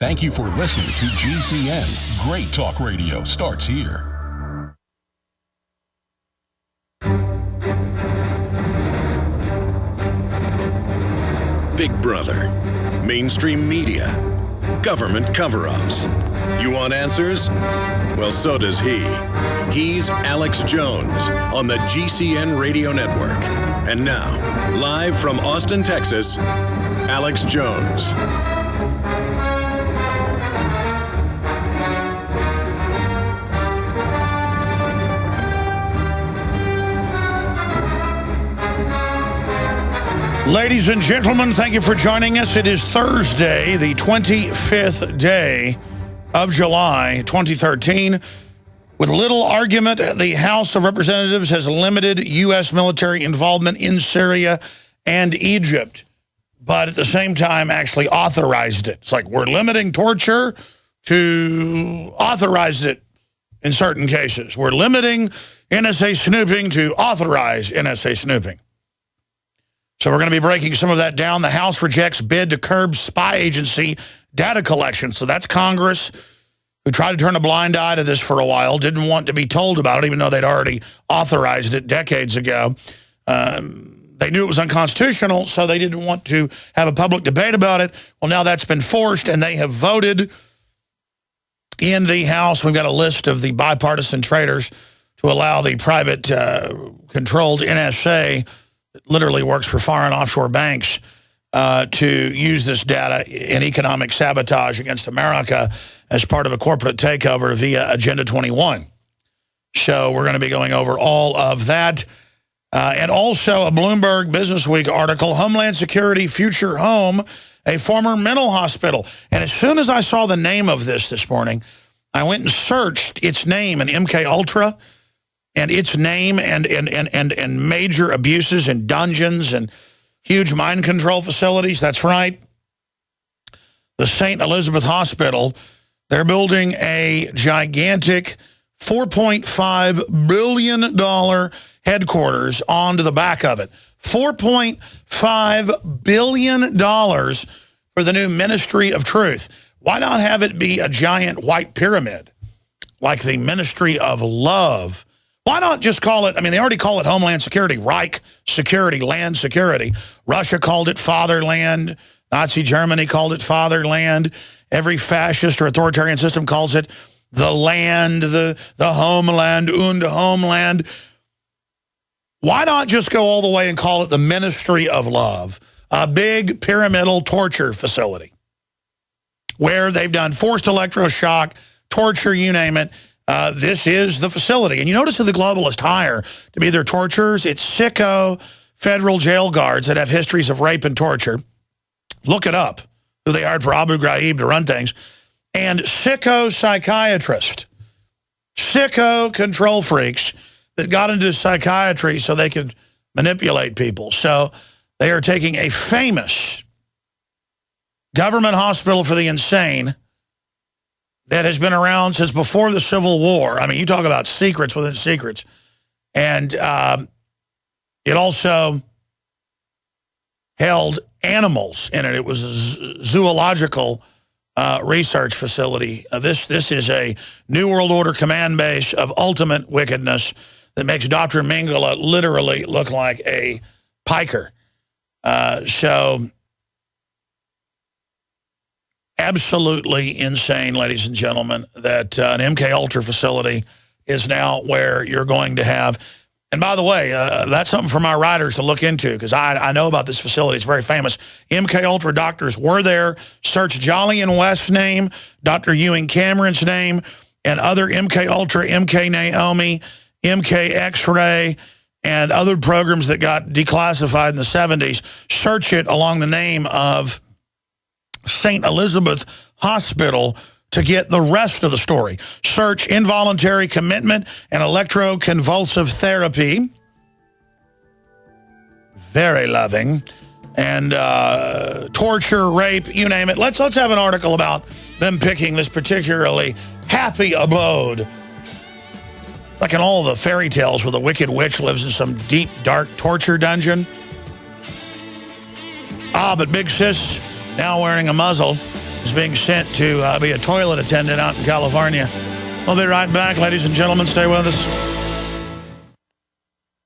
Thank you for listening to GCN. Great talk radio starts here. Big Brother, mainstream media, government cover-ups. You want answers? Well, so does he. He's Alex Jones on the GCN Radio Network. And now, live from Austin, Texas, Alex Jones. Ladies and gentlemen, thank you for joining us. It is Thursday, the 25th day of July, 2013. With little argument, the House of Representatives has limited U.S. military involvement in Syria and Egypt, but at the same time actually authorized it. It's like we're limiting torture to authorized it in certain cases. We're limiting NSA snooping to authorize NSA snooping. So we're going to be breaking some of that down. The House rejects bid to curb spy agency data collection. So that's Congress, who tried to turn a blind eye to this for a while, didn't want to be told about it, even though they'd already authorized it decades ago. They knew it was unconstitutional, so they didn't want to have a public debate about it. Well, now that's been forced, and they have voted in the House. We've got a list of the bipartisan traitors to allow the private controlled NSA that literally works for foreign offshore banks to use this data in economic sabotage against America as part of a corporate takeover via Agenda 21. So we're going to be going over all of that. And also a Bloomberg Businessweek article, Homeland Security Future Home, a former mental hospital. And as soon as I saw the name of this morning, I went and searched its name in MK Ultra, and its name and major abuses and dungeons and huge mind control facilities. That's right. The St. Elizabeth Hospital, they're building a gigantic $4.5 billion headquarters onto the back of it. $4.5 billion for the new Ministry of Truth. Why not have it be a giant white pyramid like the Ministry of Love? Why not just call it, I mean, they already call it Homeland Security, Reich Security, Land Security. Russia called it Fatherland. Nazi Germany called it Fatherland. Every fascist or authoritarian system calls it the land, the homeland, und homeland. Why not just go all the way and call it the Ministry of Love, a big pyramidal torture facility where they've done forced electroshock, torture, you name it. This is the facility. And you notice who the globalists hire to be their torturers? It's sicko federal jail guards that have histories of rape and torture. Look it up, who they hired for Abu Ghraib to run things. And sicko psychiatrists, sicko control freaks that got into psychiatry so they could manipulate people. So they are taking a famous government hospital for the insane that has been around since before the Civil War. I mean, you talk about secrets within secrets. And it also held animals in it. It was a zoological research facility. This is a New World Order command base of ultimate wickedness that makes Dr. Mengele literally look like a piker. So absolutely insane, ladies and gentlemen, that an MK Ultra facility is now where you're going to have. And by the way, that's something for my writers to look into, because I know about this facility. It's very famous. MK Ultra doctors were there. Search Jolly and West's name, Dr. Ewing Cameron's name, and other MK Ultra, MK Naomi, MK X-Ray, and other programs that got declassified in the 70s. Search it along the name of St. Elizabeth Hospital to get the rest of the story. Search involuntary commitment and electroconvulsive therapy. Very loving. And torture, rape, you name it. Let's have an article about them picking this particularly happy abode. Like in all the fairy tales where the wicked witch lives in some deep, dark torture dungeon. But Big Sis, now wearing a muzzle, is being sent to be a toilet attendant out in California. We'll be right back, ladies and gentlemen. Stay with us.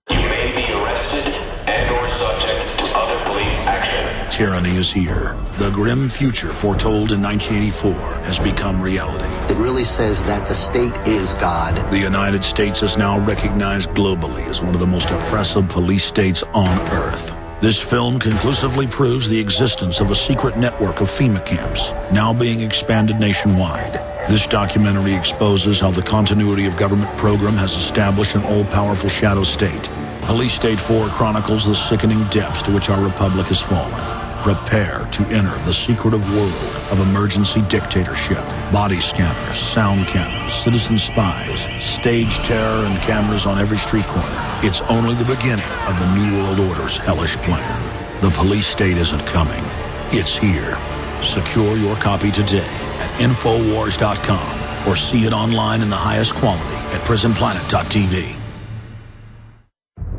You may be arrested and or subject to other police action. Tyranny is here. The grim future foretold in 1984 has become reality. It really says that the state is God. The United States is now recognized globally as one of the most oppressive police states on Earth. This film conclusively proves the existence of a secret network of FEMA camps, now being expanded nationwide. This documentary exposes how the continuity of government program has established an all-powerful shadow state. Police State 4 chronicles the sickening depths to which our republic has fallen. Prepare to enter the secretive world of emergency dictatorship, body scanners, sound cannons, citizen spies, stage terror, and cameras on every street corner. It's only the beginning of the New World Order's hellish plan. The police state isn't coming. It's here. Secure your copy today at Infowars.com or see it online in the highest quality at PrisonPlanet.tv.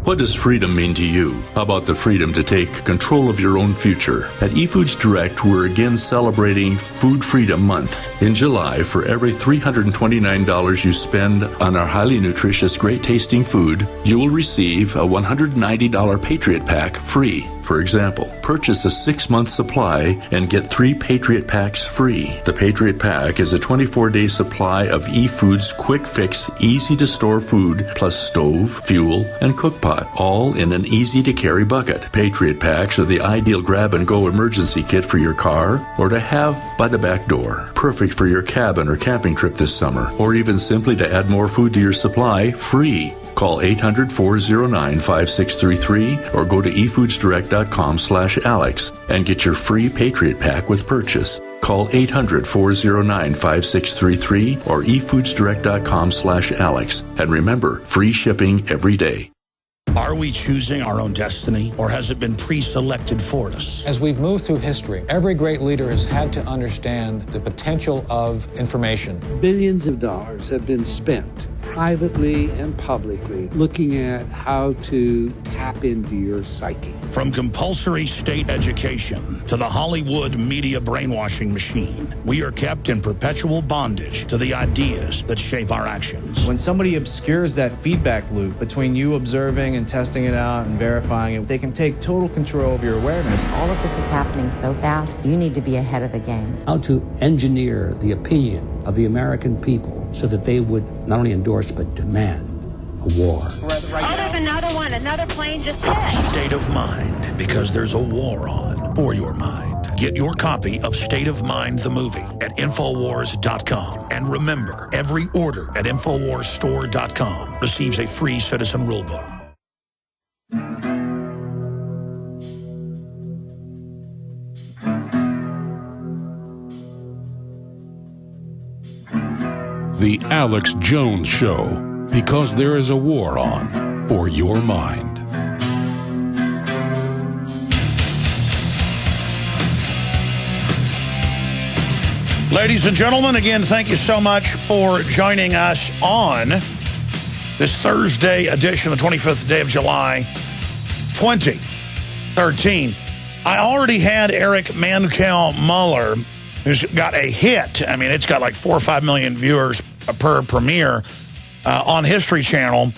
What does freedom mean to you? How about the freedom to take control of your own future? At eFoods Direct, we're again celebrating Food Freedom Month. In July, for every $329 you spend on our highly nutritious, great-tasting food, you will receive a $190 Patriot Pack free. For example, purchase a 6-month supply and get 3 Patriot Packs free. The Patriot Pack is a 24-day supply of eFoods quick fix, easy-to-store food, plus stove, fuel, and cook pot, all in an easy-to-carry bucket. Patriot Packs are the ideal grab-and-go emergency kit for your car or to have by the back door. Perfect for your cabin or camping trip this summer, or even simply to add more food to your supply, free. Call 800-409-5633 or go to efoodsdirect.com/Alex and get your free Patriot Pack with purchase. Call 800-409-5633 or efoodsdirect.com/Alex. And remember, free shipping every day. Are we choosing our own destiny, or has it been pre-selected for us? As we've moved through history, every great leader has had to understand the potential of information. Billions of dollars have been spent privately and publicly looking at how to tap into your psyche. From compulsory state education to the Hollywood media brainwashing machine, we are kept in perpetual bondage to the ideas that shape our actions. When somebody obscures that feedback loop between you observing and testing it out and verifying it, they can take total control of your awareness. All of this is happening so fast, you need to be ahead of the game. How to engineer the opinion of the American people so that they would not only endorse but demand a war. Oh, there's another one. Another plane just hit. State of Mind, because there's a war on for your mind. Get your copy of State of Mind, the movie, at Infowars.com. And remember, every order at InfoWarsStore.com receives a free citizen rulebook. The Alex Jones Show, because there is a war on for your mind. Ladies and gentlemen, again, thank you so much for joining us on this Thursday edition, the 25th day of July, 2013. I already had Eric Mancow Mueller, who's got a hit. I mean, it's got like 4 or 5 million viewers per premiere on History Channel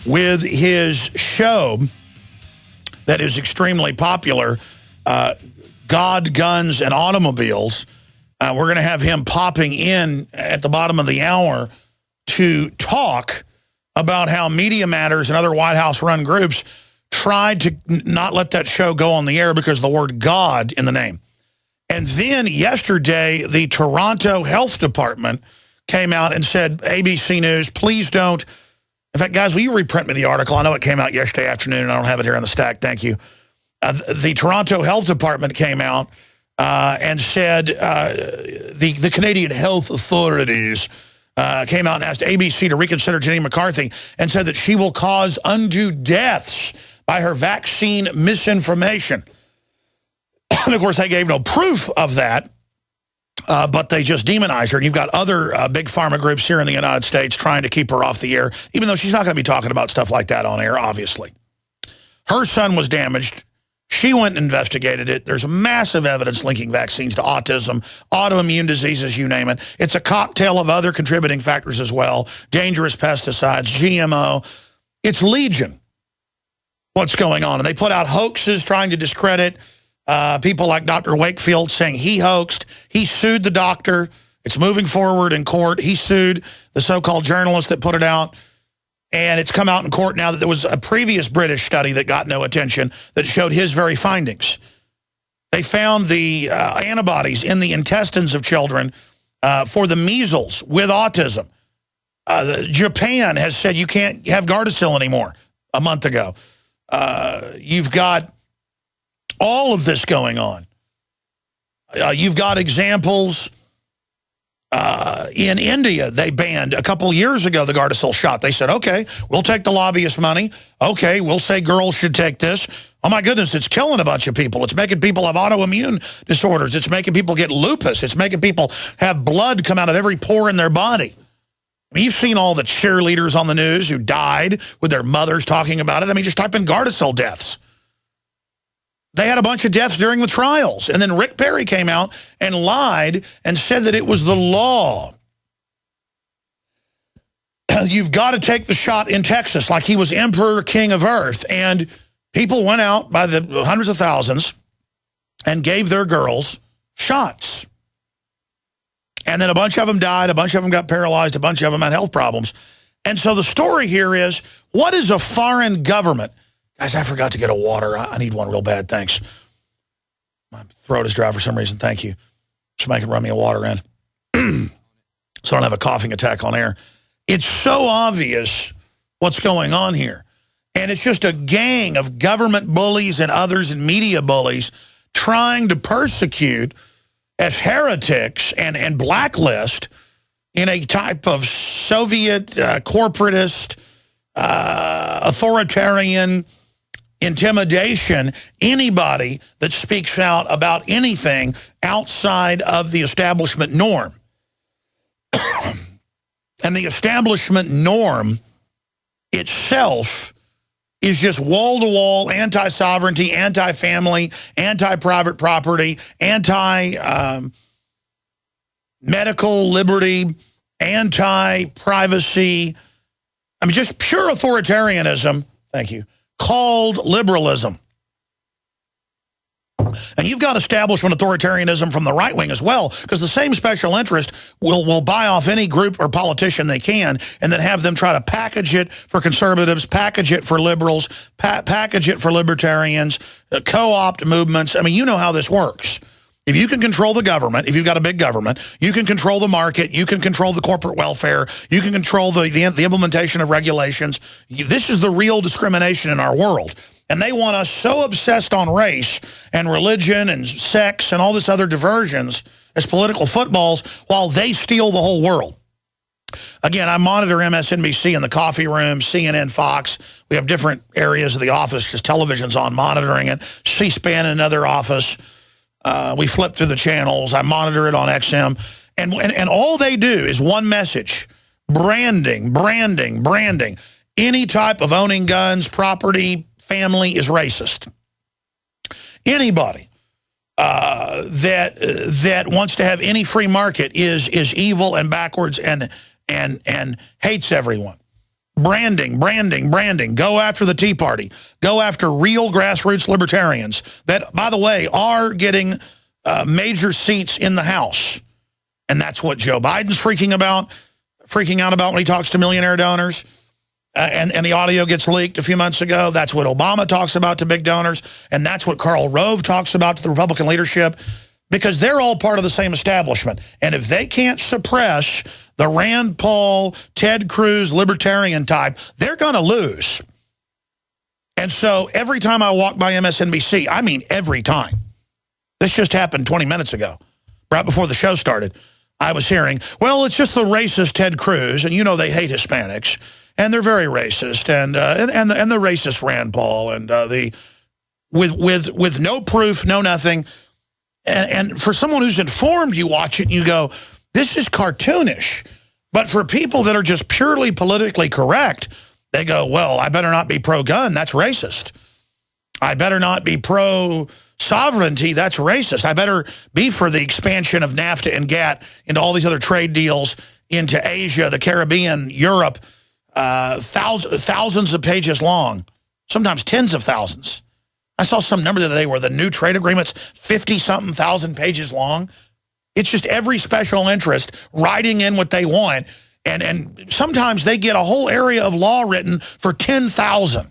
with his show that is extremely popular, God, Guns, and Automobiles. We're going to have him popping in at the bottom of the hour to talk about how Media Matters and other White House-run groups tried to not let that show go on the air because of the word God in the name. And then yesterday, the Toronto Health Department came out and said, ABC News, please don't. In fact, guys, will you reprint me the article? I know it came out yesterday afternoon. I don't have it here on the stack. Thank you. The Toronto Health Department came out and said the Canadian health authorities came out and asked ABC to reconsider Jenny McCarthy and said that she will cause undue deaths by her vaccine misinformation. And, of course, they gave no proof of that, but they just demonized her. And you've got other big pharma groups here in the United States trying to keep her off the air, even though she's not going to be talking about stuff like that on air, obviously. Her son was damaged. She went and investigated it. There's massive evidence linking vaccines to autism, autoimmune diseases, you name it. It's a cocktail of other contributing factors as well. Dangerous pesticides, GMO. It's legion what's going on. And they put out hoaxes trying to discredit people like Dr. Wakefield, saying he hoaxed. He sued the doctor. It's moving forward in court. He sued the so-called journalist that put it out. And it's come out in court now that there was a previous British study that got no attention that showed his very findings. They found the antibodies in the intestines of children for the measles with autism. Japan has said you can't have Gardasil anymore a month ago. You've got all of this going on. You've got examples. In India, they banned a couple years ago the Gardasil shot. They said, okay, we'll take the lobbyist money. Okay, we'll say girls should take this. Oh, my goodness, it's killing a bunch of people. It's making people have autoimmune disorders. It's making people get lupus. It's making people have blood come out of every pore in their body. I mean, you've seen all the cheerleaders on the news who died with their mothers talking about it. I mean, just type in Gardasil deaths. They had a bunch of deaths during the trials. And then Rick Perry came out and lied and said that it was the law. You've got to take the shot in Texas like he was emperor, king of earth. And people went out by the hundreds of thousands and gave their girls shots. And then a bunch of them died. A bunch of them got paralyzed. A bunch of them had health problems. And so the story here is, what is a foreign government? Guys, I forgot to get a water. I need one real bad, thanks. My throat is dry for some reason, thank you. Somebody can run me a water in. So I don't have a coughing attack on air. It's so obvious what's going on here. And it's just a gang of government bullies and others and media bullies trying to persecute as heretics and blacklist in a type of Soviet, corporatist, authoritarian intimidation, anybody that speaks out about anything outside of the establishment norm. And the establishment norm itself is just wall-to-wall anti-sovereignty, anti-family, anti-private property, anti-medical liberty, anti-privacy. I mean, just pure authoritarianism, thank you, called liberalism. And you've got establishment authoritarianism from the right wing as well, because the same special interest will buy off any group or politician they can and then have them try to package it for conservatives, package it for liberals, package it for libertarians, co-opt movements. I mean, you know how this works. If you can control the government, if you've got a big government, you can control the market, you can control the corporate welfare, you can control the implementation of regulations. This is the real discrimination in our world. And they want us so obsessed on race and religion and sex and all this other diversions as political footballs while they steal the whole world. Again, I monitor MSNBC in the coffee room, CNN, Fox. We have different areas of the office, just television's on monitoring it, C-SPAN in another office. We flip through the channels. I monitor it on XM. And all they do is one message: branding, branding, branding. Any type of owning guns, property, family is racist. Anybody that wants to have any free market is evil and backwards and hates everyone. Branding, branding, branding. Go after the Tea Party. Go after real grassroots libertarians that, by the way, are getting major seats in the House. And that's what Joe Biden's freaking out about when he talks to millionaire donors. And the audio gets leaked a few months ago. That's what Obama talks about to big donors. And that's what Karl Rove talks about to the Republican leadership, because they're all part of the same establishment. And if they can't suppress the Rand Paul, Ted Cruz, libertarian type, they're going to lose. And so every time I walk by MSNBC, I mean every time. This just happened 20 minutes ago, right before the show started. I was hearing, well, it's just the racist Ted Cruz, and you know they hate Hispanics, and they're very racist, and the racist Rand Paul, and with no proof, no nothing. And for someone who's informed, you watch it and you go, this is cartoonish. But for people that are just purely politically correct, they go, well, I better not be pro-gun. That's racist. I better not be pro-sovereignty. That's racist. I better be for the expansion of NAFTA and GATT into all these other trade deals into Asia, the Caribbean, Europe, thousands of pages long, sometimes tens of thousands. I saw some number the other day where the new trade agreement's 50-something thousand pages long. It's just every special interest writing in what they want, and sometimes they get a whole area of law written for 10,000.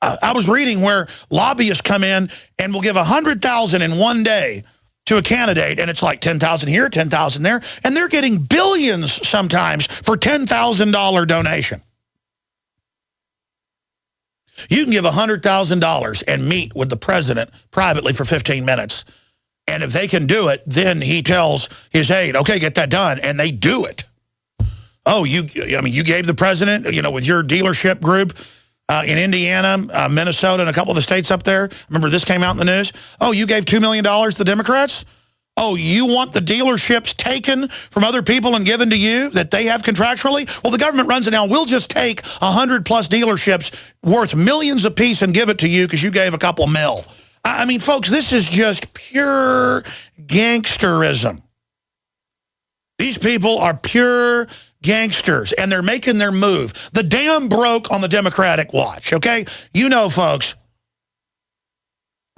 I was reading where lobbyists come in and will give 100,000 in one day to a candidate, and it's like 10,000 here, 10,000 there, and they're getting billions sometimes for $10,000 donation. You can give $100,000 and meet with the president privately for 15 minutes, and if they can do it, then he tells his aide, okay, get that done, and they do it. Oh, you gave the president, with your dealership group, in Indiana, Minnesota, and a couple of the states up there. Remember this came out in the news? Oh, you gave $2 million to the Democrats? Oh, you want the dealerships taken from other people and given to you that they have contractually? Well, the government runs it now. We'll just take 100-plus dealerships worth millions apiece and give it to you because you gave a couple mil. I mean, folks, this is just pure gangsterism. These people are pure gangsters, and they're making their move. The dam broke on the Democratic watch, okay? Folks,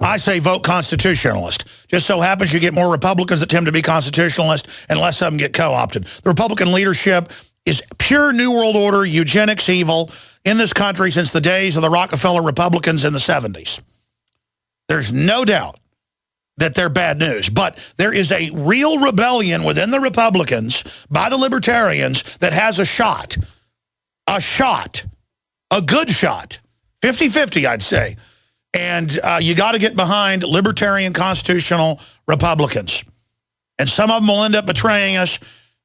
I say vote constitutionalist. Just so happens you get more Republicans that tend to be constitutionalist and less of them get co-opted. The Republican leadership is pure New World Order, eugenics evil in this country since the days of the Rockefeller Republicans in the 70s. There's no doubt that they're bad news. But there is a real rebellion within the Republicans by the libertarians that has a shot, a good shot, 50-50, I'd say. And you got to get behind libertarian constitutional Republicans. And some of them will end up betraying us.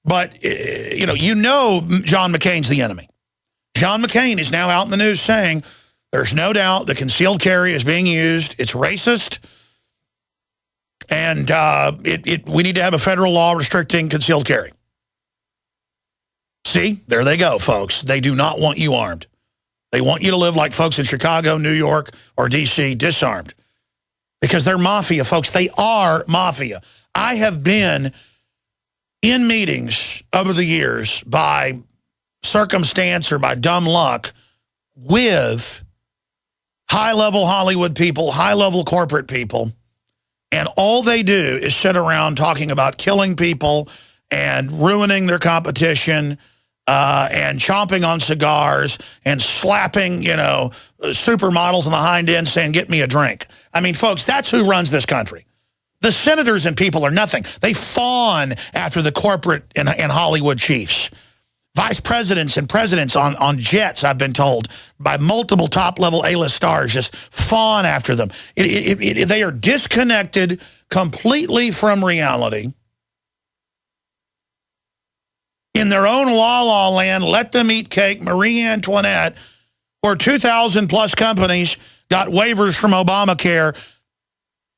But, John McCain's the enemy. John McCain is now out in the news saying there's no doubt that concealed carry is being used. It's racist. And we need to have a federal law restricting concealed carry. See, there they go, folks. They do not want you armed. They want you to live like folks in Chicago, New York, or D.C., disarmed. Because they're mafia, folks. They are mafia. I have been in meetings over the years by circumstance or by dumb luck with high-level Hollywood people, high-level corporate people, and all they do is sit around talking about killing people and ruining their competition and chomping on cigars and slapping, supermodels in the hind end saying, get me a drink. I mean, folks, that's who runs this country. The senators and people are nothing. They fawn after the corporate and Hollywood chiefs. Vice presidents and presidents on jets, I've been told, by multiple top-level A-list stars, just fawn after them. They are disconnected completely from reality. In their own la-la land, let them eat cake, Marie Antoinette, where 2,000-plus companies got waivers from Obamacare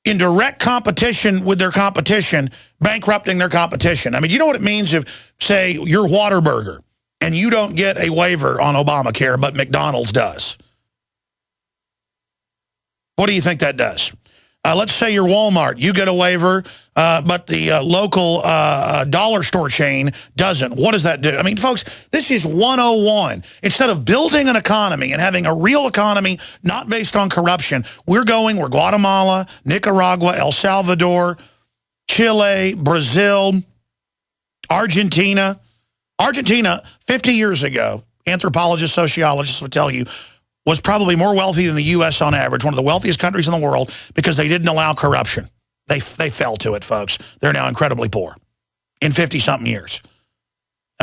in direct competition with their competition, bankrupting their competition. I mean, you know what it means if, say, you're Whataburger and you don't get a waiver on Obamacare, but McDonald's does? What do you think that does? Let's say you're Walmart. You get a waiver, but the local dollar store chain doesn't. What does that do? I mean, folks, this is 101. Instead of building an economy and having a real economy not based on corruption, we're Guatemala, Nicaragua, El Salvador, Chile, Brazil, Argentina. Argentina, 50 years ago, anthropologists, sociologists would tell you, was probably more wealthy than the U.S. on average, one of the wealthiest countries in the world, because they didn't allow corruption. They fell to it, folks. They're now incredibly poor in 50-something years.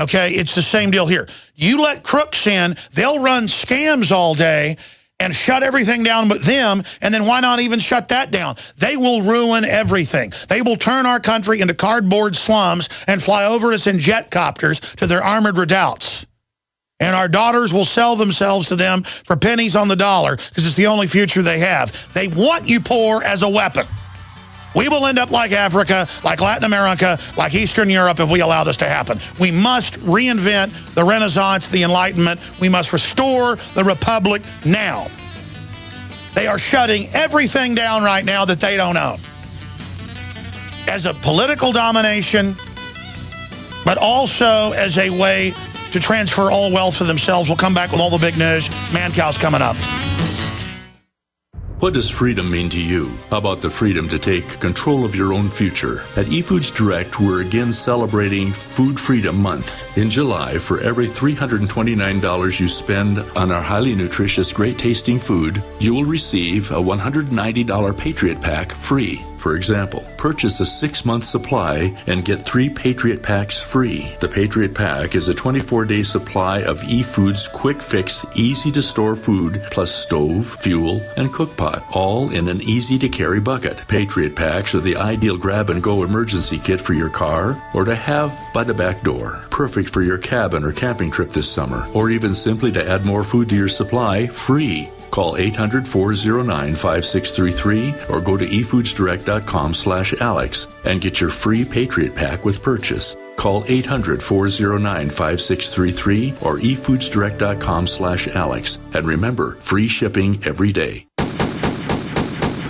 Okay, it's the same deal here. You let crooks in, they'll run scams all day and shut everything down but them, and then why not even shut that down? They will ruin everything. They will turn our country into cardboard slums and fly over us in jet copters to their armored redoubts. And our daughters will sell themselves to them for pennies on the dollar because it's the only future they have. They want you poor as a weapon. We will end up like Africa, like Latin America, like Eastern Europe if we allow this to happen. We must reinvent the Renaissance, the Enlightenment. We must restore the Republic now. They are shutting everything down right now that they don't own. As a political domination, but also as a way to transfer all wealth to themselves. We'll come back with all the big news. Mancow's coming up. What does freedom mean to you? How about the freedom to take control of your own future? At eFoods Direct, we're again celebrating Food Freedom Month. In July, for every $329 you spend on our highly nutritious, great-tasting food, you will receive a $190 Patriot Pack free. For example, purchase a 6-month supply and get 3 Patriot Packs free. The Patriot Pack is a 24-day supply of eFoods quick fix, easy-to-store food, plus stove, fuel, and cook pot, all in an easy-to-carry bucket. Patriot Packs are the ideal grab-and-go emergency kit for your car or to have by the back door. Perfect for your cabin or camping trip this summer, or even simply to add more food to your supply, free. Call 800-409-5633 or go to efoodsdirect.com/Alex and get your free Patriot Pack with purchase. Call 800-409-5633 or efoodsdirect.com/Alex. And remember, free shipping every day.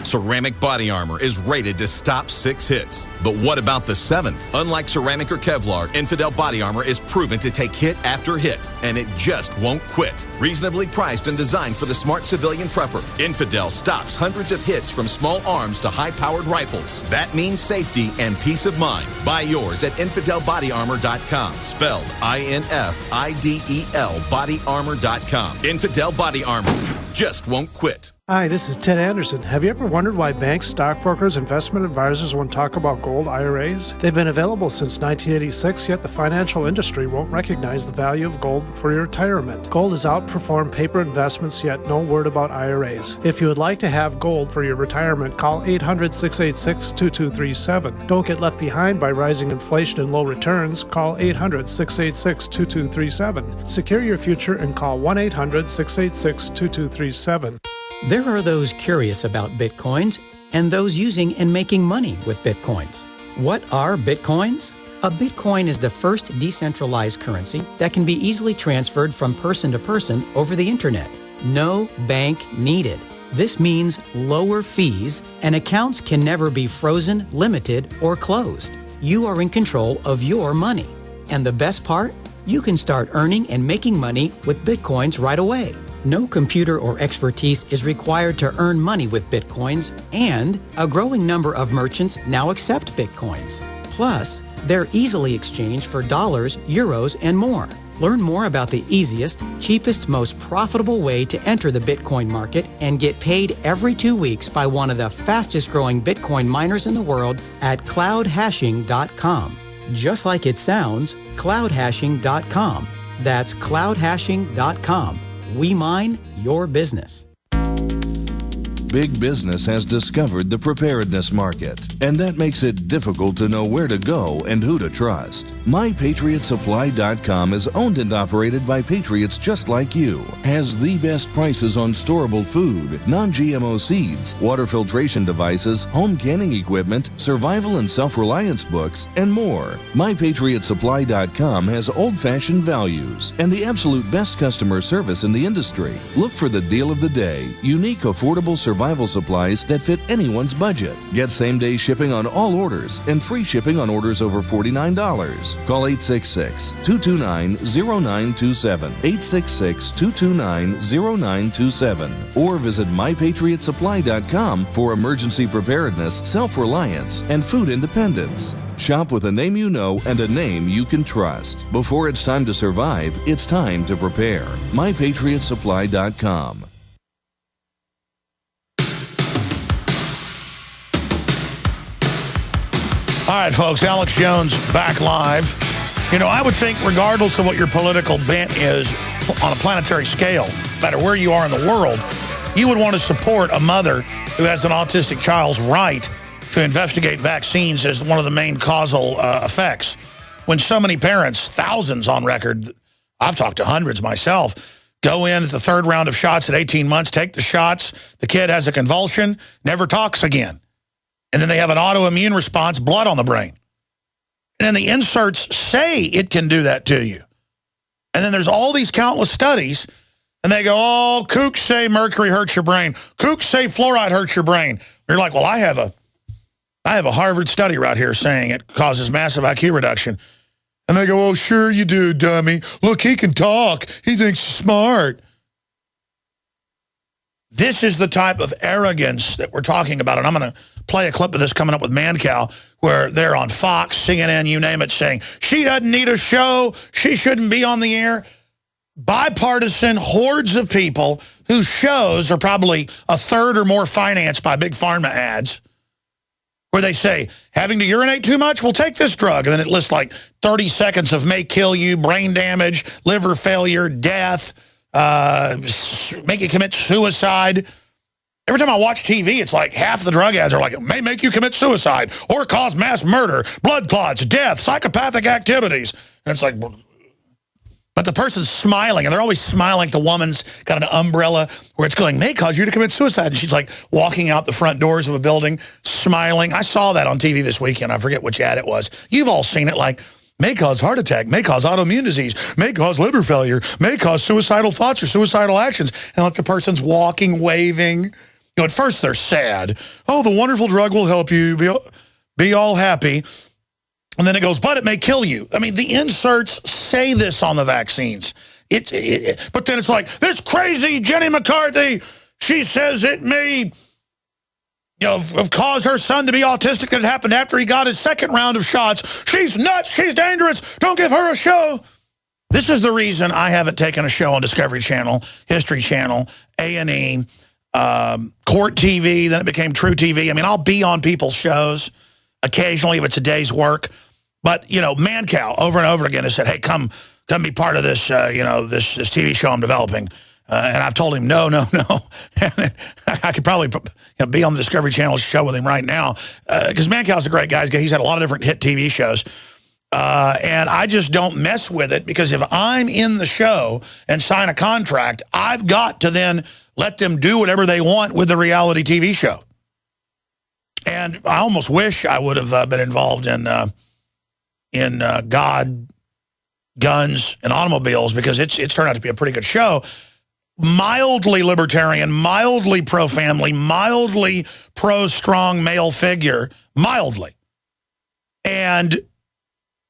Ceramic body armor is rated to stop 6 hits. But what about the 7th? Unlike ceramic or Kevlar, Infidel body armor is proven to take hit after hit, and it just won't quit. Reasonably priced and designed for the smart civilian prepper, Infidel stops hundreds of hits from small arms to high-powered rifles. That means safety and peace of mind. Buy yours at InfidelBodyArmor.com. Spelled INFIDEL bodyarmor.com. Infidel body armor just won't quit. Hi, this is Ted Anderson. Have you ever wondered why banks, stockbrokers, investment advisors won't talk about gold IRAs? They've been available since 1986, yet the financial industry won't recognize the value of gold for your retirement. Gold has outperformed paper investments, yet no word about IRAs. If you would like to have gold for your retirement, call 800-686-2237. Don't get left behind by rising inflation and low returns. Call 800-686-2237. Secure your future and call 1-800-686-2237. There are those curious about Bitcoins and those using and making money with Bitcoins. What are Bitcoins? A Bitcoin is the first decentralized currency that can be easily transferred from person to person over the internet. No bank needed. This means lower fees, and accounts can never be frozen, limited, or closed. You are in control of your money. And the best part? You can start earning and making money with Bitcoins right away. No computer or expertise is required to earn money with Bitcoins, and a growing number of merchants now accept Bitcoins. Plus, they're easily exchanged for dollars, euros, and more. Learn more about the easiest, cheapest, most profitable way to enter the Bitcoin market and get paid every 2 weeks by one of the fastest growing Bitcoin miners in the world at cloudhashing.com. Just like it sounds, cloudhashing.com. That's cloudhashing.com. We mine your business. Big business has discovered the preparedness market, and that makes it difficult to know where to go and who to trust. MyPatriotSupply.com is owned and operated by patriots just like you. Has the best prices on storable food, non-GMO seeds, water filtration devices, home canning equipment, survival and self-reliance books, and more. MyPatriotSupply.com has old-fashioned values and the absolute best customer service in the industry. Look for the deal of the day, unique, affordable survival supplies that fit anyone's budget. Get same-day shipping on all orders and free shipping on orders over $49. Call 866-229-0927, 866-229-0927, or visit MyPatriotSupply.com for emergency preparedness, self-reliance, and food independence. Shop with a name you know and a name you can trust. Before it's time to survive, it's time to prepare. MyPatriotSupply.com. All right, folks, Alex Jones back live. You know, I would think regardless of what your political bent is on a planetary scale, no matter where you are in the world, you would want to support a mother who has an autistic child's right to investigate vaccines as one of the main causal effects. When so many parents, thousands on record, I've talked to hundreds myself, go in at the 3rd round of shots at 18 months, take the shots, the kid has a convulsion, never talks again. And then they have an autoimmune response, blood on the brain. And then the inserts say it can do that to you. And then there's all these countless studies And they go, oh, kooks say mercury hurts your brain. Kooks say fluoride hurts your brain. You're like, well, I have a Harvard study right here saying it causes massive IQ reduction. And they go, oh, sure you do, dummy. Look, he can talk. He thinks he's smart. This is the type of arrogance that we're talking about. And I'm going to play a clip of this coming up with Mancow, where they're on Fox, CNN, you name it, saying, she doesn't need a show. She shouldn't be on the air. Bipartisan hordes of people whose shows are probably a third or more financed by big pharma ads, where they say, having to urinate too much? Well, take this drug. And then it lists like 30 seconds of may kill you, brain damage, liver failure, death, make you commit suicide. Every time I watch TV, it's like half the drug ads are like, it may make you commit suicide or cause mass murder, blood clots, death, psychopathic activities. And it's like, but the person's smiling, and they're always smiling. The woman's got an umbrella where it's going, may cause you to commit suicide. And she's like walking out the front doors of a building, smiling. I saw that on TV this weekend. I forget which ad it was. You've all seen it, like, may cause heart attack, may cause autoimmune disease, may cause liver failure, may cause suicidal thoughts or suicidal actions. And like the person's walking, waving. You know, at first they're sad. Oh, the wonderful drug will help you be all happy. And then it goes, but it may kill you. I mean, the inserts say this on the vaccines. But then it's like, this crazy Jenny McCarthy, she says it may, have caused her son to be autistic. That happened after he got his second round of shots. She's nuts. She's dangerous. Don't give her a show. This is the reason I haven't taken a show on Discovery Channel, History Channel, A&E, Court TV. Then it became True TV. I mean, I'll be on people's shows occasionally if it's a day's work. But, Mancow over and over again has said, hey, come be part of this, this TV show I'm developing. And I've told him, no. I could probably be on the Discovery Channel show with him right now. Because Mancow's a great guy. He's had a lot of different hit TV shows. And I just don't mess with it, because if I'm in the show and sign a contract, I've got to then let them do whatever they want with the reality TV show. And I almost wish I would have been involved in God, guns, and automobiles, because it's turned out to be a pretty good show. Mildly libertarian, mildly pro-family, mildly pro-strong male figure, mildly. And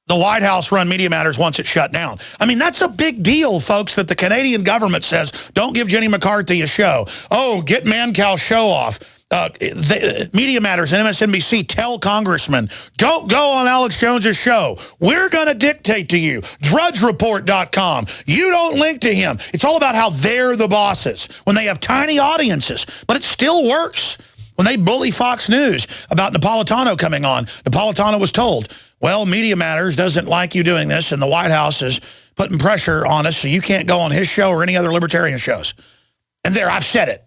the White House run Media Matters wants it shut down. I mean, that's a big deal, folks, that the Canadian government says, don't give Jenny McCarthy a show. Oh, get Mancow's show off. Media Matters and MSNBC tell congressmen, don't go on Alex Jones's show. We're going to dictate to you. DrudgeReport.com. You don't link to him. It's all about how they're the bosses when they have tiny audiences. But it still works. When they bully Fox News about Napolitano coming on, Napolitano was told, well, Media Matters doesn't like you doing this, and the White House is putting pressure on us, so you can't go on his show or any other libertarian shows. And there, I've said it.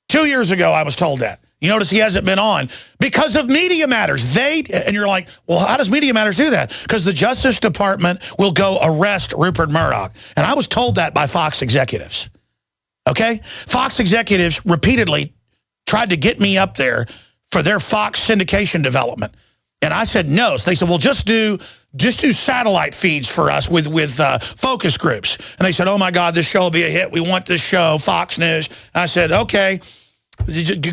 2 years ago, I was told that. You notice he hasn't been on because of Media Matters. And you're like, well, how does Media Matters do that? Because the Justice Department will go arrest Rupert Murdoch. And I was told that by Fox executives. Okay? Fox executives repeatedly tried to get me up there for their Fox syndication development. And I said no. So they said, well, just do satellite feeds for us with focus groups. And they said, oh, my God, this show will be a hit. We want this show, Fox News. And I said, okay.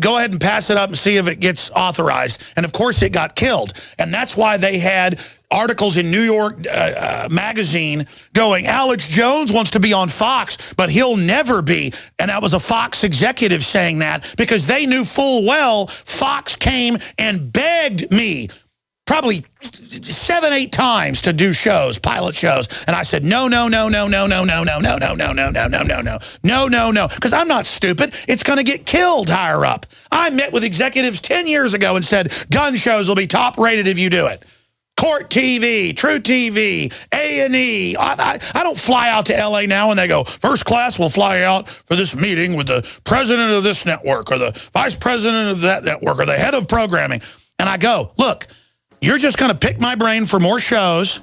Go ahead and pass it up and see if it gets authorized. And, of course, it got killed. And that's why they had articles in New York Magazine going, Alex Jones wants to be on Fox, but he'll never be. And that was a Fox executive saying that, because they knew full well Fox came and begged me probably 7-8 times to do shows, pilot shows. And I said, no, because I'm not stupid. It's going to get killed higher up. I met with executives 10 years ago and said, gun shows will be top rated if you do it. Court TV, True TV, A&E. I don't fly out to L.A. now and they go, first class will fly out for this meeting with the president of this network or the vice president of that network or the head of programming. And I go, look, you're just going to pick my brain for more shows,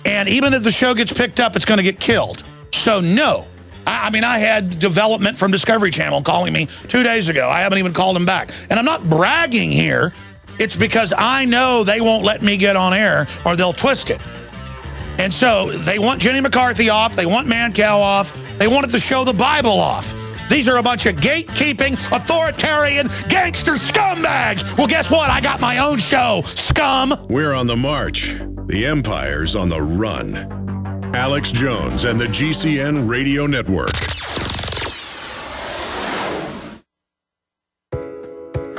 and even if the show gets picked up, it's going to get killed. So, no. I mean, I had development from Discovery Channel calling me 2 days ago. I haven't even called them back. And I'm not bragging here. It's because I know they won't let me get on air or they'll twist it. And so they want Jenny McCarthy off. They want Mancow off. They wanted to show the Bible off. These are a bunch of gatekeeping, authoritarian, gangster scumbags. Well, guess what? I got my own show, scum. We're on the march. The empire's on the run. Alex Jones and the GCN Radio Network.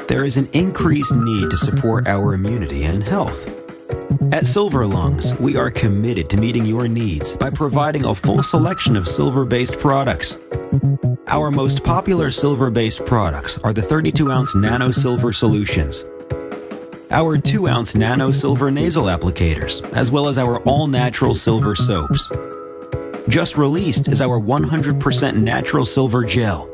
There is an increased need to support our immunity and health. At Silver Lungs, we are committed to meeting your needs by providing a full selection of silver-based products. Our most popular silver-based products are the 32-ounce Nano Silver Solutions, our 2-ounce Nano Silver Nasal Applicators, as well as our all-natural silver soaps. Just released is our 100% natural silver gel.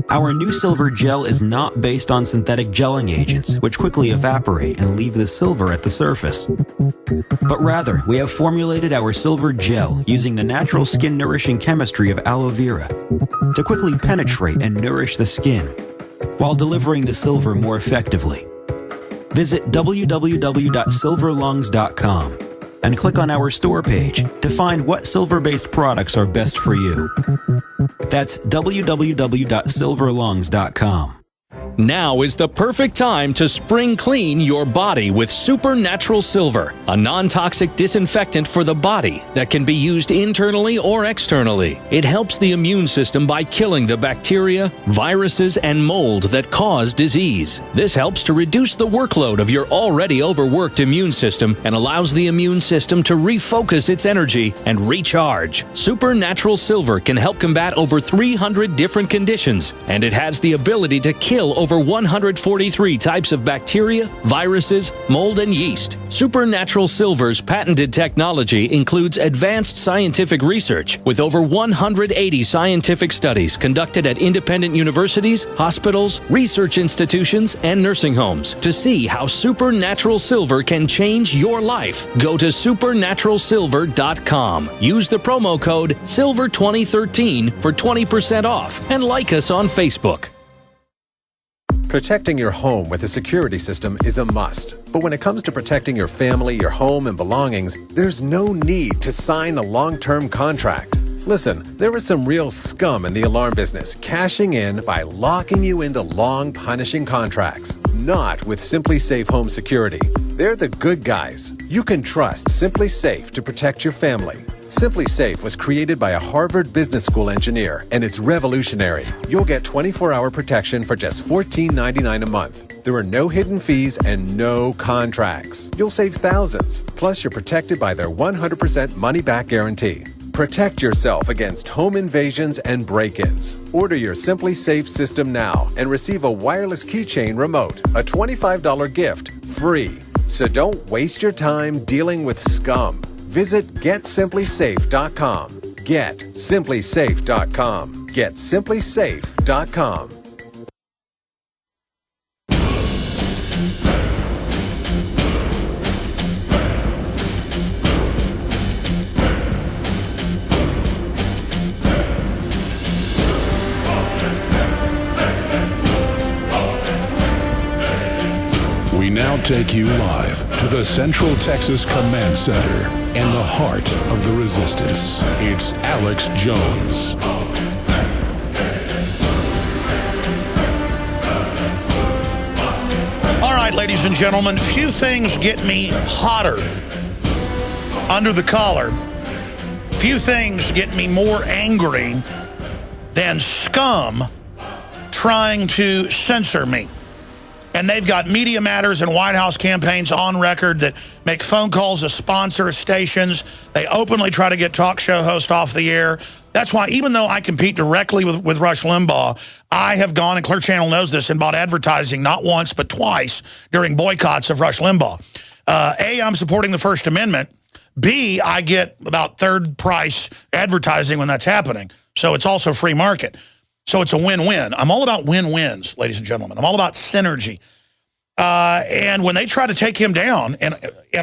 Our new silver gel is not based on synthetic gelling agents, which quickly evaporate and leave the silver at the surface. But rather, we have formulated our silver gel using the natural skin-nourishing chemistry of aloe vera to quickly penetrate and nourish the skin, while delivering the silver more effectively. Visit www.silverlungs.com and click on our store page to find what silver-based products are best for you. That's www.silverlungs.com. Now is the perfect time to spring clean your body with Supernatural Silver, a non-toxic disinfectant for the body that can be used internally or externally. It helps the immune system by killing the bacteria, viruses, and mold that cause disease. This helps to reduce the workload of your already overworked immune system and allows the immune system to refocus its energy and recharge. Supernatural Silver can help combat over 300 different conditions, and it has the ability to kill over 143 types of bacteria, viruses, mold, and yeast. Supernatural Silver's patented technology includes advanced scientific research with over 180 scientific studies conducted at independent universities, hospitals, research institutions, and nursing homes to see how Supernatural Silver can change your life. Go to supernaturalsilver.com. Use the promo code SILVER2013 for 20% off and like us on Facebook. Protecting your home with a security system is a must. But when it comes to protecting your family, your home, and belongings, there's no need to sign a long-term contract. Listen, there is some real scum in the alarm business, cashing in by locking you into long, punishing contracts. Not with Simply Safe Home Security. They're the good guys. You can trust Simply Safe to protect your family. Simply Safe was created by a Harvard Business School engineer, and it's revolutionary. You'll get 24-hour protection for just $14.99 a month. There are no hidden fees and no contracts. You'll save thousands. Plus, you're protected by their 100% money-back guarantee. Protect yourself against home invasions and break-ins. Order your Simply Safe system now and receive a wireless keychain remote, a $25 gift, free. So don't waste your time dealing with scum. Visit GetSimplySafe.com. GetSimplySafe.com. GetSimplySafe.com. We now take you live to the Central Texas Command Center in the heart of the resistance. It's Alex Jones. All right, ladies and gentlemen, few things get me hotter under the collar. Few things get me more angry than scum trying to censor me. And they've got Media Matters and White House campaigns on record that make phone calls to sponsor stations. They openly try to get talk show hosts off the air. That's why, even though I compete directly with Rush Limbaugh, I have gone, and Clear Channel knows this, and bought advertising not once but twice during boycotts of Rush Limbaugh. A, I'm supporting the First Amendment. B, I get about third price advertising when that's happening. So it's also free market. So it's a win-win. I'm all about win-wins, ladies and gentlemen. I'm all about synergy. And when they try to take him down, and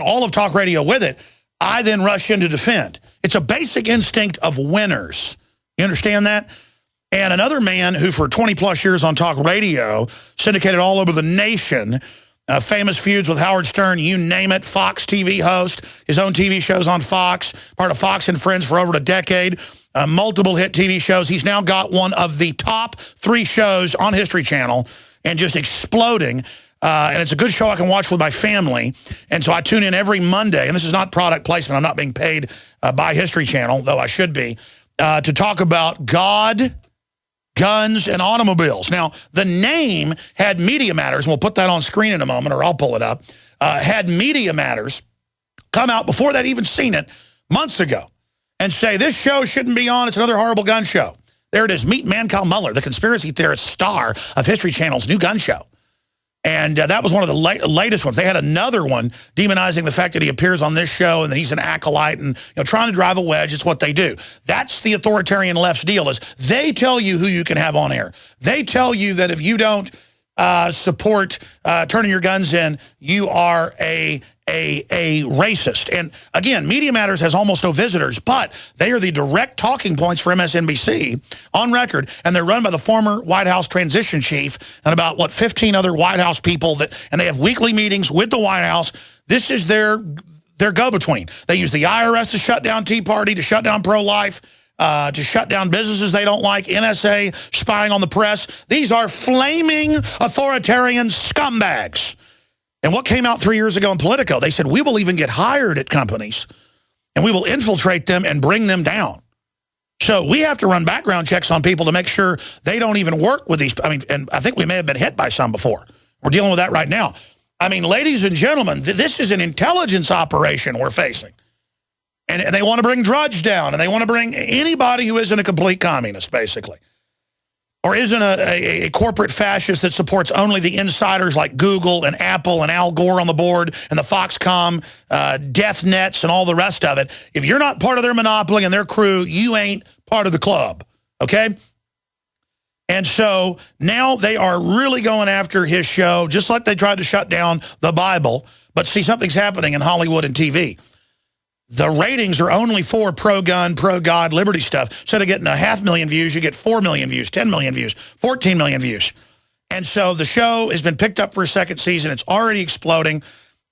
all of talk radio with it, I then rush in to defend. It's a basic instinct of winners. You understand that? And another man who for 20-plus years on talk radio, syndicated all over the nation, famous feuds with Howard Stern, you name it, Fox TV host, his own TV shows on Fox, part of Fox and Friends for over a decade, multiple hit TV shows. He's now got one of the top 3 shows on History Channel and just exploding. And it's a good show I can watch with my family. And so I tune in every Monday. And this is not product placement. I'm not being paid by History Channel, though I should be, to talk about God, guns, and automobiles. Now, the name had Media Matters, and we'll put that on screen in a moment, or I'll pull it up, had Media Matters come out before they'd even seen it months ago and say, this show shouldn't be on, it's another horrible gun show. There it is, meet Mancow Muller, the conspiracy theorist star of History Channel's new gun show. And that was one of the latest ones. They had another one demonizing the fact that he appears on this show and that he's an acolyte and trying to drive a wedge. It's what they do. That's the authoritarian left's deal, is they tell you who you can have on air. They tell you that if you don't support turning your guns in, you are a racist. And again, Media Matters has almost no visitors, but they are the direct talking points for MSNBC on record, and they're run by the former White House transition chief and about, 15 other White House people, and they have weekly meetings with the White House. This is their go-between. They use the IRS to shut down Tea Party, to shut down pro-life, to shut down businesses they don't like, NSA spying on the press. These are flaming authoritarian scumbags. And what came out 3 years ago in Politico, they said, we will even get hired at companies and we will infiltrate them and bring them down. So we have to run background checks on people to make sure they don't even work with these. And I think we may have been hit by some before. We're dealing with that right now. Ladies and gentlemen, this is an intelligence operation we're facing. And they want to bring Drudge down, and they want to bring anybody who isn't a complete communist, basically. Or isn't a corporate fascist that supports only the insiders like Google and Apple and Al Gore on the board and the Foxconn death nets and all the rest of it. If you're not part of their monopoly and their crew, you ain't part of the club, okay? And so now they are really going after his show, just like they tried to shut down the Bible. But see, something's happening in Hollywood and TV. The ratings are only for pro-gun, pro-God, liberty stuff. Instead of getting 500,000 views, you get 4 million views, 10 million views, 14 million views. And so the show has been picked up for a second season. It's already exploding.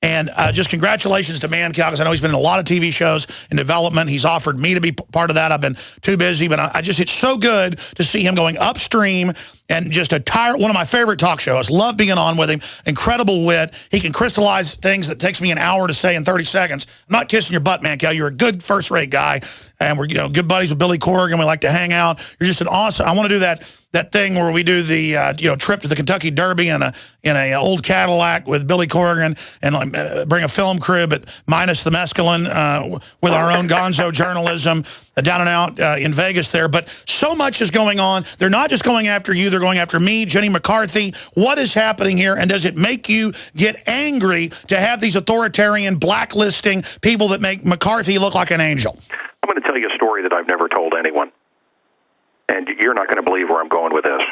And just congratulations to Mancow, because I know he's been in a lot of TV shows in development. He's offered me to be part of that. I've been too busy, but it's so good to see him going upstream and just one of my favorite talk shows. Love being on with him. Incredible wit. He can crystallize things that takes me an hour to say in 30 seconds. I'm not kissing your butt, Mancow. You're a good first-rate guy. And we're good buddies with Billy Corrigan. We like to hang out. You're just an awesome. I want to do that thing where we do the trip to the Kentucky Derby in a old Cadillac with Billy Corrigan, and bring a film crew, but minus the mescaline, with our own gonzo journalism down and out in Vegas there. But so much is going on. They're not just going after you. They're going after me, Jenny McCarthy. What is happening here? And does it make you get angry to have these authoritarian blacklisting people that make McCarthy look like an angel? I'm going to tell you a story that I've never told anyone. And you're not going to believe where I'm going with this.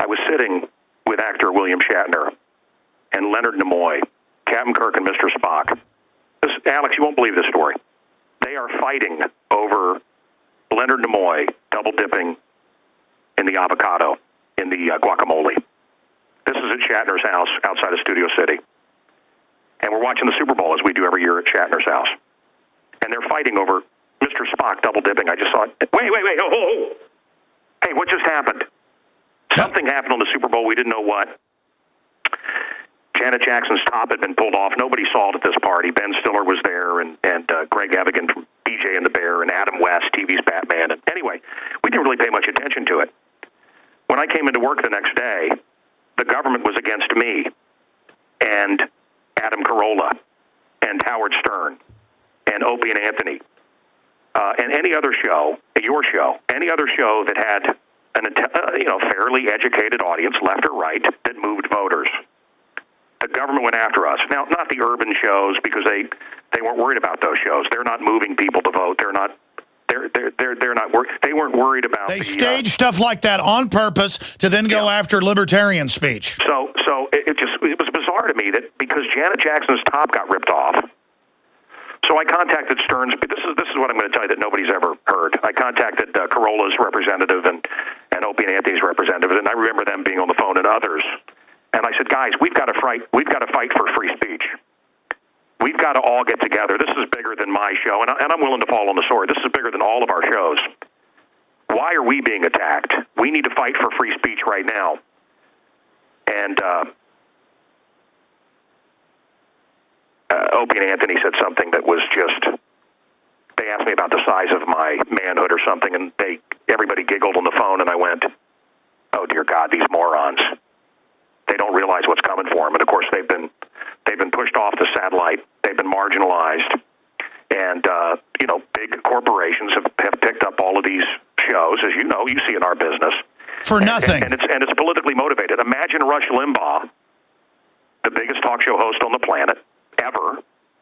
I was sitting with actor William Shatner and Leonard Nimoy, Captain Kirk and Mr. Spock. Alex, you won't believe this story. They are fighting over Leonard Nimoy double-dipping in the avocado, in the guacamole. This is at Shatner's house outside of Studio City. And we're watching the Super Bowl, as we do every year at Shatner's house. And they're fighting over Mr. Spock double-dipping. I just saw it. Wait. Oh. Hey, what just happened? Something happened on the Super Bowl. We didn't know what. Janet Jackson's top had been pulled off. Nobody saw it at this party. Ben Stiller was there, and Greg Evigan from BJ and the Bear, and Adam West, TV's Batman. And anyway, we didn't really pay much attention to it. When I came into work the next day, the government was against me and Adam Carolla and Howard Stern and Opie and Anthony, and any other show, your show, any other show that had a fairly educated audience, left or right, that moved voters. The government went after us. Now, not the urban shows, because they weren't worried about those shows. They're not moving people to vote. They're not. They weren't worried about. They staged stuff like that on purpose to then go after libertarian speech. So it was bizarre to me that because Janet Jackson's top got ripped off. So I contacted Stearns. This is what I'm going to tell you that nobody's ever heard. I contacted Carolla's representative and Opie and Anthony's representative, and I remember them being on the phone and others. And I said, guys, we've got to fight for free speech. We've got to all get together. This is bigger than my show, and I'm willing to fall on the sword. This is bigger than all of our shows. Why are we being attacked? We need to fight for free speech right now. And Opie and Anthony said something that was just, they asked me about the size of my manhood or something, and everybody giggled on the phone, and I went, oh, dear God, these morons. They don't realize what's coming for them. And, of course, they've been pushed off the satellite. They've been marginalized. And, big corporations have picked up all of these shows, as you know, you see in our business. For nothing. And it's politically motivated. Imagine Rush Limbaugh, the biggest talk show host on the planet ever,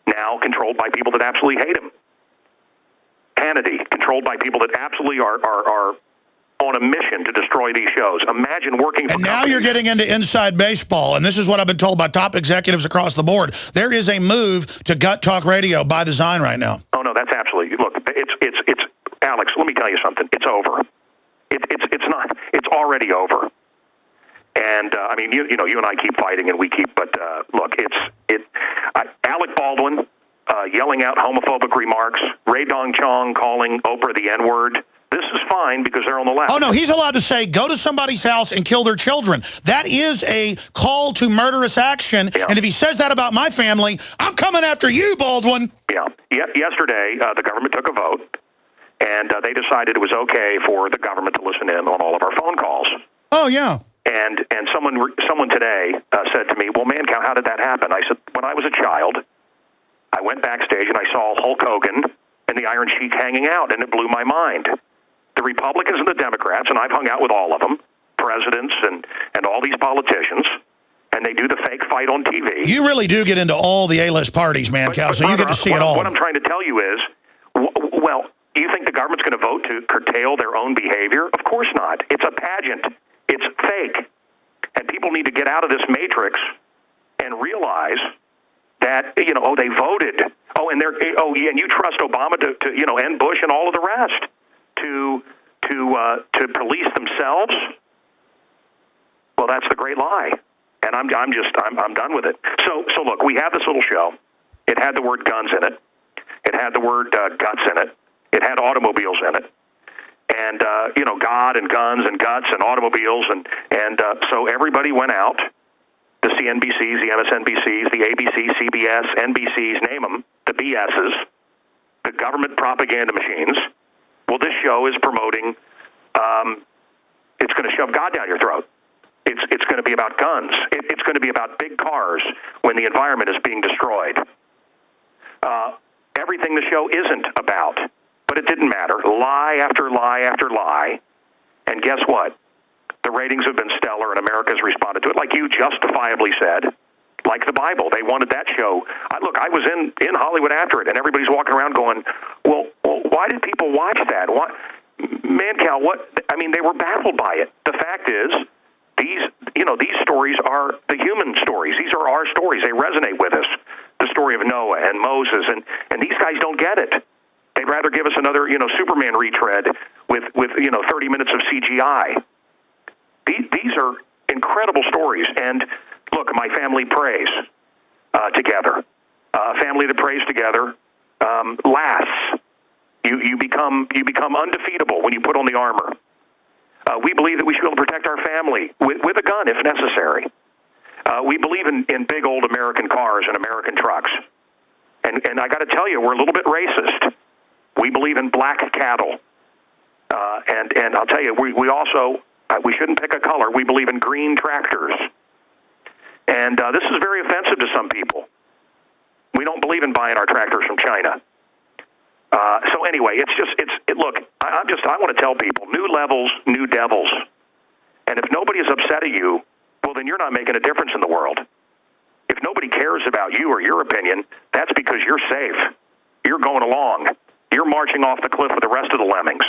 now controlled by people that absolutely hate him. Hannity, controlled by people that absolutely are on a mission to destroy these shows. Imagine working for And now you're getting into inside baseball, and this is what I've been told by top executives across the board. There is a move to gut talk radio by design right now. Oh, no, that's absolutely... Look, it's Alex, let me tell you something. It's over. It's not. It's already over. And, you and I keep fighting, and we keep... But, look, Alec Baldwin yelling out homophobic remarks, Ray Dong Chong calling Oprah the N-word. This is fine because they're on the left. Oh, no, he's allowed to say, go to somebody's house and kill their children. That is a call to murderous action. Yeah. And if he says that about my family, I'm coming after you, Baldwin. Yeah. Yesterday, the government took a vote, and they decided it was okay for the government to listen in on all of our phone calls. Oh, yeah. And someone today said to me, well, Mancow, how did that happen? I said, when I was a child, I went backstage and I saw Hulk Hogan and the Iron Sheik hanging out, and it blew my mind. The Republicans and the Democrats, and I've hung out with all of them, presidents and all these politicians, and they do the fake fight on TV. You really do get into all the A-list parties, Mancow, so you get to see it all. What I'm trying to tell you is, well, you think the government's going to vote to curtail their own behavior? Of course not. It's a pageant. It's fake. And people need to get out of this matrix and realize that, they voted. And you trust Obama to end Bush and all of the rest. To police themselves? Well, that's the great lie, and I'm done with it. So look, we have this little show. It had the word guns in it. It had the word guts in it. It had automobiles in it, and God and guns and guts and automobiles, and so everybody went out. The CNBCs, the MSNBCs, the ABC, CBS, NBCs, name them, the BSs, the government propaganda machines. Well, this show is promoting, it's going to shove God down your throat. It's going to be about guns. It's going to be about big cars when the environment is being destroyed. Everything the show isn't about, but it didn't matter. Lie after lie after lie. And guess what? The ratings have been stellar, and America's responded to it, like you justifiably said. Like the Bible. They wanted that show. I was in Hollywood after it, and everybody's walking around going, well, why did people watch that? Mancow, they were baffled by it. The fact is, these stories are the human stories. These are our stories. They resonate with us. The story of Noah and Moses, and these guys don't get it. They'd rather give us another, Superman retread with 30 minutes of CGI. These are incredible stories, and look, my family prays together. A family that prays together lasts. You become undefeatable when you put on the armor. We believe that we should be able to protect our family with a gun if necessary. We believe in big old American cars and American trucks. And I got to tell you, we're a little bit racist. We believe in black cattle. And I'll tell you, we also, we shouldn't pick a color. We believe in green tractors. And this is very offensive to some people. We don't believe in buying our tractors from China. So anyway, look, I want to tell people, new levels, new devils. And if nobody is upset at you, well, then you're not making a difference in the world. If nobody cares about you or your opinion, that's because you're safe. You're going along. You're marching off the cliff with the rest of the lemmings.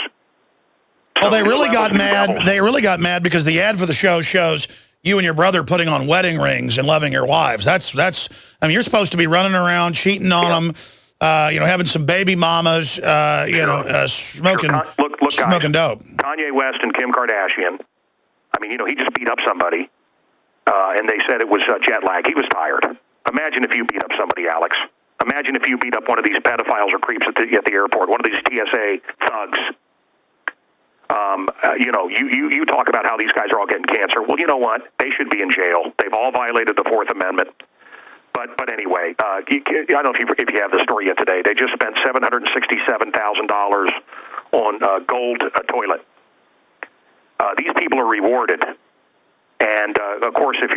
Well, they really got mad. They really got mad because the ad for the show shows you and your brother putting on wedding rings and loving your wives. That's. You're supposed to be running around, cheating on them, having some baby mamas, smoking, smoking dope. Kanye West and Kim Kardashian. He just beat up somebody, and they said it was jet lag. He was tired. Imagine if you beat up somebody, Alex. Imagine if you beat up one of these pedophiles or creeps at the airport, one of these TSA thugs. You talk about how these guys are all getting cancer. Well, you know what? They should be in jail. They've all violated the Fourth Amendment. But anyway, I don't know if you have the story yet today. They just spent $767,000 on gold toilet. These people are rewarded, and of course, if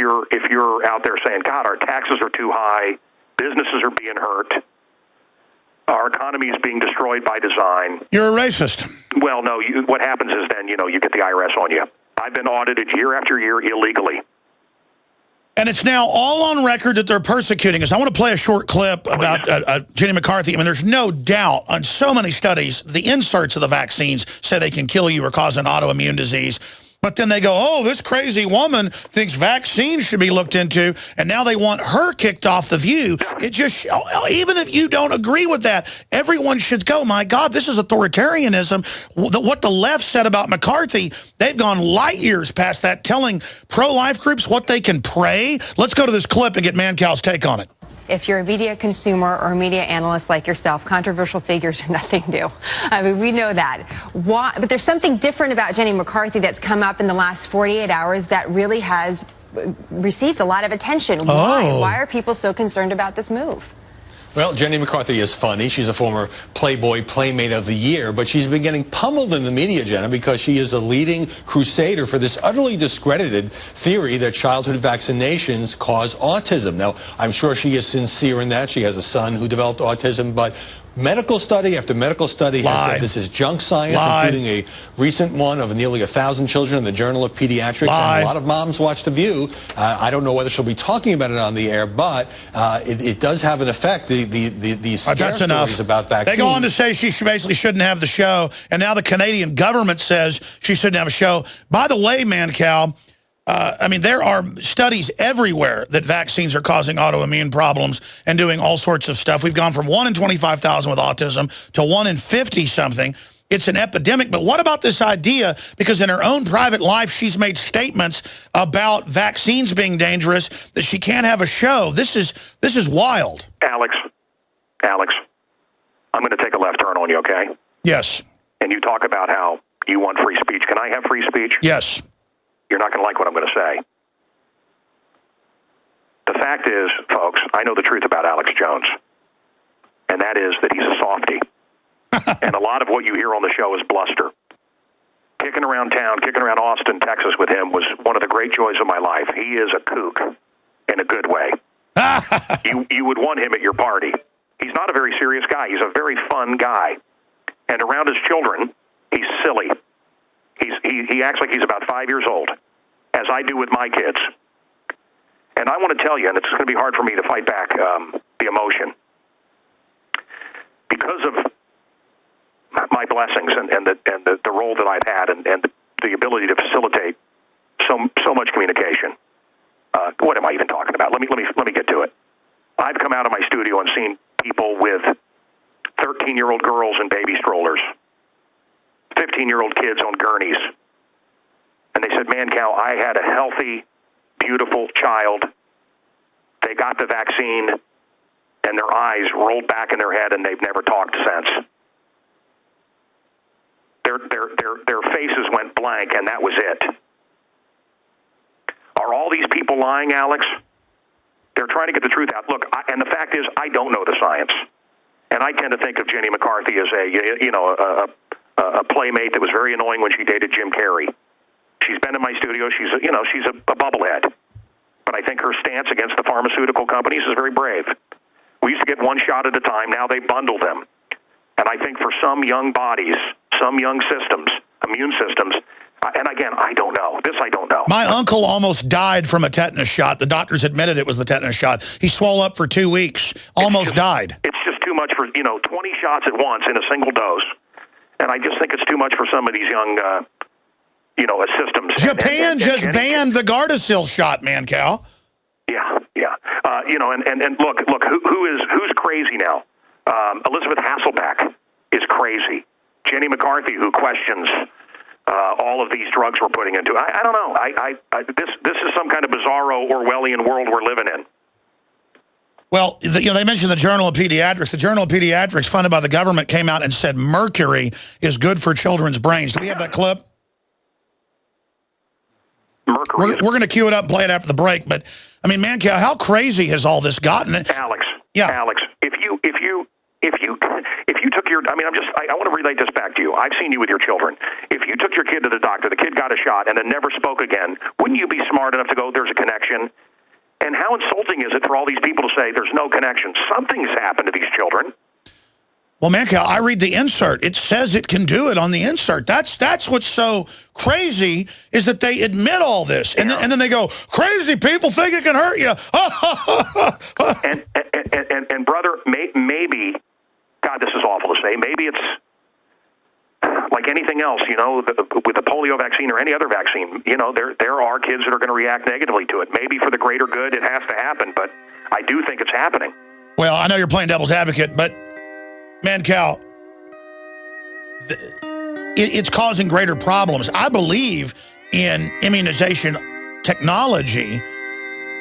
you're out there saying, "God, our taxes are too high, businesses are being hurt, our economy is being destroyed by design," you're a racist. Well, no. What happens is then you get the IRS on you. I've been audited year after year illegally. And it's now all on record that they're persecuting us. I want to play a short clip about Jenny McCarthy. I mean, there's no doubt on so many studies, the inserts of the vaccines say they can kill you or cause an autoimmune disease. But then they go, oh, this crazy woman thinks vaccines should be looked into, and now they want her kicked off The View. It just, even if you don't agree with that, everyone should go, my God, this is authoritarianism. What the left said about McCarthy, they've gone light years past that, telling pro-life groups what they can pray. Let's go to this clip and get Mancow's take on it. If you're a media consumer or a media analyst like yourself, controversial figures are nothing new. I mean, we know that. Why? But there's something different about Jenny McCarthy that's come up in the last 48 hours that really has received a lot of attention. Why? Why are people so concerned about this move? Well, Jenny McCarthy is funny. She's a former Playboy Playmate of the Year, but she's been getting pummeled in the media, Jenna, because she is a leading crusader for this utterly discredited theory that childhood vaccinations cause autism. Now, I'm sure she is sincere in that. She has a son who developed autism, but medical study after medical study has said this is junk science, including a recent one of nearly 1,000 children in the Journal of Pediatrics. And a lot of moms watch The View. I don't know whether she'll be talking about it on the air, but it does have an effect. These scare stories about vaccines. They go on to say she basically shouldn't have the show, and now the Canadian government says she shouldn't have a show. By the way, Mancow, I mean, there are studies everywhere that vaccines are causing autoimmune problems and doing all sorts of stuff. We've gone from 1 in 25,000 with autism to 1 in 50-something. It's an epidemic. But what about this idea? Because in her own private life, she's made statements about vaccines being dangerous, that she can't have a show. This is wild. Alex, I'm going to take a left turn on you, okay? Yes. And you talk about how you want free speech. Can I have free speech? Yes. You're not going to like what I'm going to say. The fact is, folks, I know the truth about Alex Jones, and that is that he's a softie. And a lot of what you hear on the show is bluster. Kicking around town, kicking around Austin, Texas with him was one of the great joys of my life. He is a kook in a good way. You would want him at your party. He's not a very serious guy. He's a very fun guy. And around his children, he's silly. He acts like he's about 5 years old, as I do with my kids. And I want to tell you, and it's going to be hard for me to fight back the emotion, because of my blessings and the role that I've had and the ability to facilitate so much communication. What am I even talking about? Let me get to it. I've come out of my studio and seen people with 13-year-old girls in baby strollers, 15-year-old kids on gurneys. And they said, Mancow, I had a healthy, beautiful child. They got the vaccine, and their eyes rolled back in their head, and they've never talked since. Their faces went blank, and that was it. Are all these people lying, Alex? They're trying to get the truth out. Look, and the fact is, I don't know the science. And I tend to think of Jenny McCarthy as a playmate that was very annoying when she dated Jim Carrey. She's been in my studio. She's a bubblehead. But I think her stance against the pharmaceutical companies is very brave. We used to get one shot at a time. Now they bundle them. And I think for some young bodies, some young systems, immune systems, and again, I don't know. This I don't know. My uncle almost died from a tetanus shot. The doctors admitted it was the tetanus shot. He swole up for 2 weeks, almost died. It's just too much for, 20 shots at once in a single dose. And I just think it's too much for some of these young, systems. Japan just banned the Gardasil shot, Mancow. Yeah. And look, who's crazy now? Elizabeth Hasselbeck is crazy. Jenny McCarthy, who questions all of these drugs we're putting into. I don't know. This is some kind of bizarro Orwellian world we're living in. Well, they mentioned the Journal of Pediatrics. The Journal of Pediatrics, funded by the government, came out and said mercury is good for children's brains. Do we have that clip? Mercury. We're going to cue it up and play it after the break. But, I mean, Mancow, how crazy has all this gotten? Alex. Yeah. Alex, if you took your, I want to relate this back to you. I've seen you with your children. If you took your kid to the doctor, the kid got a shot, and then never spoke again, wouldn't you be smart enough to go, there's a connection? And how insulting is it for all these people to say there's no connection? Something's happened to these children. Well, Mancow, I read the insert. It says it can do it on the insert. That's what's so crazy, is that they admit all this. And, then they go, crazy people think it can hurt you. and brother, maybe, God, this is awful to say, maybe it's like anything else, with the polio vaccine or any other vaccine, there are kids that are going to react negatively to it. Maybe for the greater good it has to happen, but I do think it's happening. Well, I know you're playing devil's advocate, but Mancow, it's causing greater problems. I believe in immunization technology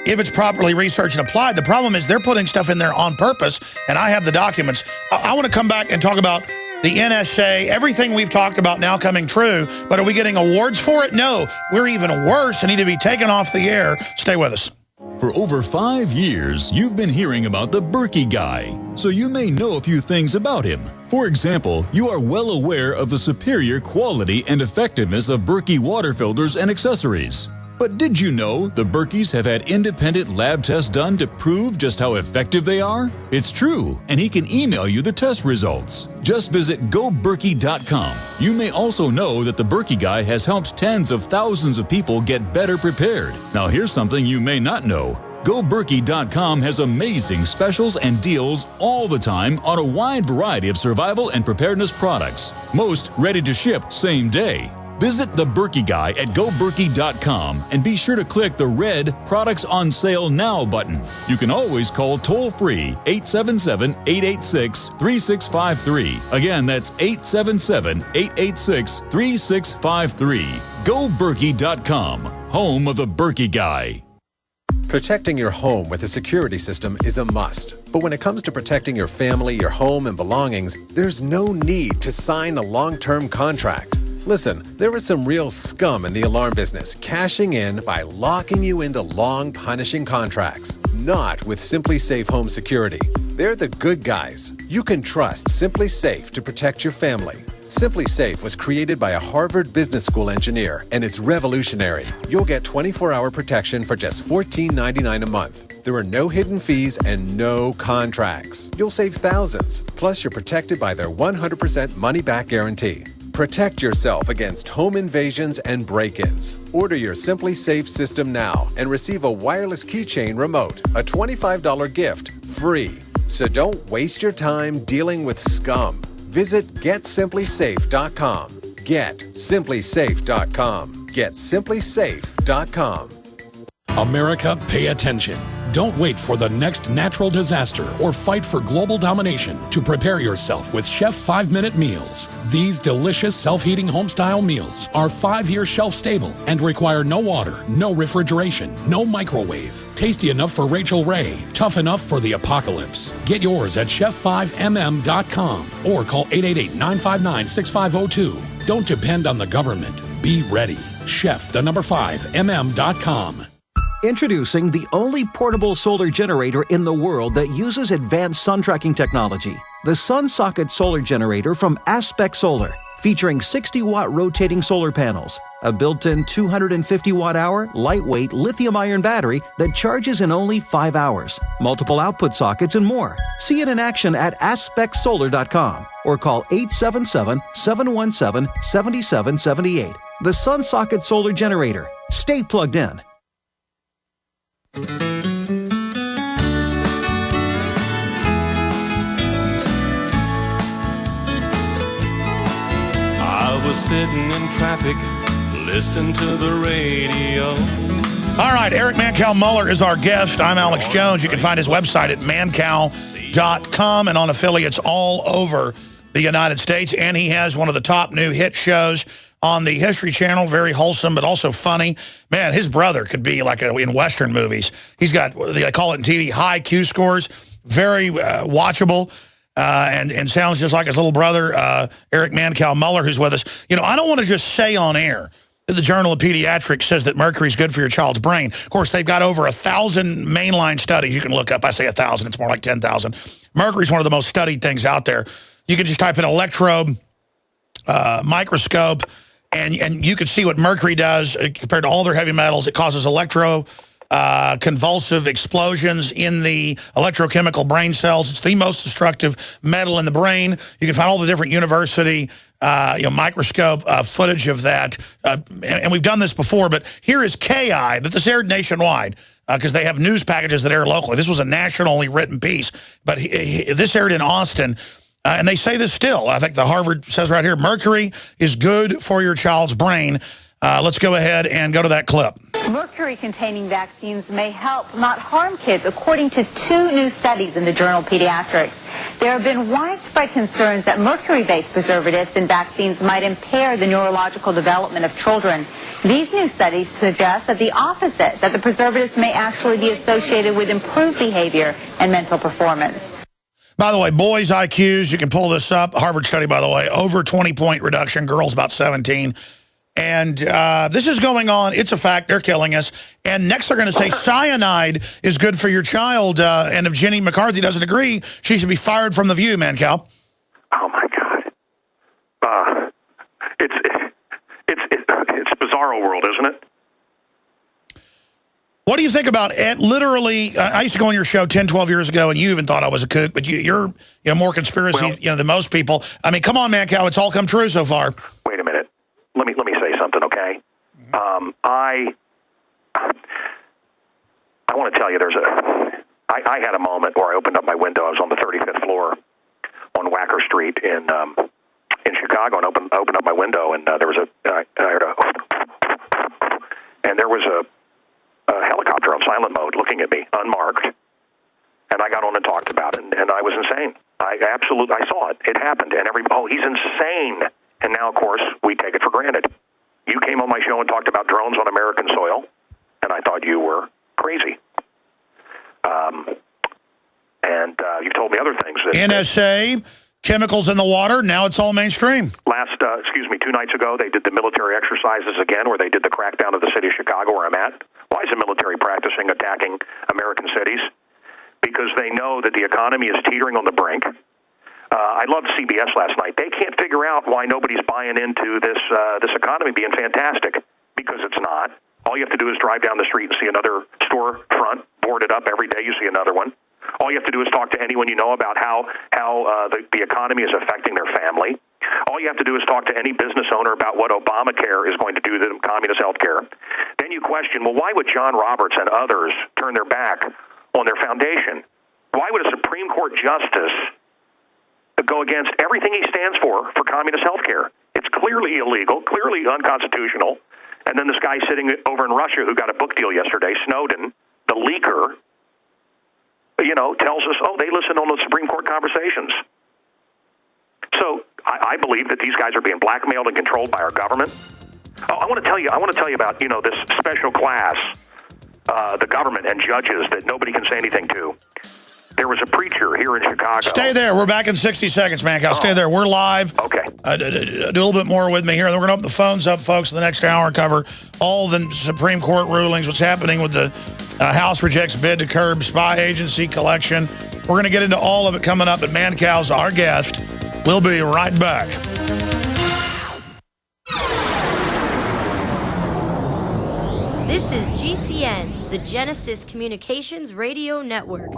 if it's properly researched and applied. The problem is they're putting stuff in there on purpose, and I have the documents. I want to come back and talk about the NSA, everything we've talked about now coming true, but are we getting awards for it? No, we're even worse and need to be taken off the air. Stay with us. For over 5 years, you've been hearing about the Berkey guy, so you may know a few things about him. For example, you are well aware of the superior quality and effectiveness of Berkey water filters and accessories. But did you know the Berkeys have had independent lab tests done to prove just how effective they are? It's true, and he can email you the test results. Just visit goberkey.com. You may also know that the Berkey guy has helped tens of thousands of people get better prepared. Now here's something you may not know. GoBerkey.com has amazing specials and deals all the time on a wide variety of survival and preparedness products. Most ready to ship same day. Visit the Berkey Guy at GoBerkey.com and be sure to click the red Products on Sale Now button. You can always call toll-free 877-886-3653. Again, that's 877-886-3653. GoBerkey.com, home of the Berkey Guy. Protecting your home with a security system is a must. But when it comes to protecting your family, your home, and belongings, there's no need to sign a long-term contract. Listen, there is some real scum in the alarm business, cashing in by locking you into long, punishing contracts. Not with Simply Safe Home Security. They're the good guys. You can trust Simply Safe to protect your family. Simply Safe was created by a Harvard Business School engineer, and it's revolutionary. You'll get 24-hour protection for just $14.99 a month. There are no hidden fees and no contracts. You'll save thousands. Plus, you're protected by their 100% money-back guarantee. Protect yourself against home invasions and break-ins. Order your Simply Safe system now and receive a wireless keychain remote, a $25 gift, free. So don't waste your time dealing with scum. Visit GetSimplySafe.com. GetSimplySafe.com. GetSimplySafe.com. America, pay attention. Don't wait for the next natural disaster or fight for global domination to prepare yourself with Chef 5-Minute Meals. These delicious self-heating home-style meals are 5-year shelf-stable and require no water, no refrigeration, no microwave. Tasty enough for Rachel Ray, tough enough for the apocalypse. Get yours at chef5mm.com or call 888-959-6502. Don't depend on the government. Be ready. Chef5mm.com. Introducing the only portable solar generator in the world that uses advanced sun tracking technology. The Sun Socket Solar Generator from Aspect Solar, featuring 60-watt rotating solar panels, a built-in 250-watt-hour lightweight lithium-ion battery that charges in only 5 hours, multiple output sockets, and more. See it in action at aspectsolar.com or call 877-717-7778. The Sun Socket Solar Generator. Stay plugged in. I was sitting in traffic, listening to the radio. All right, Eric Mancow Mueller is our guest. I'm Alex Jones. You can find his website at mancow.com and on affiliates all over the United States. And he has one of the top new hit shows on the History Channel. Very wholesome, but also funny. Man, his brother could be like in Western movies. He's got, they call it in TV, high Q scores. Very watchable. And sounds just like his little brother, Eric Mancow Muller, who's with us. You know, I don't want to just say on air that the Journal of Pediatrics says that mercury is good for your child's brain. Of course, they've got over 1,000 mainline studies you can look up. I say 1,000, it's more like 10,000. Mercury is one of the most studied things out there. You can just type in electrobe, microscope, and you can see what mercury does compared to all their heavy metals. It causes convulsive explosions in the electrochemical brain cells. It's the most destructive metal in the brain. You can find all the different university microscope footage of that. And we've done this before, but here is KI, but this aired nationwide because they have news packages that air locally. This was a nationally written piece, but this aired in Austin. And they say this still. I think the Harvard says right here, mercury is good for your child's brain. Let's go ahead and go to that clip. Mercury-containing vaccines may help, not harm kids, according to 2 new studies in the journal Pediatrics. There have been widespread concerns that mercury-based preservatives in vaccines might impair the neurological development of children. These new studies suggest that the opposite, that the preservatives may actually be associated with improved behavior and mental performance. By the way, boys' IQs, you can pull this up. Harvard study, by the way, over 20-point reduction. Girls about 17. And this is going on. It's a fact. They're killing us. And next they're going to say cyanide is good for your child. And if Jenny McCarthy doesn't agree, she should be fired from The View, Mancow. Oh, my God. It's bizarro world, isn't it? What do you think about it? Literally, I used to go on your show 10, 12 years ago, and you even thought I was a kook, but you're more conspiracy than most people. I mean, come on, Mancow, it's all come true so far. Wait a minute. Let me say something, okay? I want to tell you, I had a moment where I opened up my window. I was on the 35th floor on Wacker Street in Chicago, and opened up my window, and there was a helicopter on silent mode looking at me, unmarked, and I got on and talked about it, and I was insane. I saw it. It happened, and he's insane. And now, of course, we take it for granted. You came on my show and talked about drones on American soil, and I thought you were crazy. And you've told me other things. NSA, chemicals in the water, now it's all mainstream. 2 nights ago, they did the military exercises again, where they did the crackdown of the city of Chicago, where I'm at. Why is the military practicing attacking American cities? Because they know that the economy is teetering on the brink. I loved CBS last night. They can't figure out why nobody's buying into this economy being fantastic, because it's not. All you have to do is drive down the street and see another storefront boarded up every day. You see another one. All you have to do is talk to anyone you know about how the economy is affecting their family. All you have to do is talk to any business owner about what Obamacare is going to do to communist health care. Then you question, well, why would John Roberts and others turn their back on their foundation? Why would a Supreme Court justice go against everything he stands for communist health care? It's clearly illegal, clearly unconstitutional. And then this guy sitting over in Russia who got a book deal yesterday, Snowden, the leaker, tells us, they listen on the Supreme Court conversations. So I believe that these guys are being blackmailed and controlled by our government. I want to tell you about, this special class, the government and judges that nobody can say anything to. There was a preacher here in Chicago. Stay there. We're back in 60 seconds, Mancow. Stay there. We're live. Okay. Do a little bit more with me here. And we're going to open the phones up, folks, in the next hour and cover all the Supreme Court rulings, what's happening with the House rejects bid to curb spy agency collection. We're going to get into all of it coming up, but Mancow's our guest. We'll be right back. This is GCN, the Genesis Communications Radio Network.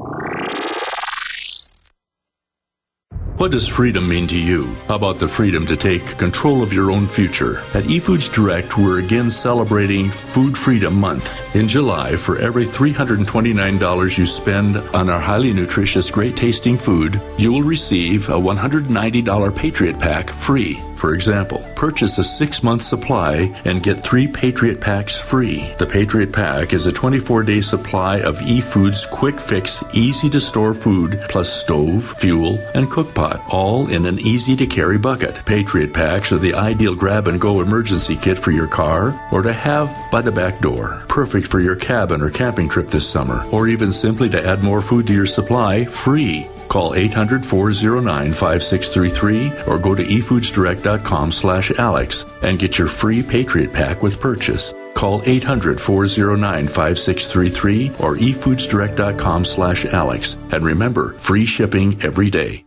What does freedom mean to you? How about the freedom to take control of your own future? At eFoods Direct, we're again celebrating Food Freedom Month. In July, for every $329 you spend on our highly nutritious, great-tasting food, you will receive a $190 Patriot Pack free. For example, purchase a 6-month supply and get 3 Patriot Packs free. The Patriot Pack is a 24-day supply of eFoods quick fix, easy to store food, plus stove, fuel, and cook pot, all in an easy to carry bucket. Patriot Packs are the ideal grab and go emergency kit for your car or to have by the back door. Perfect for your cabin or camping trip this summer, or even simply to add more food to your supply free. Call 800-409-5633 or go to efoodsdirect.com/Alex and get your free Patriot Pack with purchase. Call 800-409-5633 or efoodsdirect.com/Alex. And remember, free shipping every day.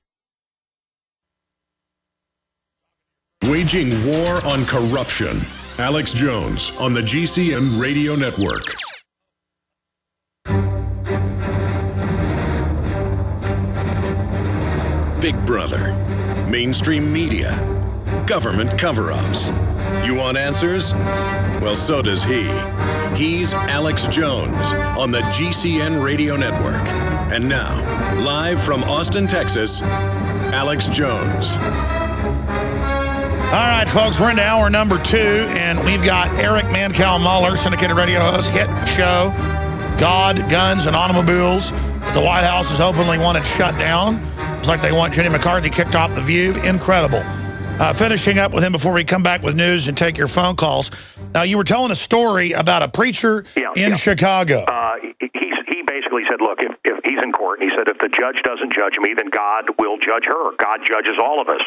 Waging war on corruption. Alex Jones on the GCN Radio Network. Big Brother, mainstream media, government cover-ups. You want answers? Well, so does he. He's Alex Jones on the GCN Radio Network. And now, live from Austin, Texas, Alex Jones. All right, folks, we're into hour number 2, and we've got Eric Mancow Mueller, syndicated radio host, hit show, God, Guns, and Automobiles. The White House has openly wanted shut down. It's like they want Jenny McCarthy kicked off The View. Incredible. Finishing up with him before we come back with news and take your phone calls. Now, you were telling a story about a preacher in Chicago. He basically said, look, if he's in court, and he said, if the judge doesn't judge me, then God will judge her. God judges all of us.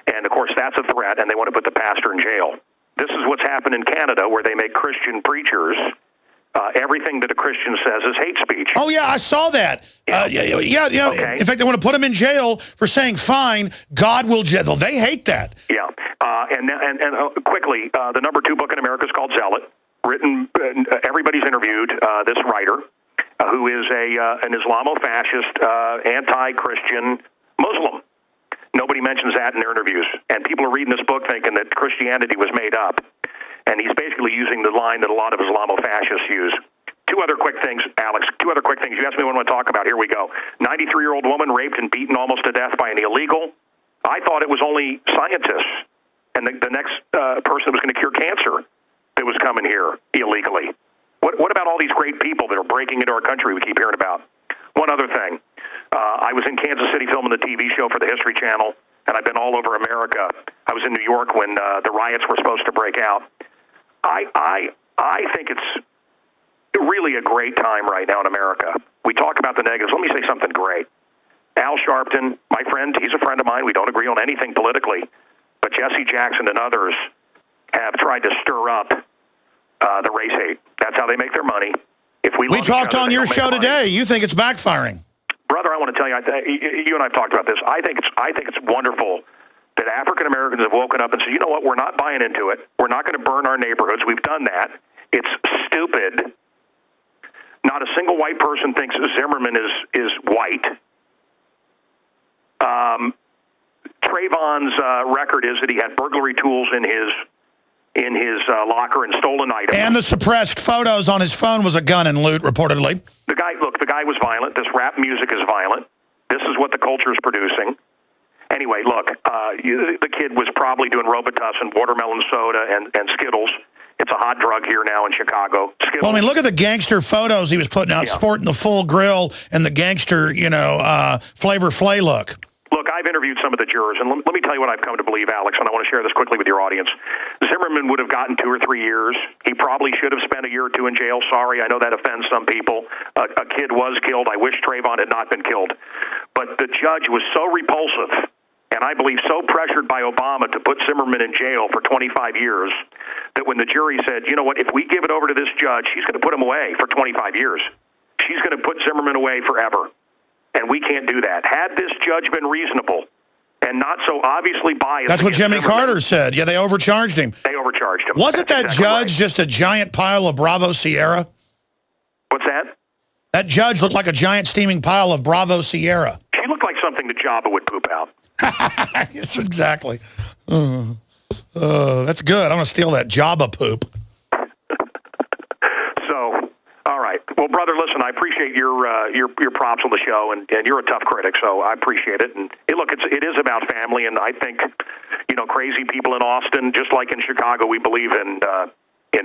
And, of course, that's a threat, and they want to put the pastor in jail. This is what's happened in Canada, where they make Christian preachers, everything that a Christian says is hate speech. Oh, yeah, I saw that. Okay. In fact, they want to put him in jail for saying, fine, God will judge. They hate that. Yeah. And quickly, the number 2 book in America is called Zealot. Written, everybody's interviewed this writer, who is an Islamo-fascist, anti-Christian Muslim. Nobody mentions that in their interviews. And people are reading this book thinking that Christianity was made up. And he's basically using the line that a lot of Islamo-fascists use. 2 other quick things, Alex. 2 other quick things. You asked me what I want to talk about. Here we go. 93-year-old woman raped and beaten almost to death by an illegal. I thought it was only scientists and the next person that was going to cure cancer that was coming here illegally. What about all these great people that are breaking into our country we keep hearing about? One other thing. I was in Kansas City filming the TV show for the History Channel, and I've been all over America. I was in New York when the riots were supposed to break out. I think it's really a great time right now in America. We talk about the negatives. Let me say something great. Al Sharpton, my friend, he's a friend of mine. We don't agree on anything politically, but Jesse Jackson and others have tried to stir up the race hate. That's how they make their money. If we talked on your show today. You think it's backfiring. Brother, I want to tell you, you and I have talked about this. I think it's wonderful that African Americans have woken up and said, you know what, we're not buying into it. We're not going to burn our neighborhoods. We've done that. It's stupid. Not a single white person thinks Zimmerman is white. Trayvon's record is that he had burglary tools in his locker and stolen items. And the suppressed photos on his phone was a gun and loot, reportedly. The guy was violent. This rap music is violent. This is what the culture is producing. Anyway, look, the kid was probably doing Robitussin, watermelon soda, and Skittles. It's a hot drug here now in Chicago. Skittles. Well, I mean, look at the gangster photos he was putting out, sporting the full grill and the gangster, Flavor Flay look. Look, I've interviewed some of the jurors, and let me tell you what I've come to believe, Alex, and I want to share this quickly with your audience. Zimmerman would have gotten 2 or 3 years. He probably should have spent a year or 2 in jail. Sorry, I know that offends some people. A kid was killed. I wish Trayvon had not been killed. But the judge was so repulsive, and I believe so pressured by Obama to put Zimmerman in jail for 25 years, that when the jury said, you know what, if we give it over to this judge, she's going to put him away for 25 years. She's going to put Zimmerman away forever. And we can't do that. Had this judge been reasonable and not so obviously biased. That's what Jimmy Carter said. Yeah, they overcharged him. They overcharged him. Wasn't that judge just a giant pile of Bravo Sierra? What's that? That judge looked like a giant steaming pile of Bravo Sierra. She looked like something that Jabba would poop out. Yes, exactly. That's good. I'm going to steal that Jabba poop. So, all right. Well, brother, brother, listen, I appreciate your props on the show, and you're a tough critic, so I appreciate it. And look, it is about family, and I think, crazy people in Austin, just like in Chicago, we believe in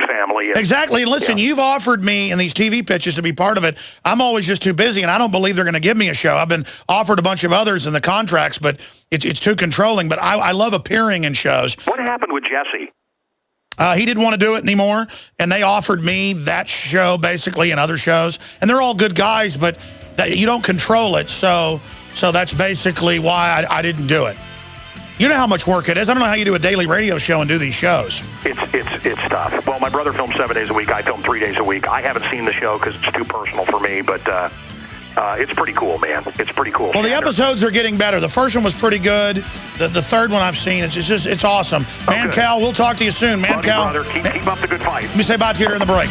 family. Exactly. And listen, you've offered me in these TV pitches to be part of it. I'm always just too busy, and I don't believe they're going to give me a show. I've been offered a bunch of others in the contracts, but it's too controlling. But I love appearing in shows. What happened with Jesse? He didn't want to do it anymore, and they offered me that show, basically, and other shows. And they're all good guys, but you don't control it, so that's basically why I didn't do it. You know how much work it is. I don't know how you do a daily radio show and do these shows. It's tough. Well, my brother films 7 days a week. I film 3 days a week. I haven't seen the show because it's too personal for me, but it's pretty cool, man. It's pretty cool. Well, the episodes are getting better. The first one was pretty good. The third one I've seen, it's awesome. Mancow, we'll talk to you soon. Mancow, brother, keep up the good fight. Let me say bye to you during the break.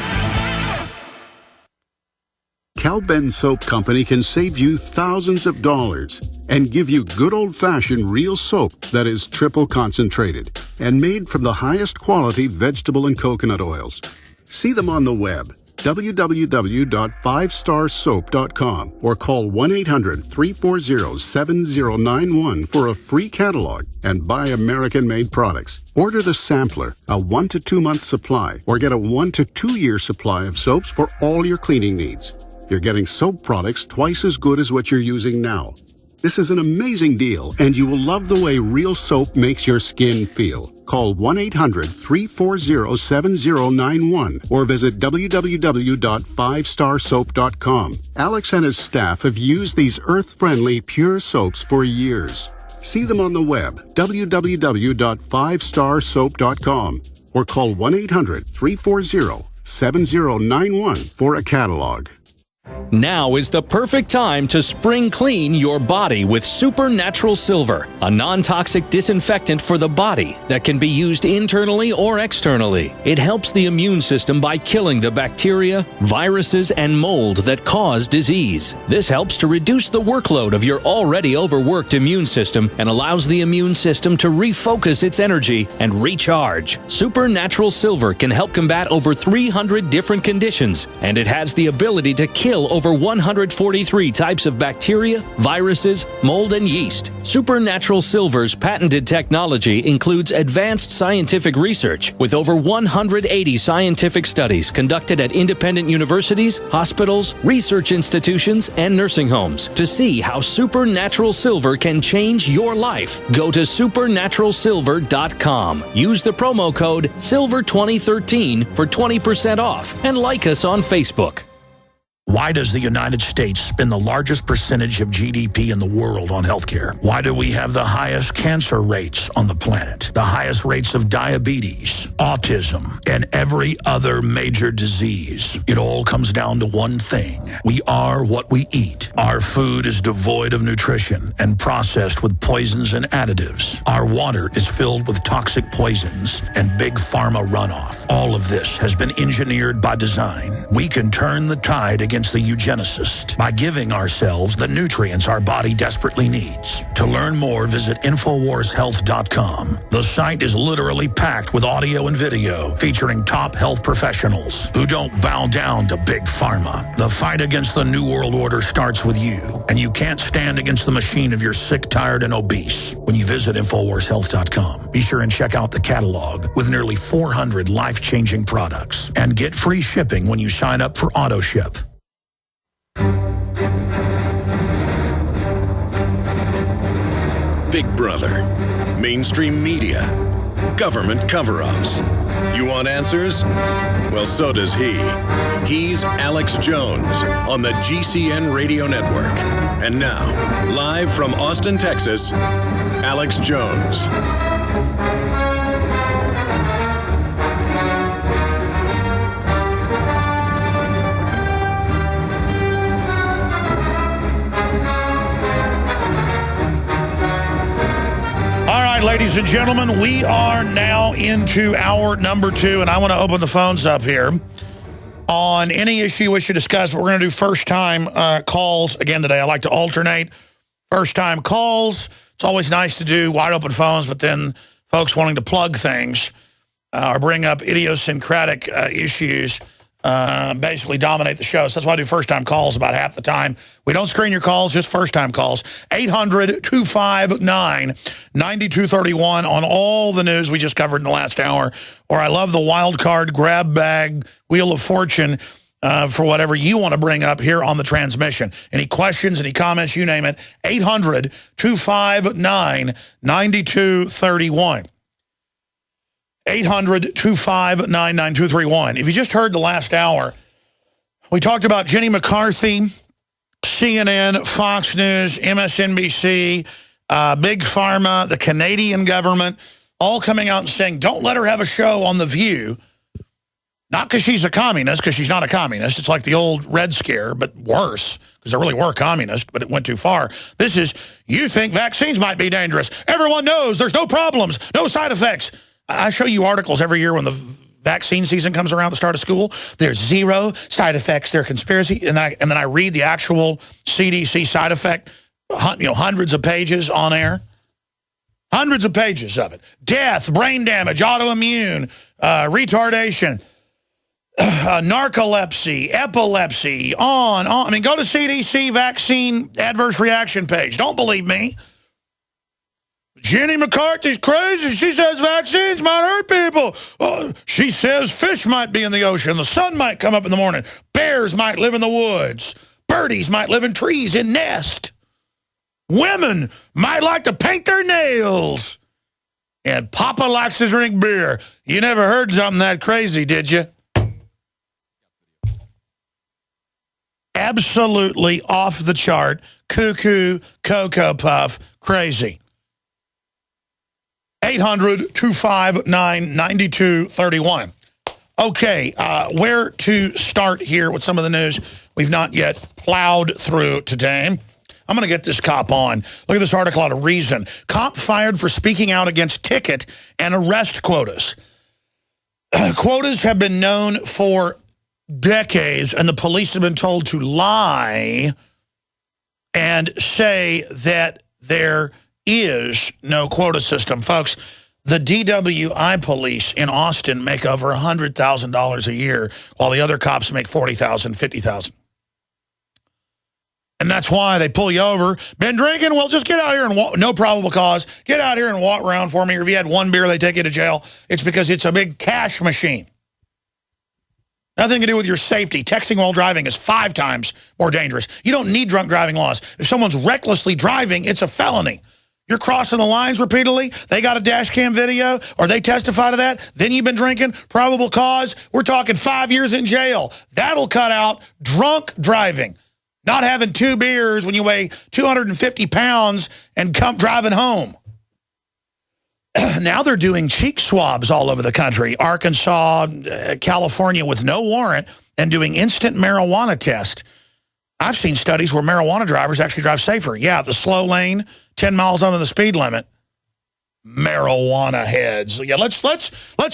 Cal-Ben Soap Company can save you thousands of dollars and give you good old-fashioned real soap that is triple concentrated and made from the highest quality vegetable and coconut oils. See them on the web, www.5starsoap.com, or call 1-800-340-7091 for a free catalog and buy American-made products. Order the sampler, a 1 to 2 month supply, or get a 1 to 2 year supply of soaps for all your cleaning needs. You're getting soap products twice as good as what you're using now. This is an amazing deal, and you will love the way real soap makes your skin feel. Call 1-800-340-7091 or visit www.5starsoap.com. Alex and his staff have used these earth-friendly, pure soaps for years. See them on the web, www.5starsoap.com, or call 1-800-340-7091 for a catalog. Now is the perfect time to spring clean your body with Supernatural Silver, a non-toxic disinfectant for the body that can be used internally or externally. It helps the immune system by killing the bacteria, viruses, and mold that cause disease. This helps to reduce the workload of your already overworked immune system and allows the immune system to refocus its energy and recharge. Supernatural Silver can help combat over 300 different conditions, and it has the ability to kill over 143 types of bacteria, viruses, mold, and yeast. Supernatural Silver's patented technology includes advanced scientific research with over 180 scientific studies conducted at independent universities, hospitals, research institutions, and nursing homes to see how Supernatural Silver can change your life. Go to supernaturalsilver.com. Use the promo code SILVER2013 for 20% off and like us on Facebook. Why does the United States spend the largest percentage of GDP in the world on healthcare? Why do we have the highest cancer rates on the planet, the highest rates of diabetes, autism, and every other major disease? It all comes down to one thing. We are what we eat. Our food is devoid of nutrition and processed with poisons and additives. Our water is filled with toxic poisons and big pharma runoff. All of this has been engineered by design. We can turn the tide against the eugenicist by giving ourselves the nutrients our body desperately needs. To learn more, visit InfoWarsHealth.com. The site is literally packed with audio and video featuring top health professionals who don't bow down to big pharma. The fight against the New World Order starts with you, and you can't stand against the machine if you're sick, tired, and obese. When you visit InfoWarsHealth.com, be sure and check out the catalog with nearly 400 life-changing products, and get free shipping when you sign up for AutoShip. Big Brother, mainstream media, government cover-ups. You want answers? Well, so does he. He's Alex Jones on the GCN Radio Network. And now, live from Austin, Texas, Alex Jones. Ladies and gentlemen, we are now into hour number 2, and I want to open the phones up here on any issue you wish to discuss. But we're going to do first-time calls again today. I like to alternate first-time calls. It's always nice to do wide-open phones, but then folks wanting to plug things or bring up idiosyncratic issues basically dominate the show. So that's why I do first-time calls about half the time. We don't screen your calls, just first-time calls. 800-259-9231 on all the news we just covered in the last hour. Or I love the wild card, grab bag, Wheel of Fortune for whatever you want to bring up here on the transmission. Any questions, any comments, you name it. 800-259-9231. 800-259-9231. If you just heard the last hour, we talked about Jenny McCarthy, CNN, Fox News, MSNBC, Big Pharma, the Canadian government, all coming out and saying, don't let her have a show on The View. Not because she's a communist, because she's not a communist. It's like the old Red Scare, but worse, because there really were communists, but it went too far. This is, you think vaccines might be dangerous. Everyone knows there's no problems, no side effects. I show you articles every year when the vaccine season comes around, the start of school. There's 0 side effects. They're conspiracy. And then I read the actual CDC side effect, hundreds of pages on air. Hundreds of pages of it. Death, brain damage, autoimmune, retardation, narcolepsy, epilepsy, on. I mean, go to CDC vaccine adverse reaction page. Don't believe me. Jenny McCarthy's crazy. She says vaccines might hurt people. She says fish might be in the ocean. The sun might come up in the morning. Bears might live in the woods. Birdies might live in trees in nests. Women might like to paint their nails. And Papa likes to drink beer. You never heard something that crazy, did you? Absolutely off the chart. Cuckoo, Cocoa Puff, crazy. 800-259-9231. Okay, where to start here with some of the news we've not yet plowed through today. I'm going to get this cop on. Look at this article out of Reason. Cop fired for speaking out against ticket and arrest quotas. Quotas have been known for decades, and the police have been told to lie and say that there is no quota system. Folks, the DWI police in Austin make over $100,000 a year, while the other cops make $40,000, $50,000. And that's why they pull you over. Been drinking? Well, just get out here and walk. No probable cause. Get out here and walk around for me. Or if you had one beer, they take you to jail. It's because it's a big cash machine. Nothing to do with your safety. Texting while driving is 5 times more dangerous. You don't need drunk driving laws. If someone's recklessly driving, it's a felony. You're crossing the lines repeatedly, they got a dash cam video, or they testify to that, then you've been drinking, probable cause, we're talking 5 years in jail. That'll cut out drunk driving. Not having 2 beers when you weigh 250 pounds and come driving home. Now they're doing cheek swabs all over the country. Arkansas, California with no warrant, and doing instant marijuana test. I've seen studies where marijuana drivers actually drive safer. Yeah, the slow lane, 10 miles under the speed limit. Marijuana heads. Yeah, let's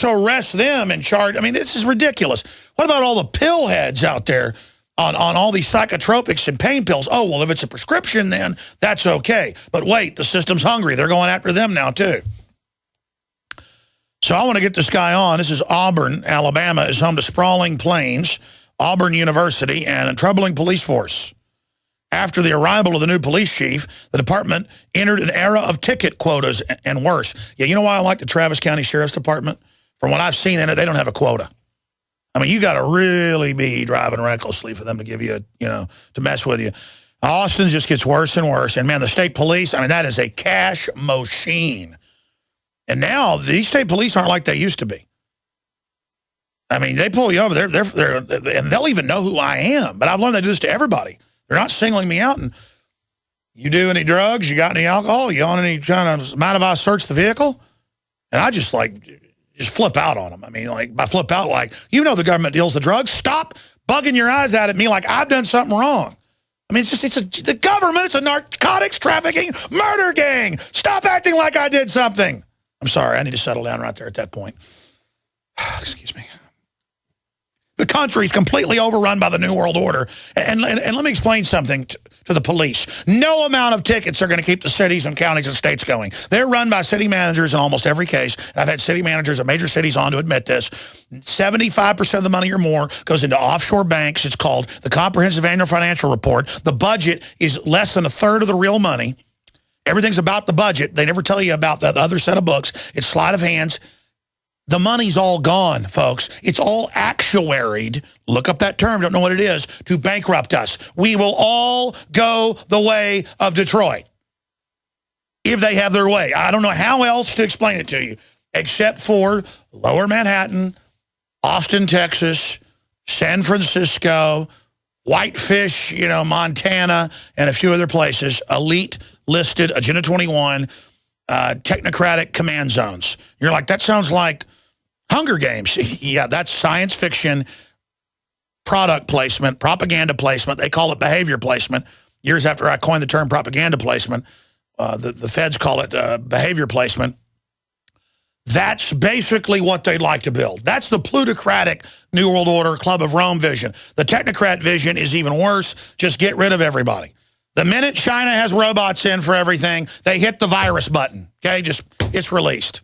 arrest them and charge. I mean, this is ridiculous. What about all the pill heads out there on all these psychotropics and pain pills? Oh, well, if it's a prescription, then that's okay. But wait, the system's hungry. They're going after them now, too. So I want to get this guy on. This is Auburn, Alabama, is home to sprawling plains, Auburn University, and a troubling police force. After the arrival of the new police chief, the department entered an era of ticket quotas and worse. Yeah, you know why I like the Travis County Sheriff's Department? From what I've seen in it, they don't have a quota. I mean, you got to really be driving recklessly for them to give you, to mess with you. Austin just gets worse and worse. And, man, the state police, I mean, that is a cash machine. And now these state police aren't like they used to be. I mean, they pull you over, and they'll even know who I am. But I've learned they do this to everybody. They're not singling me out. And you do any drugs? You got any alcohol? You on any kind of, mind if I search the vehicle? And I just flip out on them. I mean, by flip out, the government deals the drugs. Stop bugging your eyes out at me like I've done something wrong. I mean, the government, it's a narcotics trafficking murder gang. Stop acting like I did something. I'm sorry, I need to settle down right there at that point. Excuse me. The country is completely overrun by the New World Order. And let me explain something to the police. No amount of tickets are going to keep the cities and counties and states going. They're run by city managers in almost every case. And I've had city managers of major cities on to admit this. 75% of the money or more goes into offshore banks. It's called the Comprehensive Annual Financial Report. The budget is less than a third of the real money. Everything's about the budget. They never tell you about the other set of books. It's sleight of hands. The money's all gone, folks. It's all actuaried. Look up that term. Don't know what it is. To bankrupt us. We will all go the way of Detroit. If they have their way. I don't know how else to explain it to you. Except for Lower Manhattan, Austin, Texas, San Francisco, Whitefish, Montana, and a few other places. Elite listed, Agenda 21, technocratic command zones. You're like, that sounds like Hunger Games. Yeah, that's science fiction, product placement, propaganda placement. They call it behavior placement. Years after I coined the term propaganda placement, the feds call it behavior placement. That's basically what they'd like to build. That's the plutocratic New World Order, Club of Rome vision. The technocrat vision is even worse. Just get rid of everybody. The minute China has robots in for everything, they hit the virus button. Okay, it's released.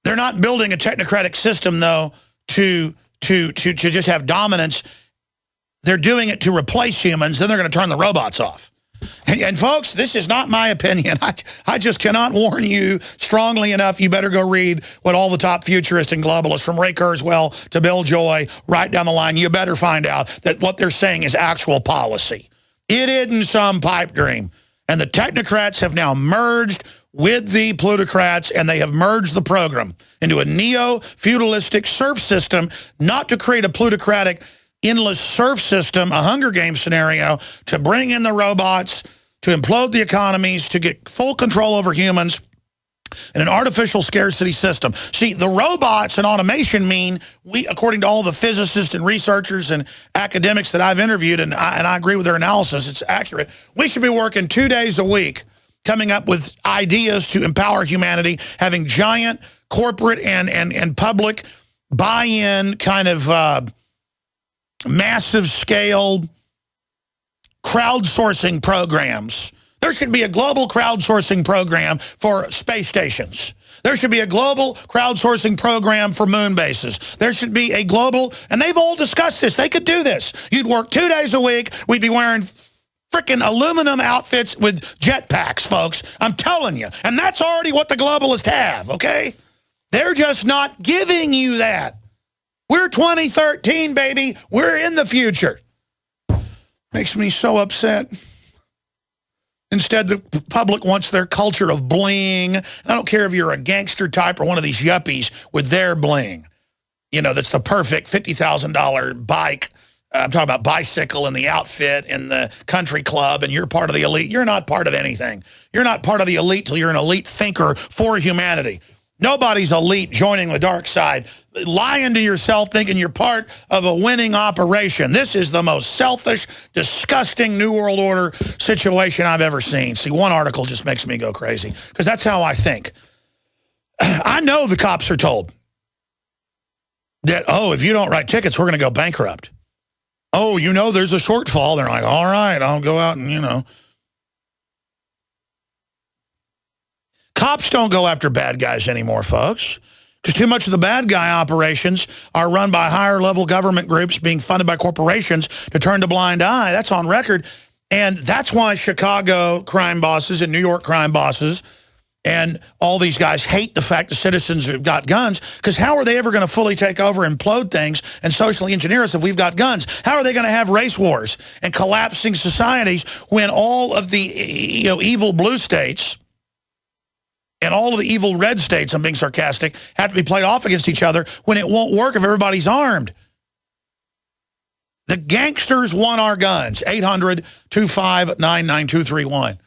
They're not building a technocratic system, though, to just have dominance. They're doing it to replace humans. Then they're going to turn the robots off. And folks, this is not my opinion. I just cannot warn you strongly enough. You better go read what all the top futurists and globalists, from Ray Kurzweil to Bill Joy, right down the line. You better find out that what they're saying is actual policy. It isn't some pipe dream. And the technocrats have now merged with the plutocrats, and they have merged the program into a neo-feudalistic serf system, not to create a plutocratic endless serf system, a Hunger Games scenario, to bring in the robots, to implode the economies, to get full control over humans, in an artificial scarcity system. See, the robots and automation mean, according to all the physicists and researchers and academics that I've interviewed, and I agree with their analysis, it's accurate, we should be working 2 days a week, coming up with ideas to empower humanity, having giant corporate and public buy-in kind of massive scale crowdsourcing programs. There should be a global crowdsourcing program for space stations. There should be a global crowdsourcing program for moon bases. There should be a global, and they've all discussed this. They could do this. You'd work 2 days a week. We'd be wearing freaking aluminum outfits with jetpacks, folks. I'm telling you. And that's already what the globalists have, okay? They're just not giving you that. We're 2013, baby. We're in the future. Makes me so upset. Instead, the public wants their culture of bling. I don't care if you're a gangster type or one of these yuppies with their bling. That's the perfect $50,000 bike. I'm talking about bicycle and the outfit and the country club, and you're part of the elite. You're not part of anything. You're not part of the elite till you're an elite thinker for humanity. Nobody's elite joining the dark side, lying to yourself, thinking you're part of a winning operation. This is the most selfish, disgusting New World Order situation I've ever seen. See, one article just makes me go crazy, because that's how I think. I know the cops are told that, if you don't write tickets, we're going to go bankrupt. There's a shortfall. They're like, all right, I'll go out and, Cops don't go after bad guys anymore, folks, because too much of the bad guy operations are run by higher-level government groups being funded by corporations to turn a blind eye. That's on record. And that's why Chicago crime bosses and New York crime bosses and all these guys hate the fact that citizens have got guns, because how are they ever going to fully take over and implode things and socially engineer us if we've got guns? How are they going to have race wars and collapsing societies when all of the evil blue states and all of the evil red states, I'm being sarcastic, have to be played off against each other when it won't work if everybody's armed? The gangsters want our guns. 800-259-9231.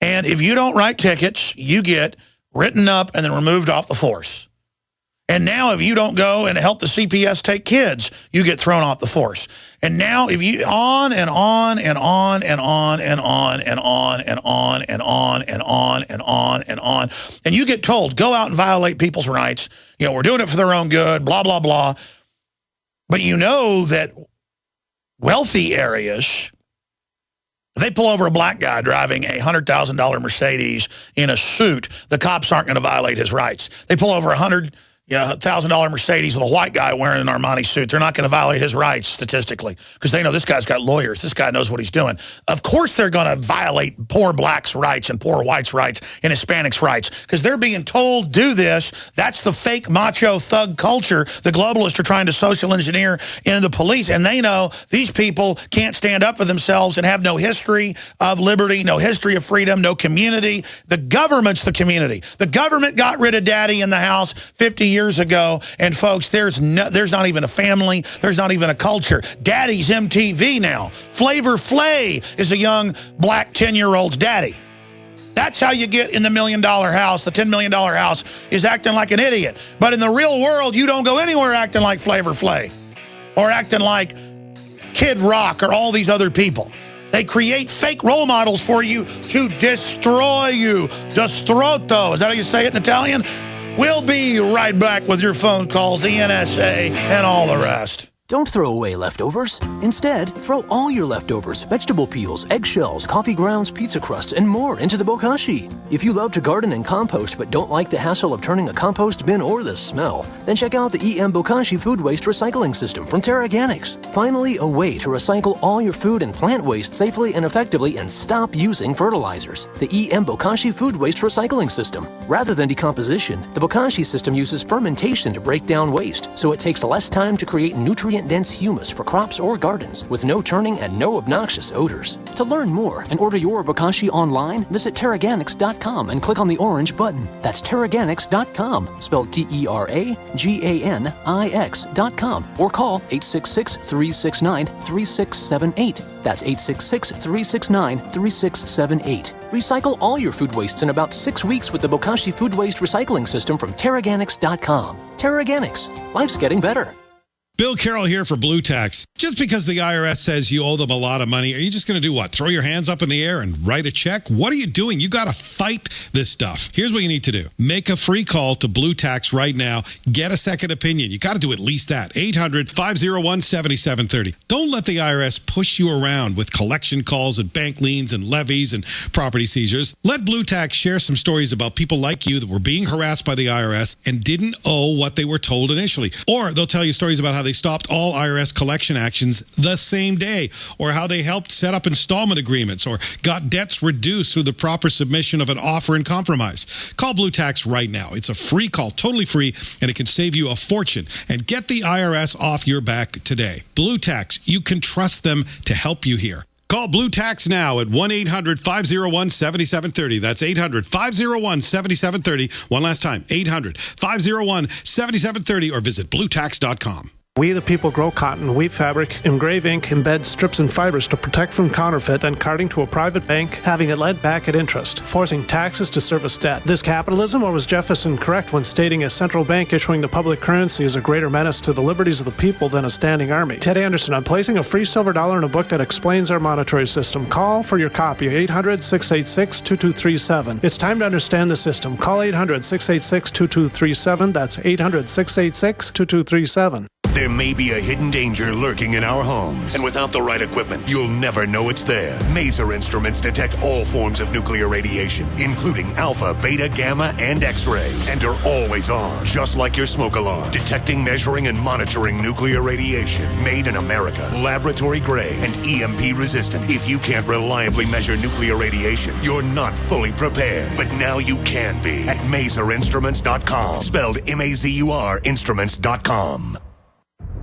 And if you don't write tickets, you get written up and then removed off the force. And now if you don't go and help the CPS take kids, you get thrown off the force. And now if you on and on and on and on and on and on and on and on and on and on and on, and you get told, go out and violate people's rights. You know, we're doing it for their own good, blah, blah, blah. But you know that wealthy areas, if they pull over a black guy driving a $100,000 Mercedes in a suit, the cops aren't going to violate his rights. They pull over a $100,000 Mercedes with a white guy wearing an Armani suit. They're not going to violate his rights statistically because they know this guy's got lawyers. This guy knows what he's doing. Of course they're going to violate poor blacks' rights and poor whites' rights and Hispanics' rights because they're being told, do this. That's the fake macho thug culture the globalists are trying to social engineer into the police. And they know these people can't stand up for themselves and have no history of liberty, no history of freedom, no community. The government's the community. The government got rid of daddy in the house 50 years ago, and folks, there's not even a family, there's not even a culture. Daddy's MTV now. Flavor Flay is a young black 10-year-old's daddy. That's how you get in the $1 million house. The $10 million house is acting like an idiot. But in the real world, you don't go anywhere acting like Flavor Flay or acting like Kid Rock or all these other people. They create fake role models for you to destroy you. Destrotto, is that how you say it in Italian? We'll be right back with your phone calls, the NSA, and all the rest. Don't throw away leftovers. Instead, throw all your leftovers, vegetable peels, eggshells, coffee grounds, pizza crusts, and more into the bokashi. If you love to garden and compost but don't like the hassle of turning a compost bin or the smell, then check out the EM Bokashi Food Waste Recycling System from TerraGanix. Finally, a way to recycle all your food and plant waste safely and effectively and stop using fertilizers. The EM Bokashi Food Waste Recycling System. Rather than decomposition, the Bokashi system uses fermentation to break down waste, so it takes less time to create nutrient-dense humus for crops or gardens with no turning and no obnoxious odors. To learn more and order your Bokashi online, visit TerraGanix.com and click on the orange button. That's TerraGanix.com, spelled TerraGanix.com, or call 866-369-3678. That's 866-369-3678. Recycle all your food wastes in about 6 weeks with the Bokashi Food Waste Recycling System from TerraGanix.com. TerraGanix. Life's getting better. Bill Carroll here for Blue Tax. Just because the IRS says you owe them a lot of money, are you just going to do what? Throw your hands up in the air and write a check? What are you doing? You got to fight this stuff. Here's what you need to do. Make a free call to Blue Tax right now. Get a second opinion. You got to do at least that. 800-501-7730. Don't let the IRS push you around with collection calls and bank liens and levies and property seizures. Let Blue Tax share some stories about people like you that were being harassed by the IRS and didn't owe what they were told initially. Or they'll tell you stories about how they stopped all IRS collection actions the same day, or how they helped set up installment agreements or got debts reduced through the proper submission of an offer in compromise. Call Blue Tax right now. It's a free call, totally free, and it can save you a fortune. And get the IRS off your back today. Blue Tax, you can trust them to help you here. Call Blue Tax now at 1-800-501-7730. That's 800-501-7730. One last time, 800-501-7730, or visit BlueTax.com. We the people grow cotton, weave fabric, engrave ink, embed strips and fibers to protect from counterfeit, then carting to a private bank, having it led back at interest, forcing taxes to service debt. This capitalism, or was Jefferson correct when stating a central bank issuing the public currency is a greater menace to the liberties of the people than a standing army? Ted Anderson, I'm placing a free silver dollar in a book that explains our monetary system. Call for your copy, 800-686-2237. It's time to understand the system. Call 800-686-2237. That's 800-686-2237. There may be a hidden danger lurking in our homes, and without the right equipment, you'll never know it's there. Maser instruments detect all forms of nuclear radiation, including alpha, beta, gamma, and X-rays, and are always on, just like your smoke alarm, detecting, measuring, and monitoring nuclear radiation. Made in America, laboratory grade, and EMP resistant. If you can't reliably measure nuclear radiation, you're not fully prepared. But now you can be at MaserInstruments.com, spelled M-A-Z-U-R Instruments.com.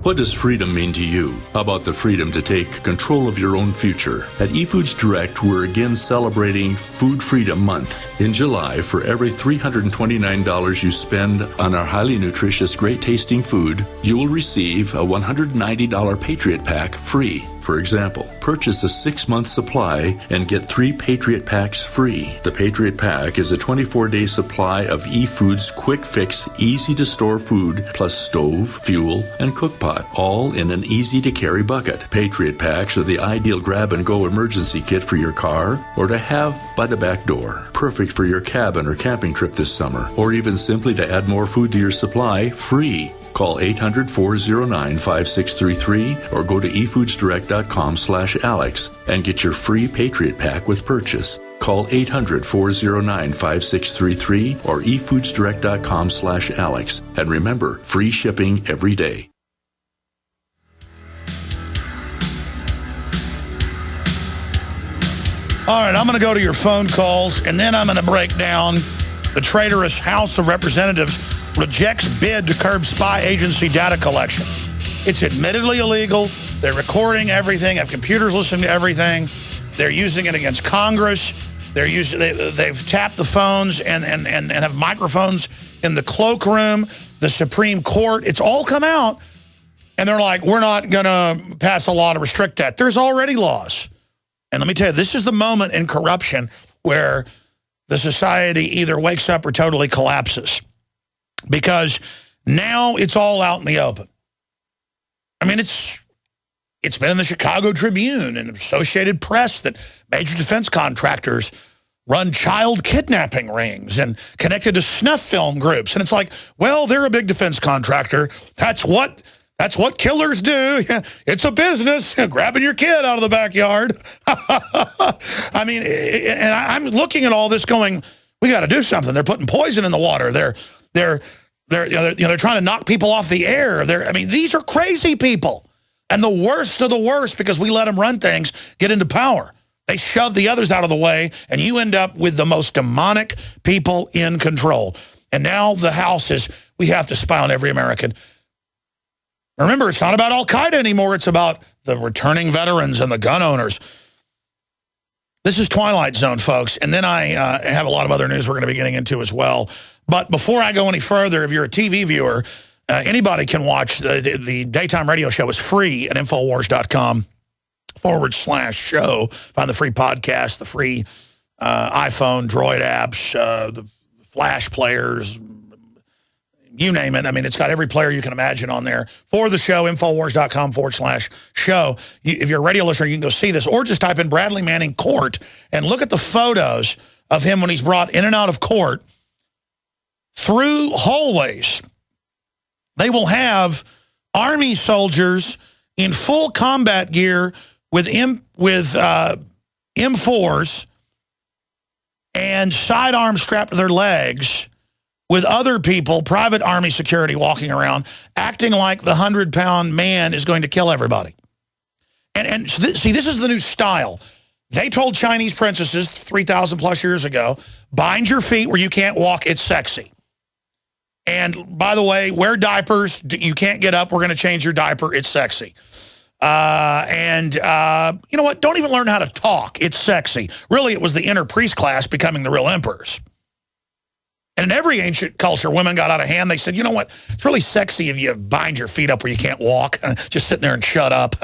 What does freedom mean to you? How about the freedom to take control of your own future? At eFoods Direct, we're again celebrating Food Freedom Month. In July, for every $329 you spend on our highly nutritious, great-tasting food, you will receive a $190 Patriot Pack free. For example, purchase a 6-month supply and get 3 Patriot Packs free. The Patriot Pack is a 24-day supply of eFoods quick fix, easy to store food, plus stove, fuel, and cook pot, all in an easy to carry bucket. Patriot Packs are the ideal grab and go emergency kit for your car or to have by the back door. Perfect for your cabin or camping trip this summer, or even simply to add more food to your supply, free. Call 800-409-5633 or go to efoodsdirect.com/Alex and get your free Patriot Pack with purchase. Call 800-409-5633 or efoodsdirect.com/Alex. And remember, free shipping every day. All right, I'm going to go to your phone calls, and then I'm going to break down the traitorous House of Representatives rejects bid to curb spy agency data collection. It's admittedly illegal. They're recording everything, have computers listening to everything. They're using it against Congress. They've tapped the phones and have microphones in the cloakroom, the Supreme Court. It's all come out. And they're like, we're not going to pass a law to restrict that. There's already laws. And let me tell you, this is the moment in corruption where the society either wakes up or totally collapses. Because now it's all out in the open. I mean, it's been in the Chicago Tribune and Associated Press that major defense contractors run child kidnapping rings and connected to snuff film groups. And it's like, well, they're a big defense contractor. That's what killers do. It's a business, grabbing your kid out of the backyard. I mean, and I'm looking at all this going, we got to do something. They're putting poison in the water. They're trying to knock people off the air. I mean, these are crazy people. And the worst of the worst, because we let them run things, get into power. They shove the others out of the way, and you end up with the most demonic people in control. And now the House is, we have to spy on every American. Remember, it's not about Al-Qaeda anymore. It's about the returning veterans and the gun owners. This is Twilight Zone, folks. And then I have a lot of other news we're going to be getting into as well. But before I go any further, if you're a TV viewer, anybody can watch the daytime radio show. Is free at Infowars.com/show. Find the free podcast, the free iPhone, Droid apps, the Flash players, you name it. I mean, it's got every player you can imagine on there for the show, Infowars.com/show. If you're a radio listener, you can go see this, or just type in Bradley Manning court and look at the photos of him when he's brought in and out of court through hallways. They will have Army soldiers in full combat gear with M4s and sidearms strapped to their legs, with other people, private Army security, walking around, acting like the 100-pound man is going to kill everybody. And see, this is the new style. They told Chinese princesses 3,000 plus years ago, bind your feet where you can't walk, it's sexy. And by the way, wear diapers. You can't get up, we're going to change your diaper, it's sexy. You know what? Don't even learn how to talk, it's sexy. Really, it was the inner priest class becoming the real emperors. And in every ancient culture, women got out of hand. They said, you know what? It's really sexy if you bind your feet up where you can't walk. Just sitting there and shut up.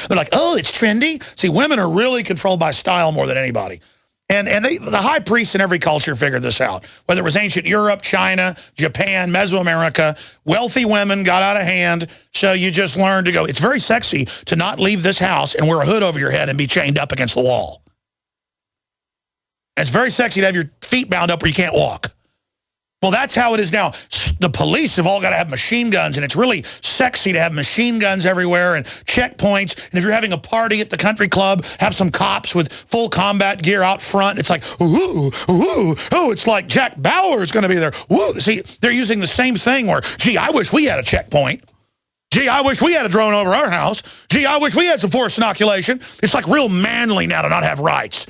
They're like, oh, it's trendy. See, women are really controlled by style more than anybody. And the high priests in every culture figured this out. Whether it was ancient Europe, China, Japan, Mesoamerica, wealthy women got out of hand. So you just learned to go, it's very sexy to not leave this house and wear a hood over your head and be chained up against the wall. And it's very sexy to have your feet bound up where you can't walk. Well, that's how it is now. The police have all got to have machine guns, and it's really sexy to have machine guns everywhere and checkpoints. And if you're having a party at the country club, have some cops with full combat gear out front. It's like, ooh, ooh, oh, it's like Jack Bauer is going to be there. Woo. See, they're using the same thing where, gee, I wish we had a checkpoint. Gee, I wish we had a drone over our house. Gee, I wish we had some forced inoculation. It's like real manly now to not have rights.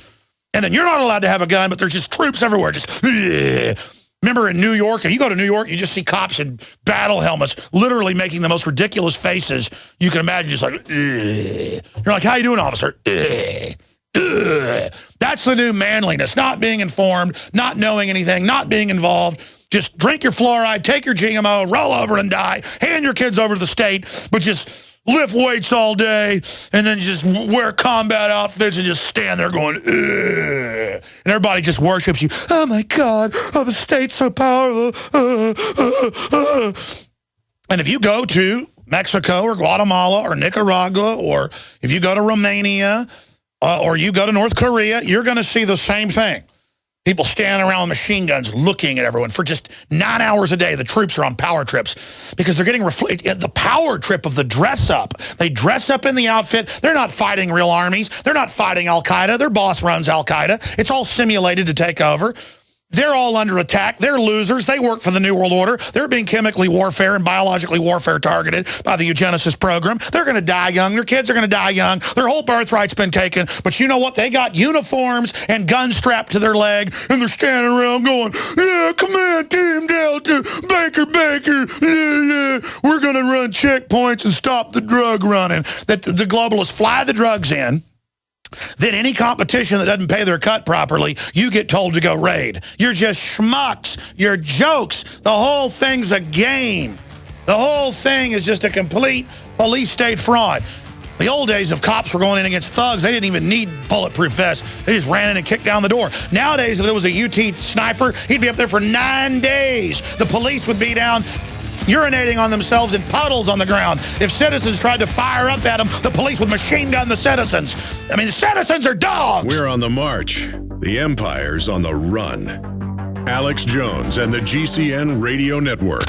And then you're not allowed to have a gun, but there's just troops everywhere. Just, ugh. Remember in New York, if you go to New York, you just see cops in battle helmets literally making the most ridiculous faces you can imagine, just like, ugh. You're like, how you doing, officer? Ugh. Ugh. That's the new manliness, not being informed, not knowing anything, not being involved. Just drink your fluoride, take your GMO, roll over and die, hand your kids over to the state, but just lift weights all day, and then just wear combat outfits and just stand there going, ugh. And everybody just worships you. Oh, my God. Oh, the state's so powerful. And if you go to Mexico or Guatemala or Nicaragua, or if you go to Romania or you go to North Korea, you're going to see the same thing. People standing around with machine guns looking at everyone for just 9 hours a day. The troops are on power trips because they're getting the power trip of the dress up. They dress up in the outfit. They're not fighting real armies. They're not fighting Al-Qaeda. Their boss runs Al-Qaeda. It's all simulated to take over. They're all under attack. They're losers. They work for the New World Order. They're being chemically warfare and biologically warfare targeted by the eugenicist program. They're going to die young. Their kids are going to die young. Their whole birthright's been taken. But you know what? They got uniforms and guns strapped to their leg, and they're standing around going, yeah, Command Team Delta, Baker, we're going to run checkpoints and stop the drug running. That the globalists fly the drugs in. Then any competition that doesn't pay their cut properly, you get told to go raid. You're just schmucks. You're jokes. The whole thing's a game. The whole thing is just a complete police state fraud. The old days of cops were going in against thugs. They didn't even need bulletproof vests. They just ran in and kicked down the door. Nowadays, if there was a UT sniper, he'd be up there for 9 days. The police would be down urinating on themselves in puddles on the ground. If citizens tried to fire up at them, the police would machine gun the citizens. I mean, the citizens are dogs. We're on the march. The empire's on the run. Alex Jones and the GCN Radio Network.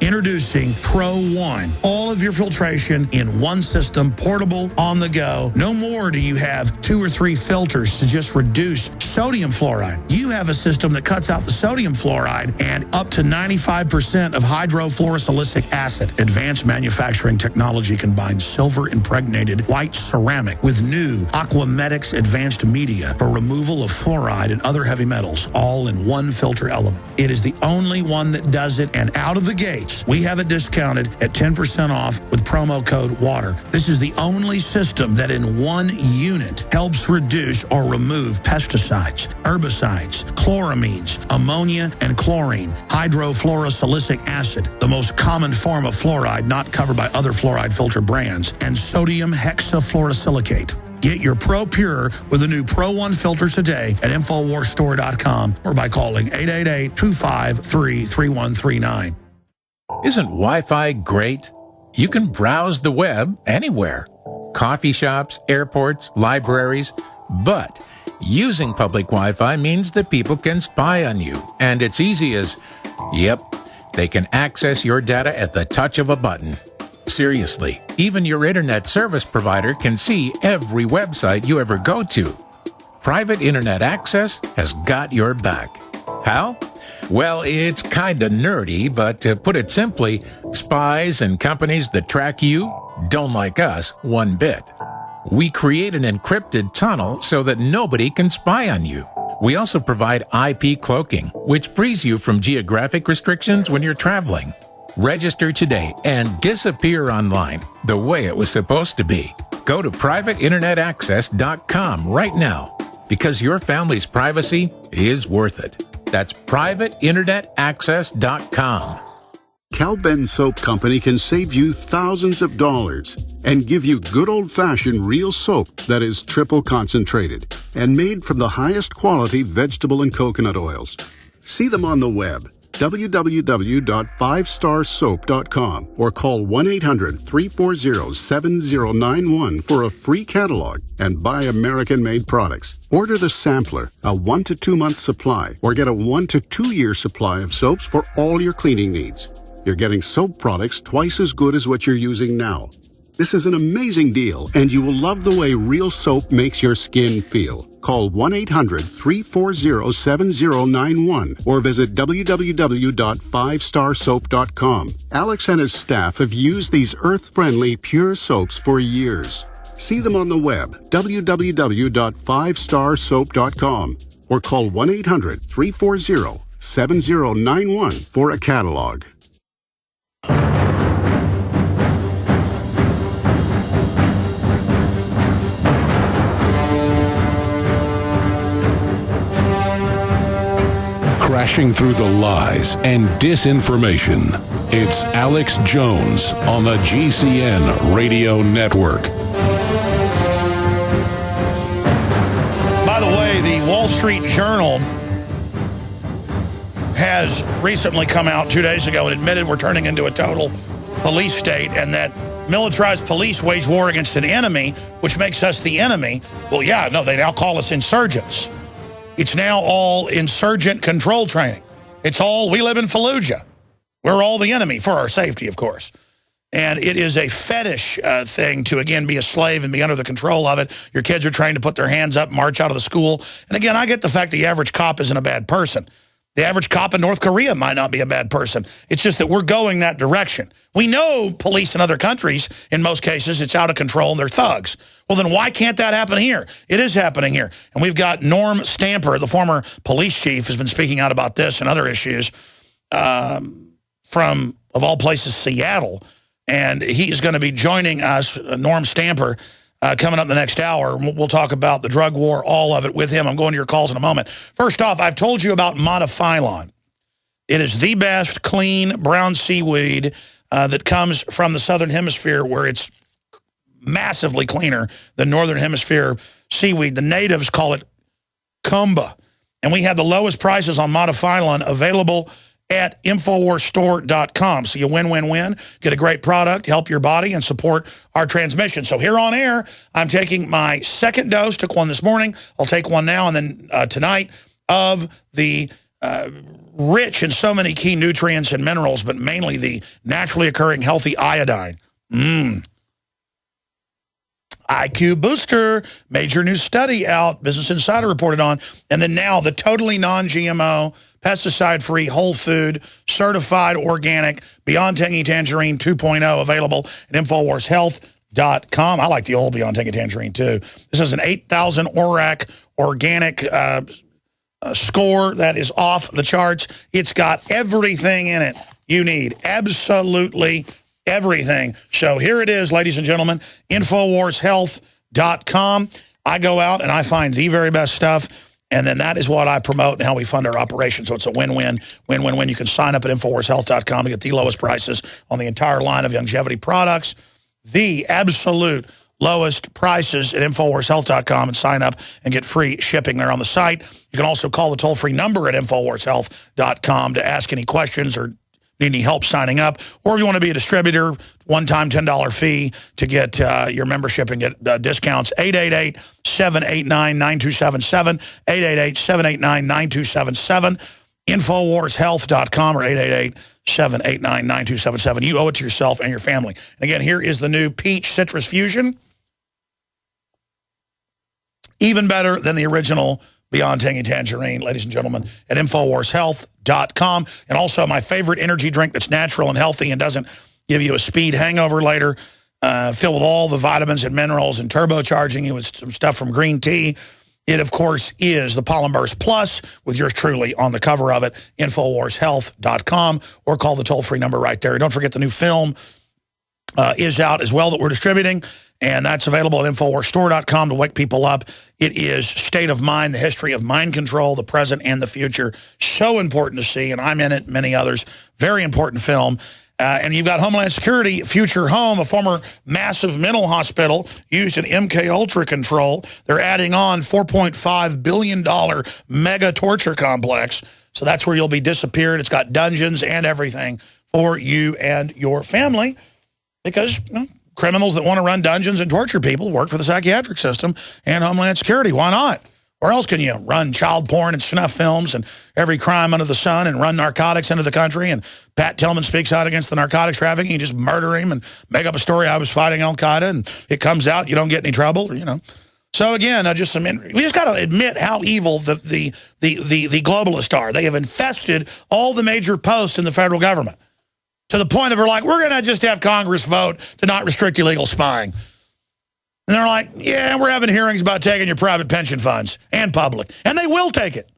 Introducing Pro One. All of your filtration in one system, portable, on the go. No more do you have 2 or 3 filters to just reduce sodium fluoride. You have a system that cuts out the sodium fluoride and up to 95% of hydrofluorosilicic acid. Advanced manufacturing technology combines silver-impregnated white ceramic with new Aquamedics advanced media for removal of fluoride and other heavy metals, all in one filter element. It is the only one that does it, and out of the gates, we have it discounted at 10% off with promo code WATER. This is the only system that in one unit helps reduce or remove pesticides, herbicides, chloramines, ammonia, and chlorine, hydrofluorosilicic acid, the most common form of fluoride not covered by other fluoride filter brands, and sodium hexafluorosilicate. Get your Pro Pure with the new Pro One filters today at InfoWarsStore.com or by calling 888-253-3139. Isn't Wi-Fi great? You can browse the web anywhere. Coffee shops, airports, libraries. But using public Wi-Fi means that people can spy on you. And it's easy as, yep, they can access your data at the touch of a button. Seriously, even your internet service provider can see every website you ever go to. Private internet access has got your back. How? Well, it's kinda nerdy, but to put it simply, spies and companies that track you don't like us one bit. We create an encrypted tunnel so that nobody can spy on you. We also provide IP cloaking, which frees you from geographic restrictions when you're traveling. Register today and disappear online the way it was supposed to be. Go to privateinternetaccess.com right now, because your family's privacy is worth it. That's privateinternetaccess.com. Cal-Ben Soap Company can save you thousands of dollars and give you good old-fashioned real soap that is triple concentrated and made from the highest quality vegetable and coconut oils. See them on the web, www.5starsoap.com, or call 1-800-340-7091 for a free catalog and buy American-made products. Order the sampler, a 1 to 2 month supply, or get a 1 to 2 year supply of soaps for all your cleaning needs. You're getting soap products twice as good as what you're using now. This is an amazing deal, and you will love the way real soap makes your skin feel. Call 1-800-340-7091 or visit www.5starsoap.com. Alex and his staff have used these earth-friendly, pure soaps for years. See them on the web, www.5starsoap.com, or call 1-800-340-7091 for a catalog. crashing through the lies and disinformation. It's Alex Jones on the GCN Radio Network. By the way, the Wall Street Journal has recently come out 2 days ago and admitted we're turning into a total police state, and that militarized police wage war against an enemy, which makes us the enemy. Well, yeah, no, they now call us insurgents. It's now all insurgent control training. It's all, we live in Fallujah. We're all the enemy for our safety, of course. And it is a fetish thing to, again, be a slave and be under the control of it. Your kids are trained to put their hands up, march out of the school. And again, I get the fact the average cop isn't a bad person. The average cop in North Korea might not be a bad person. It's just that we're going that direction. We know police in other countries, in most cases, it's out of control and they're thugs. Well, then why can't that happen here? It is happening here. And we've got Norm Stamper, the former police chief, has been speaking out about this and other issues from, of all places, Seattle. And he is going to be joining us, Norm Stamper, coming up the next hour. We'll talk about the drug war, all of it with him. I'm going to your calls in a moment. First off, I've told you about monophyllon. It is the best clean brown seaweed that comes from the southern hemisphere, where it's massively cleaner than northern hemisphere seaweed. The natives call it kumba. And we have the lowest prices on monophyllon available at InfoWarsStore.com. So you win-win-win, get a great product, help your body, and support our transmission. So here on air, I'm taking my second dose, took one this morning, I'll take one now, and then tonight, of the rich in so many key nutrients and minerals, but mainly the naturally occurring healthy iodine. IQ Booster, major new study out, Business Insider reported on, and then now the totally non-GMO, pesticide-free, whole food, certified organic, Beyond Tangy Tangerine 2.0, available at InfoWarsHealth.com. I like the old Beyond Tangy Tangerine, too. This is an 8,000 ORAC organic score that is off the charts. It's got everything in it you need, absolutely everything. So here it is, ladies and gentlemen, InfoWarsHealth.com. I go out and I find the very best stuff, and then that is what I promote and how we fund our operation. So it's a win-win, win-win-win. You can sign up at InfoWarsHealth.com to get the lowest prices on the entire line of longevity products, the absolute lowest prices at InfoWarsHealth.com, and sign up and get free shipping there on the site. You can also call the toll-free number at InfoWarsHealth.com to ask any questions or need any help signing up, or if you want to be a distributor, one-time $10 fee to get your membership and get discounts. 888-789-9277, 888-789-9277, InfoWarsHealth.com, or 888-789-9277. You owe it to yourself and your family. And again, here is the new Peach Citrus Fusion. Even better than the original Beyond Tangy Tangerine, ladies and gentlemen, at InfoWarsHealth.com. And also my favorite energy drink that's natural and healthy and doesn't give you a speed hangover later, filled with all the vitamins and minerals and turbocharging you with some stuff from green tea. It, of course, is the Pollen Burst Plus, with yours truly on the cover of it, InfoWarsHealth.com, or call the toll-free number right there. Don't forget the new film is out as well that we're distributing, and that's available at InfoWarsStore.com to wake people up. It is State of Mind, the history of mind control, the present and the future. So important to see, and I'm in it, many others. Very important film. And you've got Homeland Security, Future Home, a former massive mental hospital used in MK Ultra control. They're adding on $4.5 billion mega torture complex. So that's where you'll be disappeared. It's got dungeons and everything for you and your family, because criminals that want to run dungeons and torture people work for the psychiatric system and Homeland Security. Why not? Where else can you run child porn and snuff films and every crime under the sun and run narcotics into the country? And Pat Tillman speaks out against the narcotics trafficking. You just murder him and make up a story, I was fighting Al-Qaeda, and it comes out, you don't get any trouble, or, you know. So again, we just got to admit how evil the globalists are. They have infested all the major posts in the federal government, to the point of we're like, we're going to just have Congress vote to not restrict illegal spying. And they're like, yeah, we're having hearings about taking your private pension funds and public. And they will take it.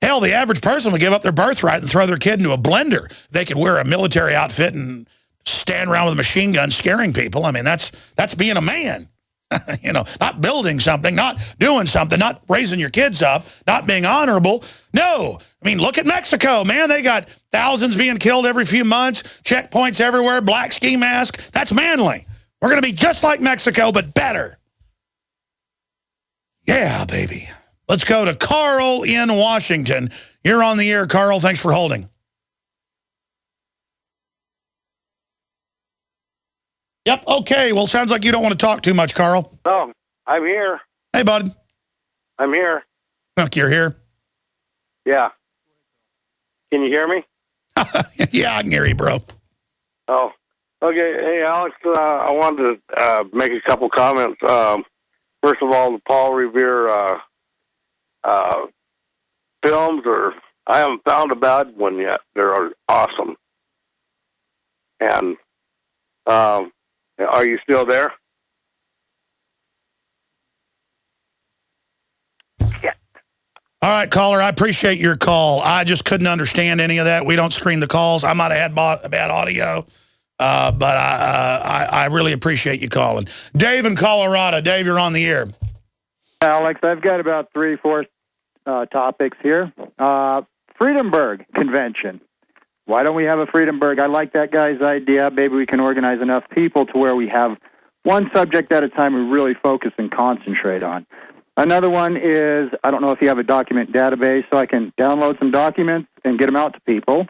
Hell, the average person would give up their birthright and throw their kid into a blender. They could wear a military outfit and stand around with a machine gun scaring people. I mean, that's being a man. Not building something, not doing something, not raising your kids up, not being honorable. No. I mean, look at Mexico, man. They got thousands being killed every few months, checkpoints everywhere, black ski mask. That's manly. We're going to be just like Mexico, but better. Yeah, baby. Let's go to Carl in Washington. You're on the air, Carl. Thanks for holding. Yep, okay. Well, sounds like you don't want to talk too much, Carl. Oh, I'm here. Hey, bud. I'm here. Look, you're here? Yeah. Can you hear me? Yeah, I can hear you, bro. Oh, okay. Hey, Alex, I wanted to make a couple comments. First of all, the Paul Revere films, I haven't found a bad one yet. They're awesome. And are you still there? Yeah. All right, caller, I appreciate your call. I just couldn't understand any of that. We don't screen the calls. I might have had bad audio, but I really appreciate you calling. Dave in Colorado. Dave, you're on the air. Alex, I've got about 3-4 topics here. Freedomburg Convention. Why don't we have a Freedomburg? I like that guy's idea. Maybe we can organize enough people to where we have one subject at a time we really focus and concentrate on. Another one is, I don't know if you have a document database, so I can download some documents and get them out to people.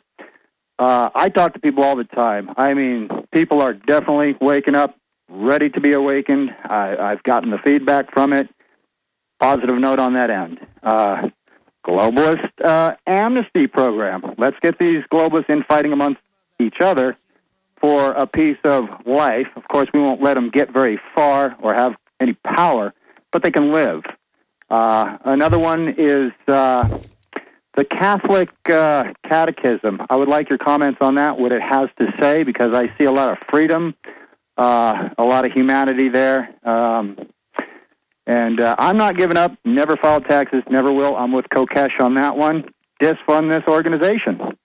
I talk to people all the time. I mean, people are definitely waking up, ready to be awakened. I've gotten the feedback from it. Positive note on that end. Globalist amnesty program. Let's get these globalists infighting amongst each other for a piece of life. Of course, we won't let them get very far or have any power, but they can live. Another one is the Catholic Catechism. I would like your comments on that, what it has to say, because I see a lot of freedom, a lot of humanity there. And I'm not giving up, never filed taxes, never will. I'm with Kokesh on that one. Disfund this organization.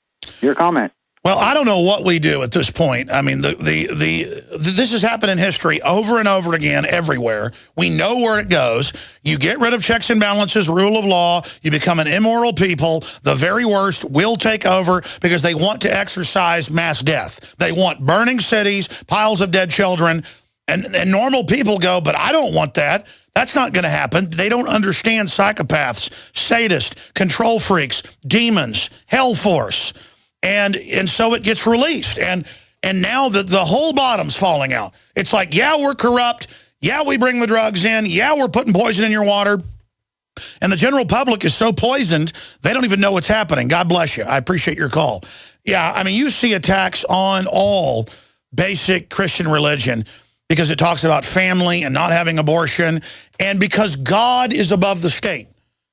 Your comment. Well, I don't know what we do at this point. I mean, this has happened in history over and over again everywhere. We know where it goes. You get rid of checks and balances, rule of law. You become an immoral people. The very worst will take over because they want to exercise mass death. They want burning cities, piles of dead children. And normal people go, but I don't want that. That's not going to happen. They don't understand psychopaths, sadists, control freaks, demons, hell force. And so it gets released. And now the whole bottom's falling out. It's like, yeah, we're corrupt. Yeah, we bring the drugs in. Yeah, we're putting poison in your water. And the general public is so poisoned, they don't even know what's happening. God bless you. I appreciate your call. Yeah, I mean, you see attacks on all basic Christian religion because it talks about family and not having abortion, and because God is above the state.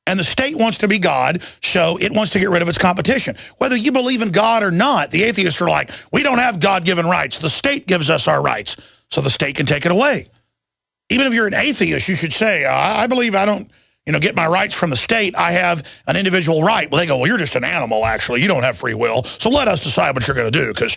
And the state wants to be God, so it wants to get rid of its competition. Whether you believe in God or not, the atheists are like, we don't have God-given rights. The state gives us our rights, so the state can take it away. Even if you're an atheist, you should say, I believe I don't get my rights from the state. I have an individual right. Well, they go, well, you're just an animal, actually. You don't have free will, so let us decide what you're going to do, because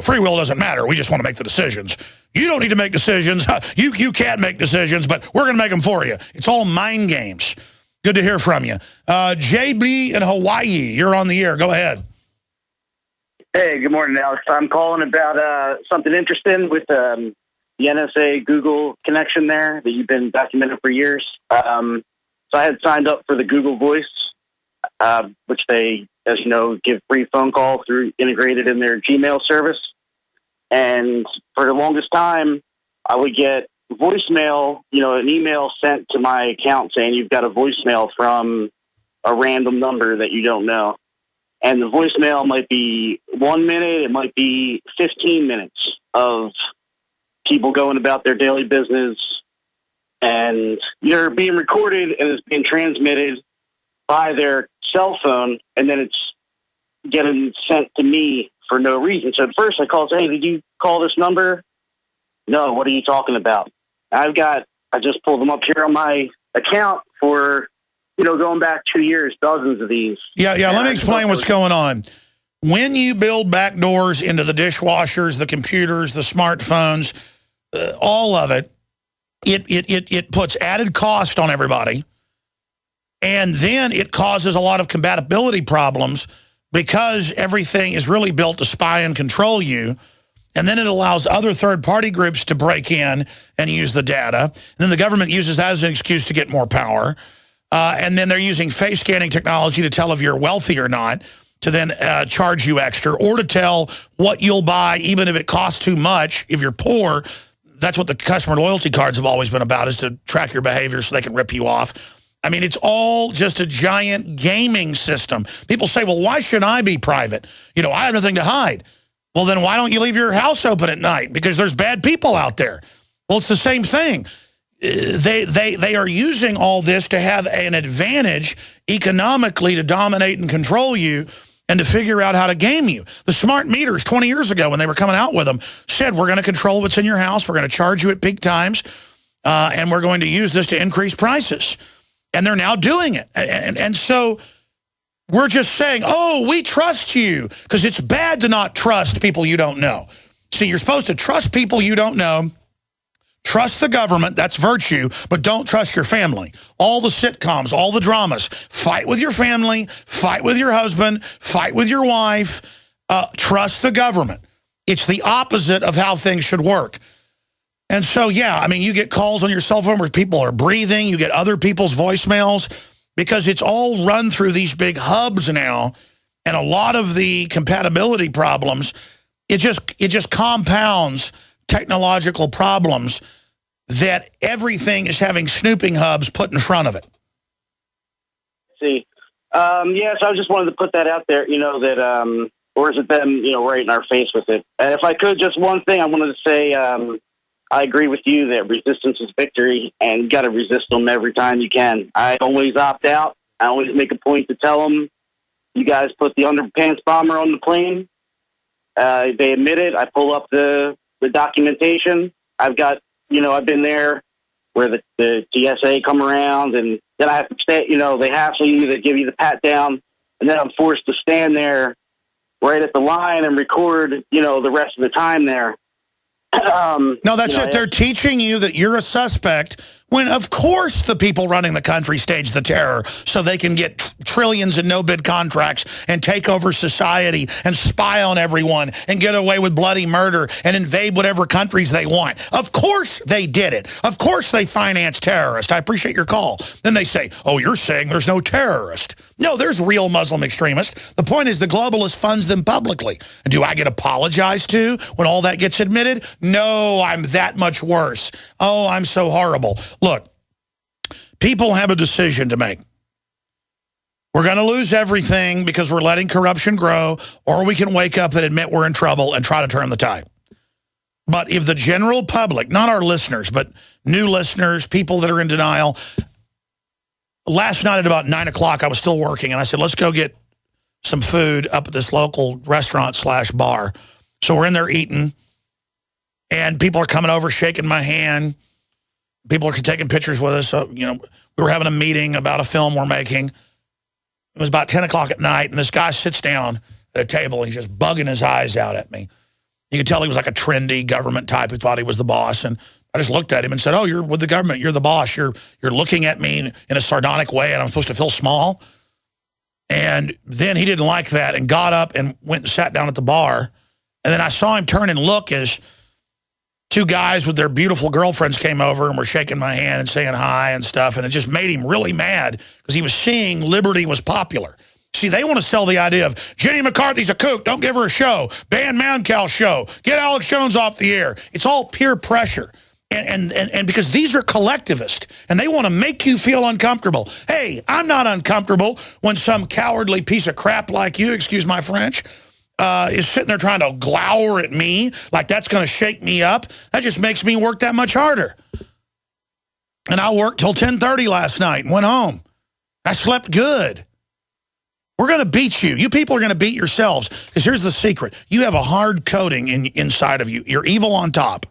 free will doesn't matter. We just want to make the decisions. You don't need to make decisions. You can't make decisions, but we're going to make them for you. It's all mind games. Good to hear from you. JB in Hawaii, you're on the air. Go ahead. Hey, good morning, Alex. I'm calling about something interesting with the NSA-Google connection there that you've been documenting for years. So I had signed up for the Google Voice, which they, as you know, give free phone call through integrated in their Gmail service. And for the longest time, I would get voicemail, an email sent to my account saying you've got a voicemail from a random number that you don't know. And the voicemail might be 1 minute, it might be 15 minutes of people going about their daily business, and you're being recorded and it's being transmitted by their cell phone, and then it's getting sent to me for no reason. So at first I called, hey, did you call this number? No, what are you talking about? I just pulled them up here on my account for, going back 2 years, dozens of these. Yeah, let me explain what's going on. When you build backdoors into the dishwashers, the computers, the smartphones, all of it, it puts added cost on everybody, and then it causes a lot of compatibility problems because everything is really built to spy and control you. And then it allows other third-party groups to break in and use the data. And then the government uses that as an excuse to get more power. And then they're using face scanning technology to tell if you're wealthy or not, to then charge you extra, or to tell what you'll buy even if it costs too much. If you're poor, that's what the customer loyalty cards have always been about, is to track your behavior so they can rip you off. I mean, it's all just a giant gaming system. People say, well, why should I be private? You know, I have nothing to hide. Well, then why don't you leave your house open at night? Because there's bad people out there. Well, it's the same thing. They are using all this to have an advantage economically to dominate and control you and to figure out how to game you. The smart meters 20 years ago when they were coming out with them said, we're going to control what's in your house, we're going to charge you at peak times, and we're going to use this to increase prices. And they're now doing it. And so we're just saying, oh, we trust you, because it's bad to not trust people you don't know. See, you're supposed to trust people you don't know. Trust the government, that's virtue, but don't trust your family. All the sitcoms, all the dramas, fight with your family, fight with your husband, fight with your wife, trust the government. It's the opposite of how things should work. And so, yeah, I mean, you get calls on your cell phone where people are breathing, you get other people's voicemails, because it's all run through these big hubs now, and a lot of the compatibility problems, it just compounds technological problems that everything is having snooping hubs put in front of it. See, yeah, so I just wanted to put that out there, you know, that, or is it them, you know, right in our face with it? And if I could, just one thing I wanted to say, I agree with you that resistance is victory, and you got to resist them every time you can. I always opt out. I always make a point to tell them, you guys put the underpants bomber on the plane. They admit it. I pull up the documentation. I've got, you know, I've been there where the TSA come around, and then I have to stay, you know, they hassle you, they give you the pat down, and then I'm forced to stand there right at the line and record, you know, the rest of the time there. No, that's it. They're teaching you that you're a suspect when, of course, the people running the country stage the terror so they can get trillions in no-bid contracts and take over society and spy on everyone and get away with bloody murder and invade whatever countries they want. Of course they did it. Of course they finance terrorists. I appreciate your call. Then they say, oh, you're saying there's no terrorist. No, there's real Muslim extremists. The point is the globalist funds them publicly. And do I get apologized to when all that gets admitted? No, I'm that much worse. Oh, I'm so horrible. Look, people have a decision to make. We're going to lose everything because we're letting corruption grow, or we can wake up and admit we're in trouble and try to turn the tide. But if the general public, not our listeners, but new listeners, people that are in denial, last night at about 9 o'clock, I was still working, and I said, let's go get some food up at this local restaurant/bar. So we're in there eating, and people are coming over, shaking my hand. People are taking pictures with us. So, you know, we were having a meeting about a film we're making. It was about 10 o'clock at night, and this guy sits down at a table, and he's just bugging his eyes out at me. You could tell he was like a trendy government type who thought he was the boss, and I just looked at him and said, oh, you're with the government. You're the boss. You're looking at me in a sardonic way, and I'm supposed to feel small. And then he didn't like that and got up and went and sat down at the bar. And then I saw him turn and look as two guys with their beautiful girlfriends came over and were shaking my hand and saying hi and stuff. And it just made him really mad because he was seeing liberty was popular. See, they want to sell the idea of Jenny McCarthy's a kook, don't give her a show, ban Mancow show, get Alex Jones off the air. It's all peer pressure. And because these are collectivists, and they want to make you feel uncomfortable. Hey, I'm not uncomfortable when some cowardly piece of crap like you, excuse my French, is sitting there trying to glower at me like that's going to shake me up. That just makes me work that much harder. And I worked till 10:30 last night and went home. I slept good. We're going to beat you. You people are going to beat yourselves. Because here's the secret. You have a hard coating inside of you. You're evil on top.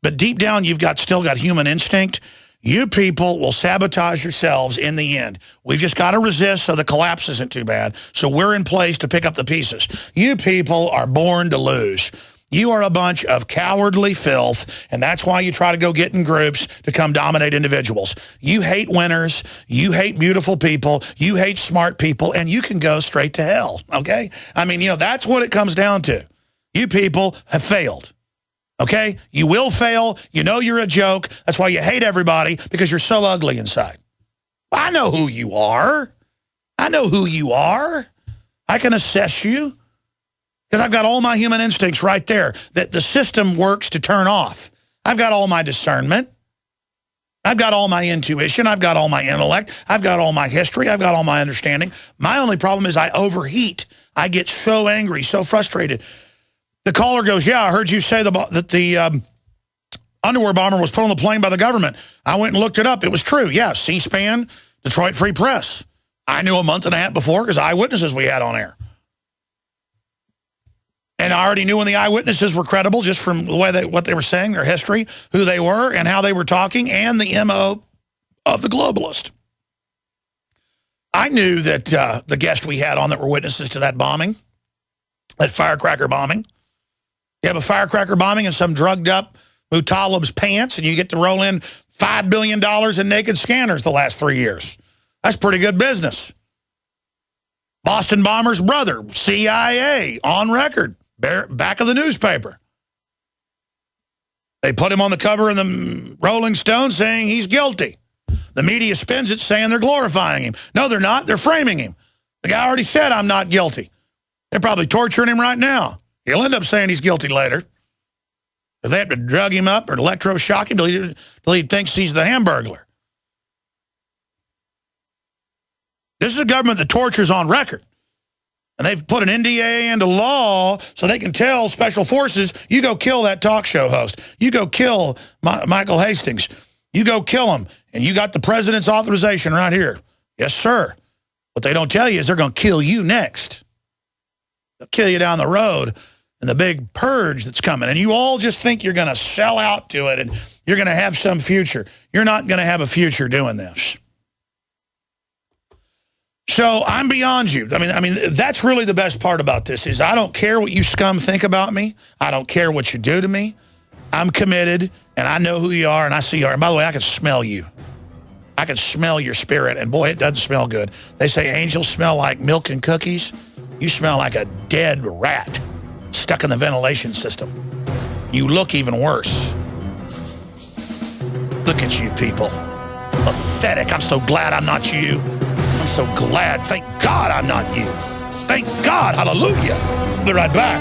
But deep down, you've still got human instinct. You people will sabotage yourselves in the end. We've just got to resist so the collapse isn't too bad. So we're in place to pick up the pieces. You people are born to lose. You are a bunch of cowardly filth, and that's why you try to go get in groups to come dominate individuals. You hate winners, you hate beautiful people, you hate smart people, and you can go straight to hell, okay? I mean, that's what it comes down to. You people have failed, okay? You will fail. You know you're a joke. That's why you hate everybody, because you're so ugly inside. I know who you are. I know who you are. I can assess you. Because I've got all my human instincts right there that the system works to turn off. I've got all my discernment. I've got all my intuition. I've got all my intellect. I've got all my history. I've got all my understanding. My only problem is I overheat. I get so angry, so frustrated. The caller goes, yeah, I heard you say that the underwear bomber was put on the plane by the government. I went and looked it up. It was true. Yeah, C-SPAN, Detroit Free Press. I knew a month and a half before because eyewitnesses we had on air. And I already knew when the eyewitnesses were credible just from the way what they were saying, their history, who they were, and how they were talking, and the MO of the globalist. I knew that the guests we had on that were witnesses to that bombing, that firecracker bombing. You have a firecracker bombing in some drugged-up Mutalib's pants, and you get to roll in $5 billion in naked scanners the last 3 years. That's pretty good business. Boston bomber's brother, CIA, on record. Back of the newspaper. They put him on the cover of the Rolling Stone saying he's guilty. The media spins it saying they're glorifying him. No, they're not. They're framing him. The guy already said, I'm not guilty. They're probably torturing him right now. He'll end up saying he's guilty later. If they have to drug him up or electroshock him till he thinks he's the Hamburglar. This is a government that tortures on record. And they've put an NDA into law so they can tell special forces, you go kill that talk show host. You go kill Michael Hastings. You go kill him. And you got the president's authorization right here. Yes, sir. What they don't tell you is they're going to kill you next. They'll kill you down the road in the big purge that's coming. And you all just think you're going to sell out to it and you're going to have some future. You're not going to have a future doing this. So I'm beyond you. I mean, that's really the best part about this is I don't care what you scum think about me. I don't care what you do to me. I'm committed, and I know who you are, and I see you are. And by the way, I can smell you. I can smell your spirit, and boy, it doesn't smell good. They say angels smell like milk and cookies. You smell like a dead rat stuck in the ventilation system. You look even worse. Look at you people. Pathetic. I'm so glad I'm not you. I'm so glad. Thank God I'm not you. Thank God. Hallelujah. I'll be right back.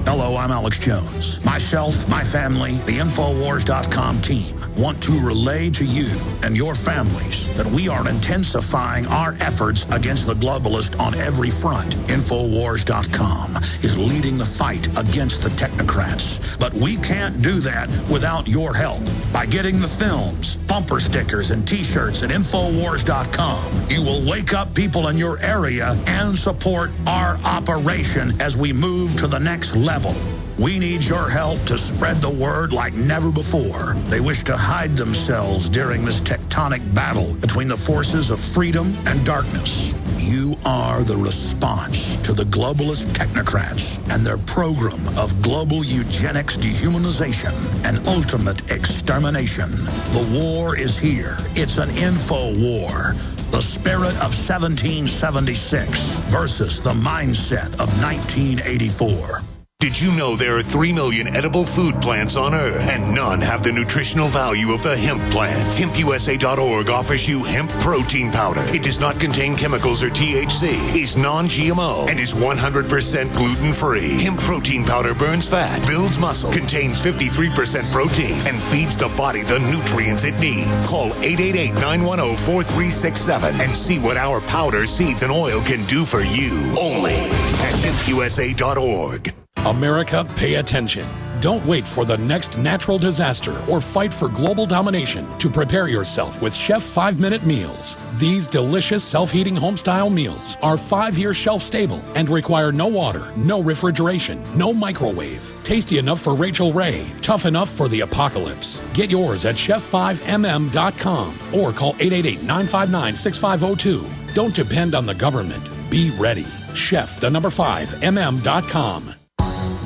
Hello, I'm Alex Jones. Myself, my family, the Infowars.com team want to relay to you and your families that we are intensifying our efforts against the globalist on every front. Infowars.com is leading the fight against the technocrats. But we can't do that without your help. By getting the films, bumper stickers, and T-shirts at Infowars.com, you will wake up people in your area and support our operation as we move to the next level. We need your help to spread the word like never before. They wish to hide themselves during this tectonic battle between the forces of freedom and darkness. You are the response to the globalist technocrats and their program of global eugenics, dehumanization, and ultimate extermination. The war is here. It's an info war. The spirit of 1776 versus the mindset of 1984. Did you know there are 3 million edible food plants on Earth, and none have the nutritional value of the hemp plant? HempUSA.org offers you hemp protein powder. It does not contain chemicals or THC, is non-GMO, and is 100% gluten-free. Hemp protein powder burns fat, builds muscle, contains 53% protein, and feeds the body the nutrients it needs. Call 888-910-4367 and see what our powder, seeds, and oil can do for you. Only at HempUSA.org. America, pay attention. Don't wait for the next natural disaster or fight for global domination to prepare yourself with Chef 5-Minute Meals. These delicious self-heating home-style meals are 5-year shelf-stable and require no water, no refrigeration, no microwave. Tasty enough for Rachel Ray, tough enough for the apocalypse. Get yours at chef5mm.com or call 888-959-6502. Don't depend on the government. Be ready. Chef, the number 5, mm.com.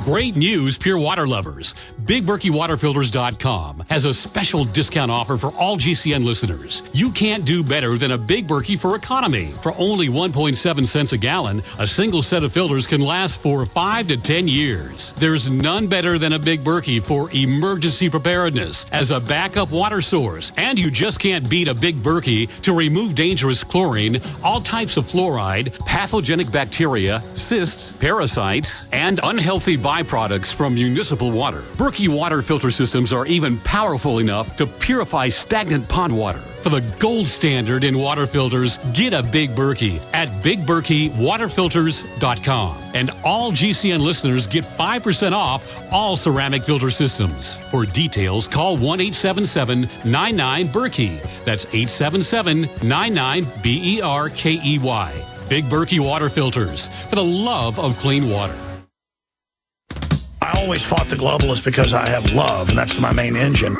Great news, pure water lovers. BigBerkeyWaterFilters.com has a special discount offer for all GCN listeners. You can't do better than a Big Berkey for economy. For only 1.7 cents a gallon, a single set of filters can last for 5 to 10 years. There's none better than a Big Berkey for emergency preparedness as a backup water source. And you just can't beat a Big Berkey to remove dangerous chlorine, all types of fluoride, pathogenic bacteria, cysts, parasites, and unhealthy byproducts from municipal water. Berkey water filter systems are even powerful enough to purify stagnant pond water. For the gold standard in water filters, get a Big Berkey at BigBerkeyWaterFilters.com. And all GCN listeners get 5% off all ceramic filter systems. For details, call 1-877-99-BERKEY. That's 877-99-BERKEY. Big Berkey Water Filters, for the love of clean water. I always fought the globalists because I have love, and that's my main engine.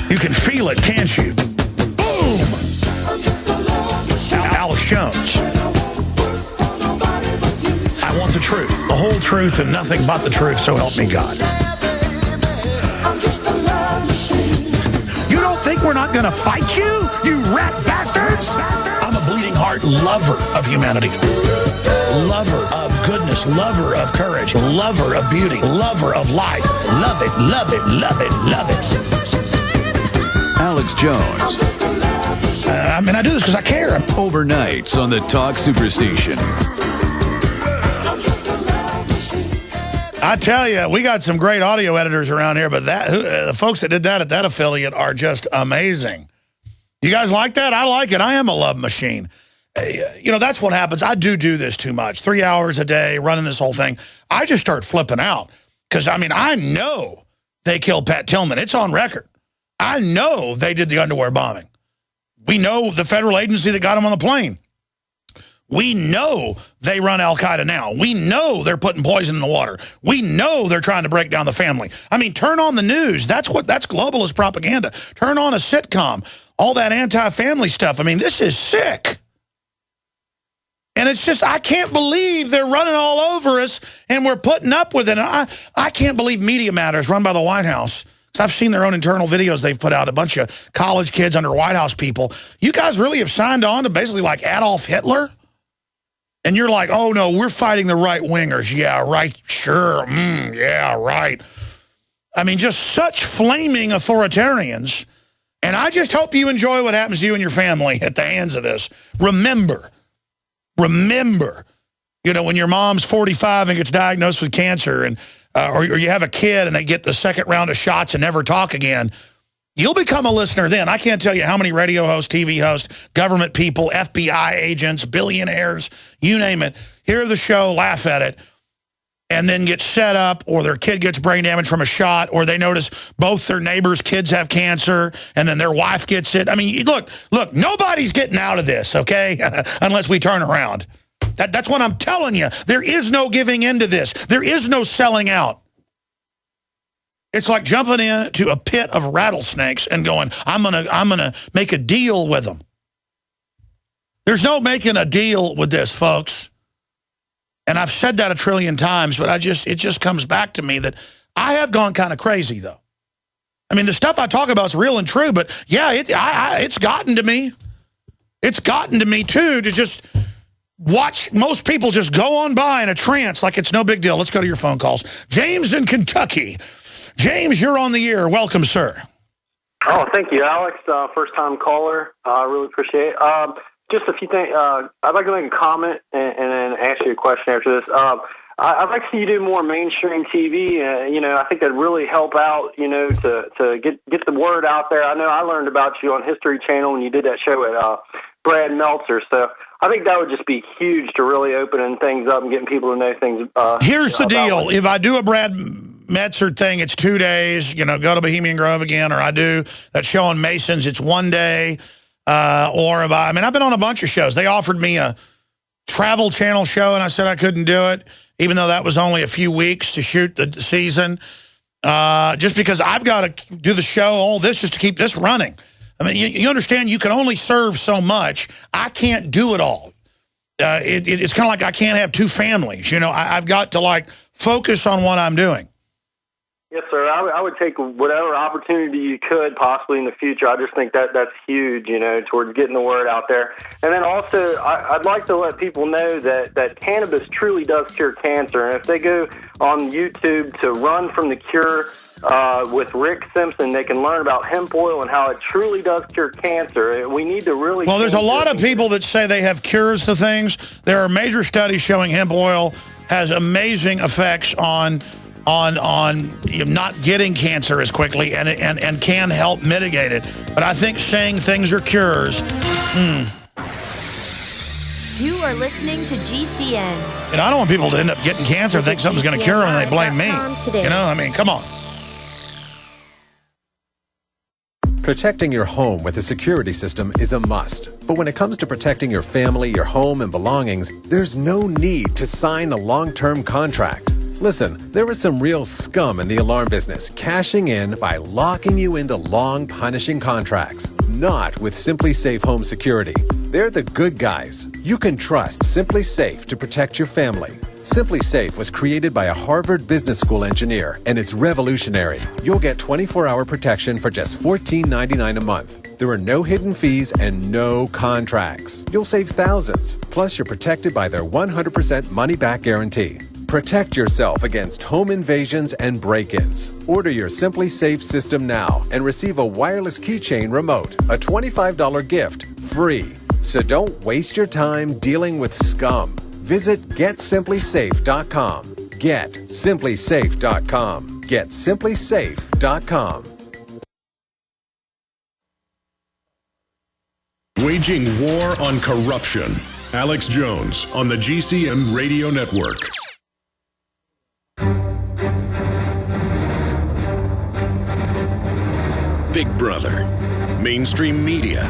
You can feel it, can't you? Boom! Alex Jones. I want the truth, the whole truth, and nothing but the truth, so help me God. You don't think we're not going to fight you, you rat bastards? I'm a bleeding heart lover of humanity. Lover of goodness, lover of courage, lover of beauty, lover of life. Love it, love it, love it, love it. Alex Jones. I do this because I care. Overnights on the Talk Superstation. I tell you, we got some great audio editors around here, but the folks that did that at that affiliate are just amazing. You guys like that? I like it. I am a love machine. That's what happens. I do this too much. 3 hours a day running this whole thing. I just start flipping out because, I know they killed Pat Tillman. It's on record. I know they did the underwear bombing. We know the federal agency that got him on the plane. We know they run Al-Qaeda now. We know they're putting poison in the water. We know they're trying to break down the family. Turn on the news. That's globalist propaganda. Turn on a sitcom. All that anti-family stuff. This is sick. And it's just, I can't believe they're running all over us and we're putting up with it. And I can't believe Media Matters, run by the White House, because I've seen their own internal videos they've put out, a bunch of college kids under White House people. You guys really have signed on to basically like Adolf Hitler? And you're like, oh, no, we're fighting the right-wingers. Yeah, right, sure, yeah, right. Just such flaming authoritarians. And I just hope you enjoy what happens to you and your family at the hands of this. Remember, when your mom's 45 and gets diagnosed with cancer, and or you have a kid and they get the second round of shots and never talk again, you'll become a listener then. I can't tell you how many radio hosts, TV hosts, government people, FBI agents, billionaires, you name it, hear the show, laugh at it, and then get set up, or their kid gets brain damage from a shot, or they notice both their neighbors' kids have cancer, and then their wife gets it. Look, nobody's getting out of this, okay, unless we turn around. That's what I'm telling you. There is no giving into this. There is no selling out. It's like jumping into a pit of rattlesnakes and going, I'm gonna make a deal with them. There's no making a deal with this, folks. And I've said that a trillion times, but it just comes back to me that I have gone kind of crazy, though. The stuff I talk about is real and true, but yeah, it's gotten to me. It's gotten to me, too, to just watch most people just go on by in a trance like it's no big deal. Let's go to your phone calls. James in Kentucky. James, you're on the air. Welcome, sir. Oh, thank you, Alex. First-time caller. I really appreciate it. Just a few things. I'd like to make a comment and then ask you a question after this. I'd like to see you do more mainstream TV. I think that'd really help out, to get the word out there. I know I learned about you on History Channel when you did that show at Brad Meltzer. So I think that would just be huge to really opening things up and getting people to know things. Here's the deal. If I do a Brad Meltzer thing, it's 2 days, go to Bohemian Grove again, or I do that show on Masons, it's 1 day. Or if I've been on a bunch of shows. They offered me a Travel Channel show, and I said I couldn't do it, even though that was only a few weeks to shoot the season. Just because I've got to do the show, all this, just to keep this running. You understand, you can only serve so much. I can't do it all. It's kind of like I can't have two families. I've got to, focus on what I'm doing. Yes, sir. I would take whatever opportunity you could possibly in the future. I just think that's huge, towards getting the word out there. And then also, I'd like to let people know that cannabis truly does cure cancer. And if they go on YouTube to Run from the Cure with Rick Simpson, they can learn about hemp oil and how it truly does cure cancer. We need to really... Well, there's a lot of people that say they have cures to things. There are major studies showing hemp oil has amazing effects on not getting cancer as quickly and can help mitigate it. But I think saying things are cures. You are listening to GCN. And I don't want people to end up getting cancer, think something's going to cure them, and they blame me. Come on. Protecting your home with a security system is a must. But when it comes to protecting your family, your home, and belongings, there's no need to sign a long-term contract. Listen, there is some real scum in the alarm business, cashing in by locking you into long, punishing contracts. Not with Simply Safe Home Security. They're the good guys. You can trust Simply Safe to protect your family. Simply Safe was created by a Harvard Business School engineer, and it's revolutionary. You'll get 24-hour protection for just $14.99 a month. There are no hidden fees and no contracts. You'll save thousands. Plus, you're protected by their 100% money-back guarantee. Protect yourself against home invasions and break-ins. Order your Simply Safe system now and receive a wireless keychain remote, a $25 gift, free. So don't waste your time dealing with scum. Visit GetSimplySafe.com. GetSimplySafe.com. GetSimplySafe.com. Waging war on corruption. Alex Jones on the GCN Radio Network. Big Brother, mainstream media,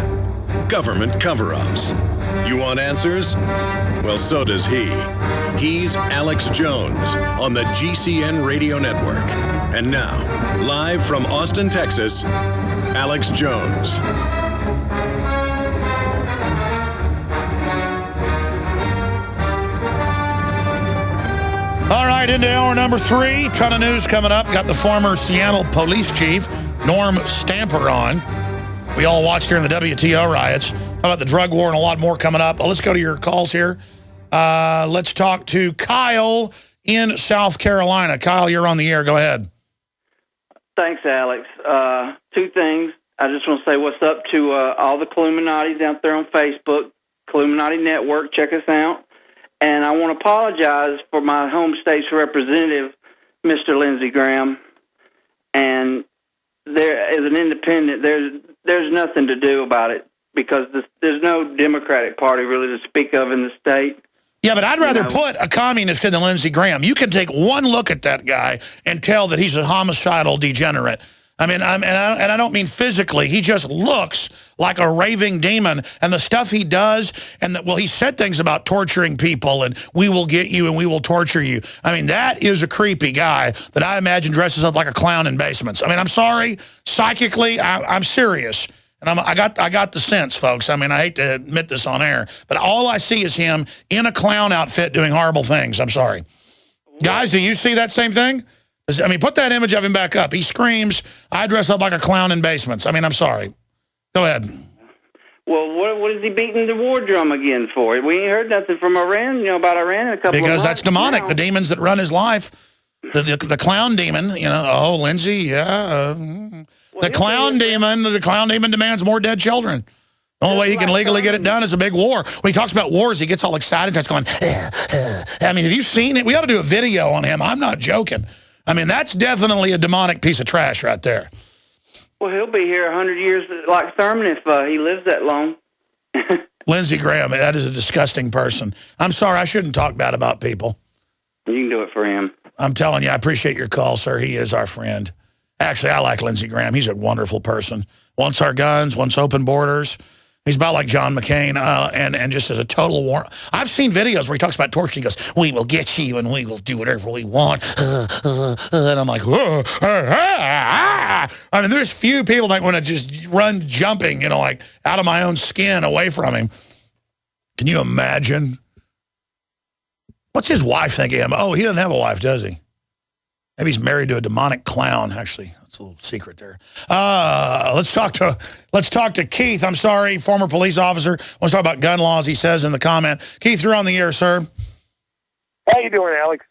government cover-ups. You want answers? Well, so does he. He's Alex Jones on the GCN Radio Network. And now, live from Austin, Texas, Alex Jones. All right, into hour number 3. Ton of news coming up. Got the former Seattle police chief, Norm Stamper, on. We all watched during the WTO riots. How about the drug war and a lot more coming up? Let's go to your calls here. Let's talk to Kyle in South Carolina. Kyle, you're on the air. Go ahead. Thanks, Alex. 2 things. I just want to say what's up to all the Illuminatis out there on Facebook, Illuminati Network. Check us out. And I want to apologize for my home state's representative, Mr. Lindsey Graham. And there, as an independent, there's nothing to do about it because there's no Democratic Party really to speak of in the state. Yeah, but I'd rather put a communist in than Lindsey Graham. You can take one look at that guy and tell that he's a homicidal degenerate. I mean, and I don't mean physically. He just looks like a raving demon. And the stuff he does, and he said things about torturing people, and we will get you and we will torture you. I mean, that is a creepy guy that I imagine dresses up like a clown in basements. I mean, I'm sorry, psychically, I'm serious. And I got the sense, folks. I mean, I hate to admit this on air, but all I see is him in a clown outfit doing horrible things. I'm sorry. Guys, do you see that same thing? I mean, put that image of him back up. He screams, I dress up like a clown in basements. I mean, I'm sorry. Go ahead. Well, what is he beating the war drum again for? We ain't heard nothing from Iran, about Iran in a couple of months. Because that's demonic. Now. The demons that run his life. The clown demon, Lindsey, yeah. The clown demon demands more dead children. The only way he can legally get it done is a big war. When he talks about wars, he gets all excited. He's going, I mean, have you seen it? We ought to do a video on him. I'm not joking. I mean, that's definitely a demonic piece of trash right there. Well, he'll be here 100 years like Thurman if he lives that long. Lindsey Graham, that is a disgusting person. I'm sorry, I shouldn't talk bad about people. You can do it for him. I'm telling you, I appreciate your call, sir. He is our friend. Actually, I like Lindsey Graham. He's a wonderful person. Wants our guns, wants open borders. He's about like John McCain, and just as a total war. I've seen videos where he talks about torture. He goes, we will get you and we will do whatever we want. And I'm like, I mean, there's few people that want to just run jumping, like out of my own skin away from him. Can you imagine? What's his wife thinking of him? Oh, he doesn't have a wife, does he? Maybe he's married to a demonic clown, actually. That's a little secret there. Let's talk to Keith. I'm sorry, former police officer. Wants to talk about gun laws, he says in the comment. Keith, you're on the air, sir. How you doing, Alex?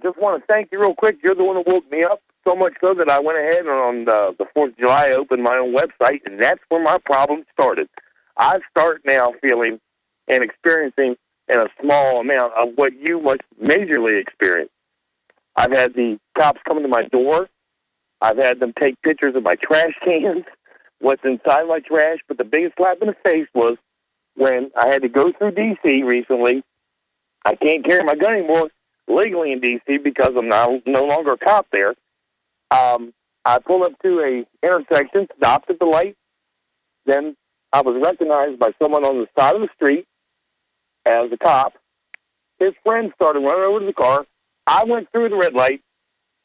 Just want to thank you real quick. You're the one who woke me up, so much so that I went ahead and on the 4th of July, I opened my own website, and that's where my problem started. I start now feeling and experiencing in a small amount of what you must majorly experience. I've had the cops come to my door. I've had them take pictures of my trash cans, what's inside my trash, but the biggest slap in the face was when I had to go through D.C. recently. I can't carry my gun anymore legally in D.C. because I'm no longer a cop there. I pulled up to a intersection, stopped at the light. Then I was recognized by someone on the side of the street as a cop. His friend started running over to the car. I went through the red light,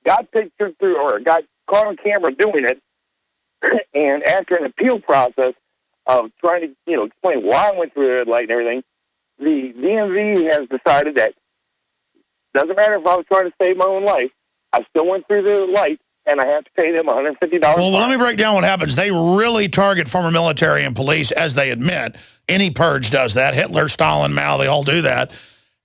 got pictures through, or got caught on camera doing it. And after an appeal process of trying to, explain why I went through the red light and everything, the DMV has decided that doesn't matter if I was trying to save my own life, I still went through the light, and I have to pay them $150. Well, let me break down what happens. They really target former military and police, as they admit. Any purge does that. Hitler, Stalin, Mao, they all do that.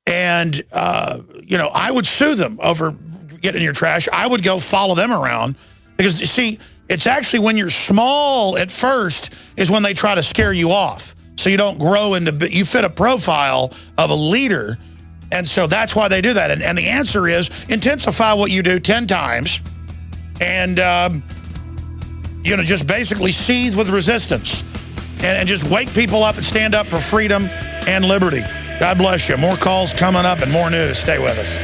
And, I would sue them over getting your trash. I would go follow them around. Because, you see, it's actually when you're small at first is when they try to scare you off. So you don't grow into, you fit a profile of a leader. And so that's why they do that. And the answer is intensify what you do 10 times. And, just basically seethe with resistance. And just wake people up and stand up for freedom and liberty. God bless you. More calls coming up and more news. Stay with us.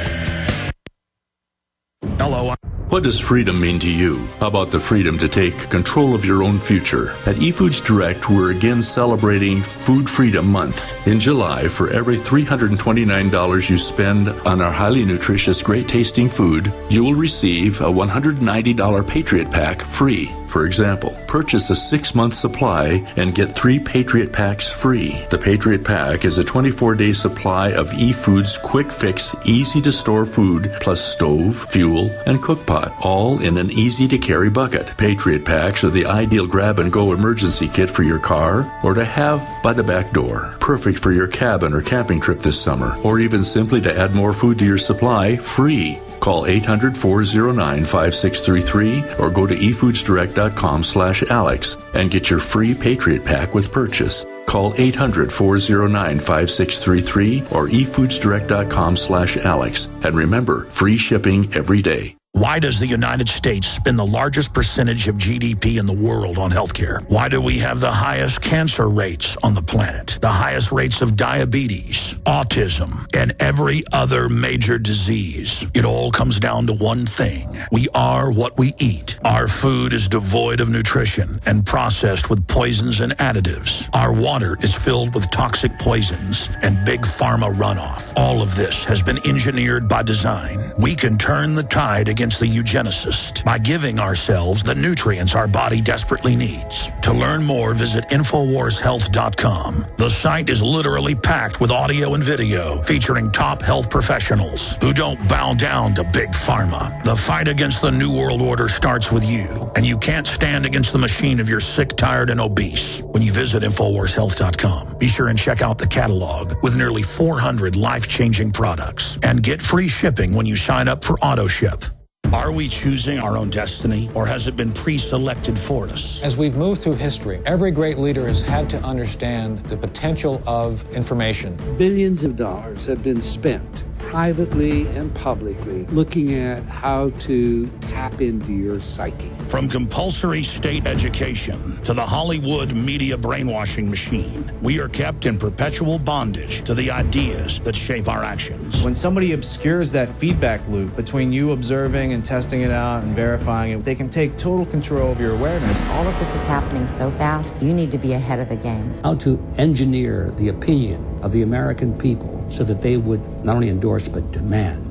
Hello. What does freedom mean to you? How about the freedom to take control of your own future? At eFoods Direct, we're again celebrating Food Freedom Month. In July, for every $329 you spend on our highly nutritious, great-tasting food, you will receive a $190 Patriot Pack free. For example, purchase a 6-month supply and get 3 Patriot Packs free. The Patriot Pack is a 24-day supply of eFoods quick fix, easy to store food, plus stove, fuel, and cook pot, all in an easy to carry bucket. Patriot Packs are the ideal grab and go emergency kit for your car or to have by the back door. Perfect for your cabin or camping trip this summer, or even simply to add more food to your supply free. Call 800-409-5633 or go to efoodsdirect.com/Alex and get your free Patriot Pack with purchase. Call 800-409-5633 or efoodsdirect.com/Alex. And remember, free shipping every day. Why does the United States spend the largest percentage of GDP in the world on healthcare? Why do we have the highest cancer rates on the planet, the highest rates of diabetes, autism, and every other major disease? It all comes down to one thing. We are what we eat. Our food is devoid of nutrition and processed with poisons and additives. Our water is filled with toxic poisons and big pharma runoff. All of this has been engineered by design. We can turn the tide against the eugenicist by giving ourselves the nutrients our body desperately needs. To learn more, visit InfoWarsHealth.com. The site is literally packed with audio and video featuring top health professionals who don't bow down to big pharma. The fight against the New World Order starts with you, and you can't stand against the machine if you're sick, tired, and obese. When you visit InfoWarsHealth.com, be sure and check out the catalog with nearly 400 life-changing products and get free shipping when you sign up for AutoShip. Are we choosing our own destiny, or has it been pre-selected for us? As we've moved through history, every great leader has had to understand the potential of information. Billions of dollars have been spent privately and publicly looking at how to tap into your psyche. From compulsory state education to the Hollywood media brainwashing machine, we are kept in perpetual bondage to the ideas that shape our actions. When somebody obscures that feedback loop between you observing and testing it out and verifying it, they can take total control of your awareness. All of this is happening so fast, you need to be ahead of the game. How to engineer the opinion of the American people so that they would not only endorse but demand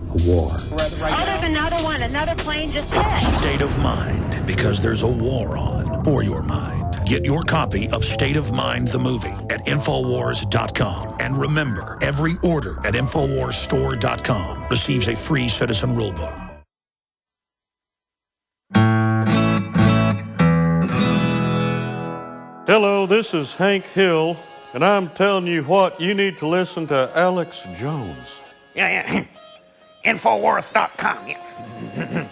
a war. Oh, there's another one. Another plane just hit. State of mind, because there's a war on for your mind. Get your copy of State of Mind the movie at Infowars.com. And remember, every order at InfoWarsStore.com receives a free Citizen Rulebook. Hello, this is Hank Hill, and I'm telling you what, you need to listen to Alex Jones. Yeah. Infowars.com, yeah.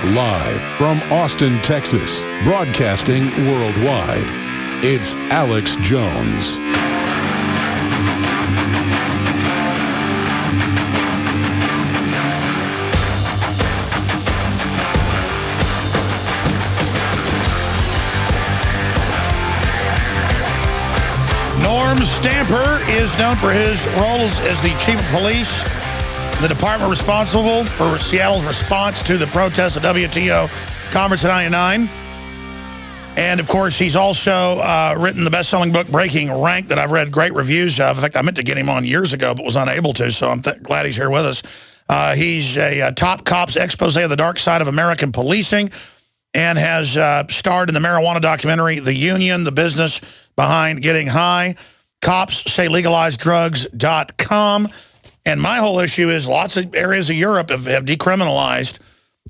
Live from Austin, Texas, broadcasting worldwide, it's Alex Jones. Norm Stamper is known for his roles as the chief of police, the department responsible for Seattle's response to the protests at WTO conference in '99. And, of course, he's also written the best-selling book, Breaking Rank, that I've read great reviews of. In fact, I meant to get him on years ago, but was unable to, so I'm glad he's here with us. He's a top cops expose of the dark side of American policing and has starred in the marijuana documentary, The Union, the business behind getting high. Cops say legalizedrugs.com. And my whole issue is lots of areas of Europe have decriminalized,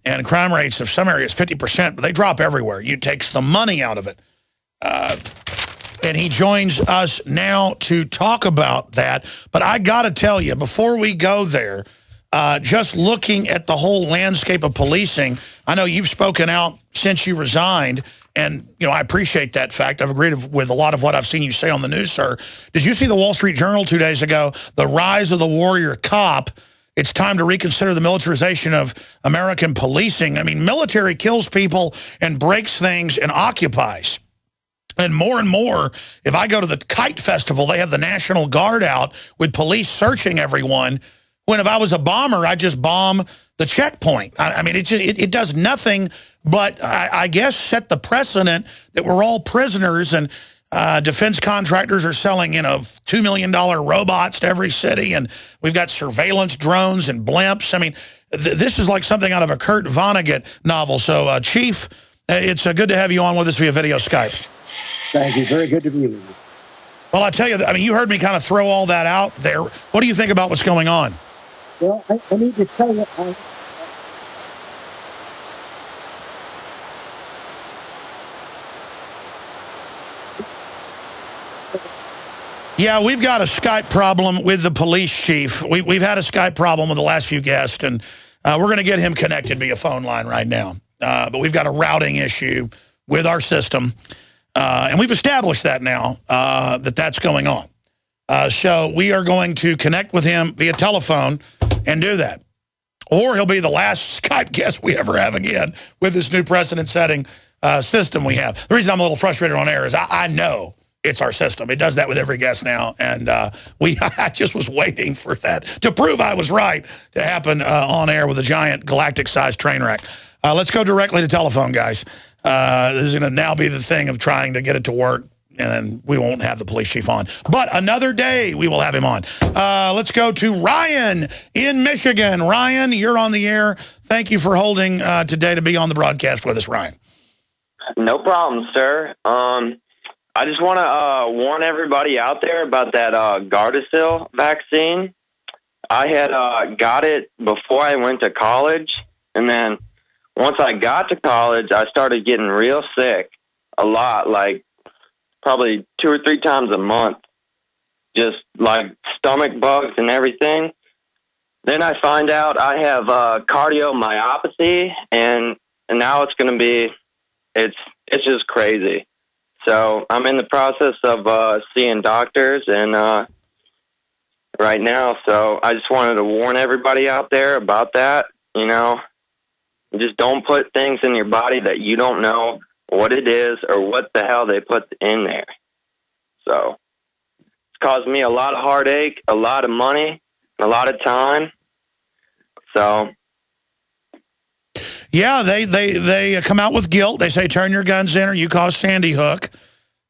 and crime rates of some areas 50%, but they drop everywhere. It takes the money out of it. And he joins us now to talk about that. But I got to tell you, before we go there, just looking at the whole landscape of policing, I know you've spoken out since you resigned, and I appreciate that fact. I've agreed with a lot of what I've seen you say on the news, sir. Did you see the Wall Street Journal 2 days ago, The Rise of the Warrior Cop? It's time to reconsider the militarization of American policing. I mean, military kills people and breaks things and occupies. And more, if I go to the Kite Festival, they have the National Guard out with police searching everyone, when if I was a bomber, I'd just bomb the checkpoint. I mean, it does nothing but, I guess, set the precedent that we're all prisoners, and defense contractors are selling, $2 million robots to every city, and we've got surveillance drones and blimps. I mean, this is like something out of a Kurt Vonnegut novel. So, Chief, it's good to have you on with us via video Skype. Thank you. Very good to be with you. Well, I tell you, I mean, you heard me kind of throw all that out there. What do you think about what's going on? Well, I need to tell you, yeah, we've got a Skype problem with the police chief. We've had a Skype problem with the last few guests, and we're going to get him connected via phone line right now. But we've got a routing issue with our system, and we've established that now, that's going on. So we are going to connect with him via telephone and do that. Or he'll be the last Skype guest we ever have again with this new precedent-setting system we have. The reason I'm a little frustrated on air is I know it's our system. It does that with every guest now, and I just was waiting for that to prove I was right to happen on air with a giant galactic-sized train wreck. Let's go directly to telephone, guys. This is going to now be the thing of trying to get it to work, and then we won't have the police chief on. But another day, we will have him on. Let's go to Ryan in Michigan. Ryan, you're on the air. Thank you for holding today to be on the broadcast with us, Ryan. No problem, sir. I just want to warn everybody out there about that Gardasil vaccine. I had got it before I went to college, and then once I got to college, I started getting real sick a lot, like probably 2 or 3 times a month, just like stomach bugs and everything. Then I find out I have cardiomyopathy, and now it's going to be, it's just crazy. So I'm in the process of seeing doctors and right now. So I just wanted to warn everybody out there about that. Just don't put things in your body that you don't know what it is or what the hell they put in there. So it's caused me a lot of heartache, a lot of money, a lot of time. So yeah, they come out with guilt. They say, turn your guns in or you cause Sandy Hook.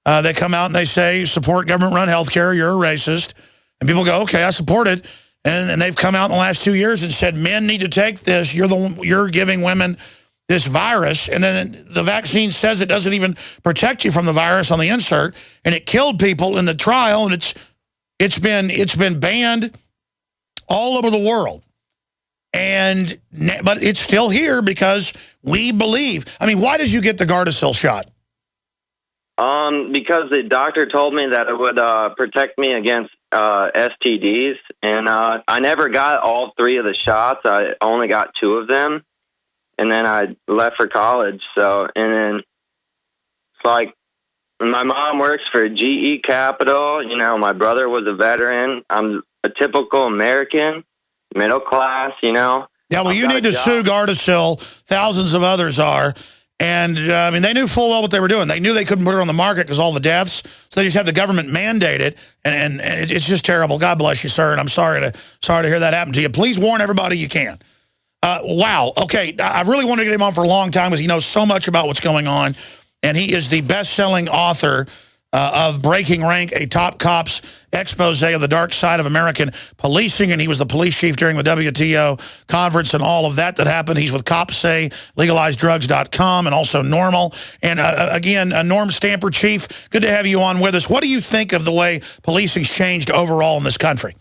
They come out and they say, support government-run health care, you're a racist. And people go, okay, I support it. And they've come out in the last 2 years and said, men need to take this. You're giving women this virus, and then the vaccine says it doesn't even protect you from the virus on the insert, and it killed people in the trial, and it's been banned all over the world. But it's still here because we believe. I mean, why did you get the Gardasil shot? Because the doctor told me that it would protect me against STDs, and I never got all 3 of the shots. I only got 2 of them, and then I left for college. So, and then it's like my mom works for GE Capital. You know, my brother was a veteran. I'm a typical American, middle class. You know. Yeah, well, you need to sue Gardasil. Thousands of others are. And, I mean, they knew full well what they were doing. They knew they couldn't put it on the market because all the deaths. So they just had the government mandate it. And it's just terrible. God bless you, sir. And I'm sorry to hear that happen to you. Please warn everybody you can. Wow. Okay. I really wanted to get him on for a long time because he knows so much about what's going on. And he is the best-selling author of Breaking Rank, a top cop's expose of the dark side of American policing, and he was the police chief during the WTO conference and all of that happened. He's with Cops Say, LegalizeDrugs.com, and also Normal. And again, Norm Stamper, Chief, good to have you on with us. What do you think of the way policing's changed overall in this country?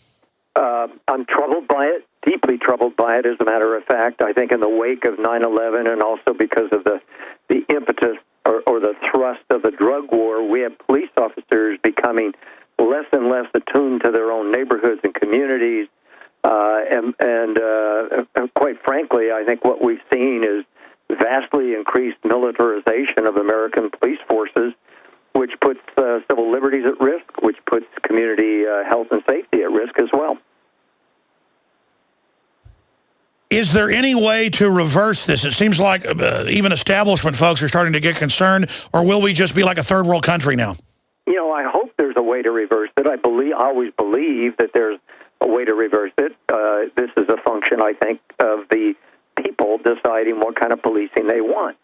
I'm troubled by it, deeply troubled by it, as a matter of fact. I think in the wake of 9/11 and also because of the impetus or the thrust of the drug war, we have police officers becoming less and less attuned to their own neighborhoods and communities. And quite frankly, I think what we've seen is vastly increased militarization of American police forces, which puts civil liberties at risk, which puts community health and safety at risk as well. Is there any way to reverse this? It seems like even establishment folks are starting to get concerned, or will we just be like a third world country now? You know, I hope there's a way to reverse it. I always believe that there's a way to reverse it. This is a function, I think, of the people deciding what kind of policing they want,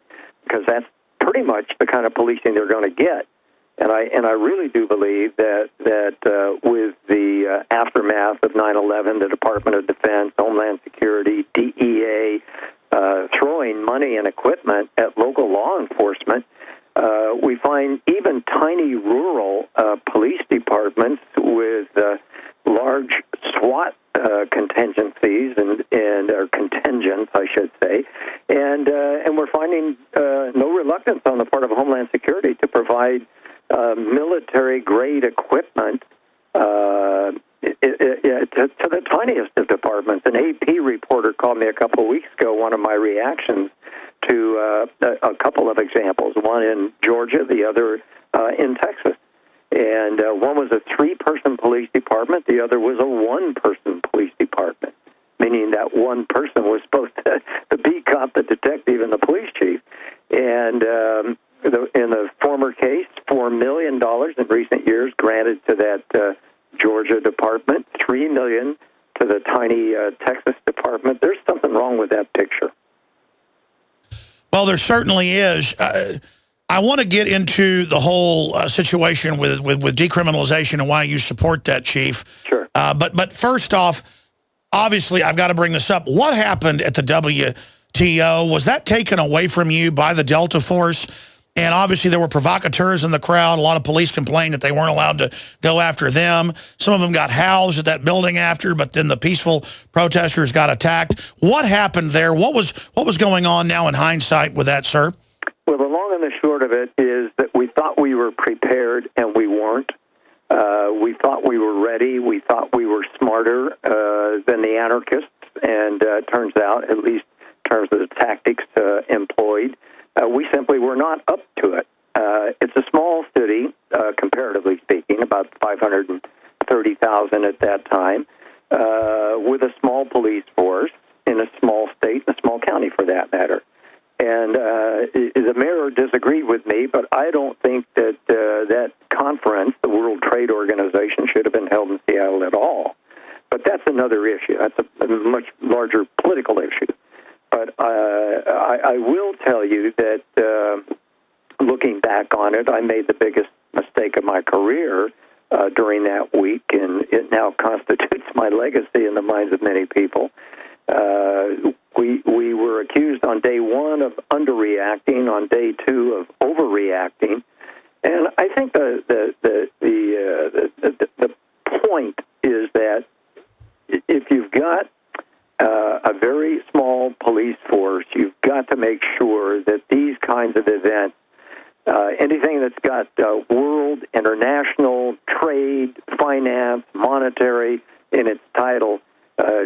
because that's pretty much the kind of policing they're going to get. And I really do believe that with the aftermath of 9/11, the Department of Defense, Homeland Security, DEA, throwing money and equipment at local law enforcement, we find even tiny rural police departments with large SWAT contingencies or contingents, I should say, and we're finding no reluctance on the part of Homeland Security to provide military-grade equipment to the tiniest of departments. An AP reporter called me a couple of weeks ago, one of my reactions to a couple of examples, one in Georgia, the other in Texas. And one was a 3-person police department, the other was a 1-person police department, meaning that one person was supposed to the beat cop, the detective, and the police chief. And in the former case, $4 million in recent years granted to that Georgia department, $3 million to the tiny Texas department. There's something wrong with that picture. Well, there certainly is. I want to get into the whole situation with decriminalization and why you support that, Chief. Sure. But first off, obviously, I've got to bring this up. What happened at the WTO? Was that taken away from you by the Delta Force? And obviously there were provocateurs in the crowd. A lot of police complained that they weren't allowed to go after them. Some of them got housed at that building after, but then the peaceful protesters got attacked. What happened there? What was going on now in hindsight with that, sir? Well, the long and the short of it is that we thought we were prepared, and we weren't. We thought we were ready. We thought we were smarter than the anarchists, and it turns out, at least in terms of the tactics employed, we simply were not up to it. It's a small city, comparatively speaking, about 530,000 at that time, with a small police force in a small state, and a small county for that matter. And the mayor disagreed with me, but I don't think that that conference, the World Trade Organization, should have been held in Seattle at all. But that's another issue. That's a much larger political issue. But I will tell you that looking back on it, I made the biggest mistake of my career during that week, and it now constitutes my legacy in the minds of many people. We were accused on day one of underreacting, on day two of overreacting, and I think the point is that if you've got a very small police force, you've got to make sure that these kinds of events, anything that's got world, international, trade, finance, monetary in its title,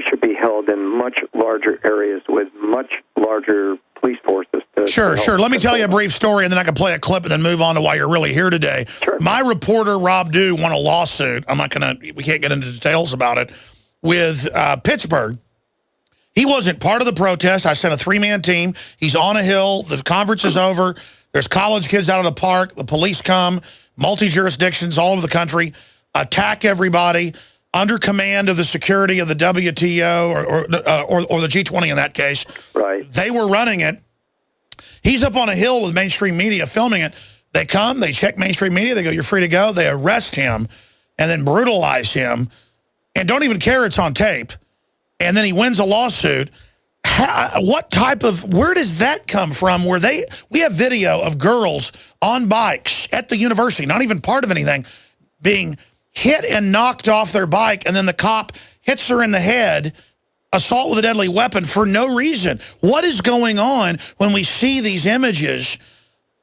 should be held in much larger areas with much larger police forces. Sure. Let me tell you a brief story, and then I can play a clip and then move on to why you're really here today. Sure. My reporter, Rob Dew, won a lawsuit. We can't get into details about it, with Pittsburgh. He wasn't part of the protest. I sent a 3-man team. He's on a hill. The conference is over. There's college kids out of the park. The police come, multi-jurisdictions all over the country, attack everybody, under command of the security of the WTO or the G20 in that case. Right. They were running it. He's up on a hill with mainstream media filming it. They come, they check mainstream media, they go, you're free to go. They arrest him and then brutalize him and don't even care it's on tape. And then he wins a lawsuit. Where does that come from? We have video of girls on bikes at the university, not even part of anything, being hit and knocked off their bike, and then the cop hits her in the head, assault with a deadly weapon for no reason. What is going on when we see these images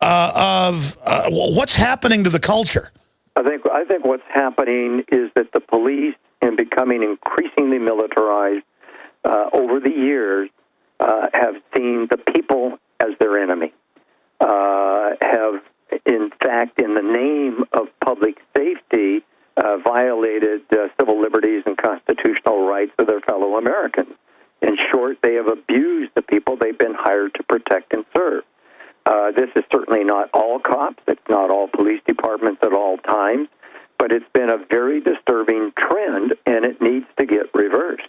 of what's happening to the culture? I think what's happening is that the police, in becoming increasingly militarized over the years, have seen the people as their enemy, have, in fact, in the name of public safety, violated civil liberties and constitutional rights of their fellow Americans. In short, they have abused the people they've been hired to protect and serve. This is certainly not all cops. It's not all police departments at all times. But it's been a very disturbing trend, and it needs to get reversed.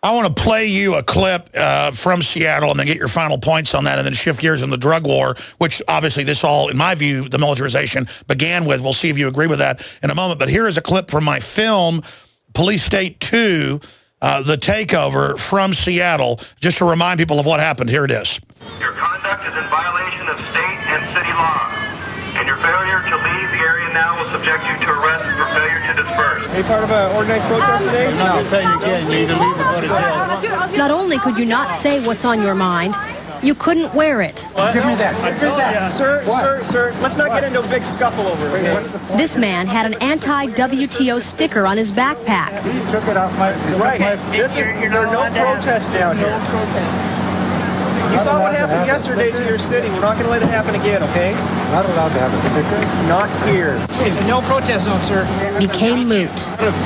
I want to play you a clip from Seattle and then get your final points on that and then shift gears in the drug war, which obviously this all, in my view, the militarization began with. We'll see if you agree with that in a moment. But here is a clip from my film, Police State 2, The Takeover from Seattle, just to remind people of what happened. Here it is. Your conduct is in violation of state and city law, and your failure to leave the area now will subject you to arrest for failure to disperse. Are you part of an organized protest today? No, I'll tell you again, you either leave or go to jail. Not only could you not say what's on your mind, you couldn't wear it. What? Give me that. Yeah. Sir, let's not get into a big scuffle over it. Okay? This man had an anti-WTO sticker on his backpack. He took it off my... Right. There are no protests down here. You saw what happened yesterday to your city. We're not going to let it happen again, okay? Not allowed to have a sticker. Not here. It's a no protest zone, sir. Became moot.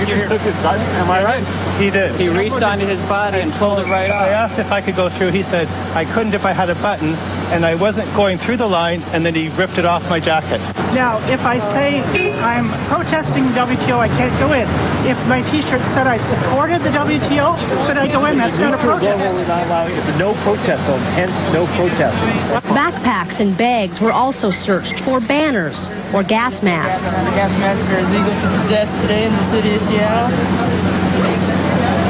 You just took his gun, am I right? He did. He reached onto his body and pulled it right off. I asked if I could go through. He said I couldn't if I had a button, and I wasn't going through the line, and then he ripped it off my jacket. Now, if I say I'm protesting WTO, I can't go in. If my T-shirt said I supported the WTO, could I go in? That's not a protest. It's a no protest zone, hence no protest. Backpacks and bags were also searched for banners or gas masks. The gas masks are illegal to possess today in the city of Seattle.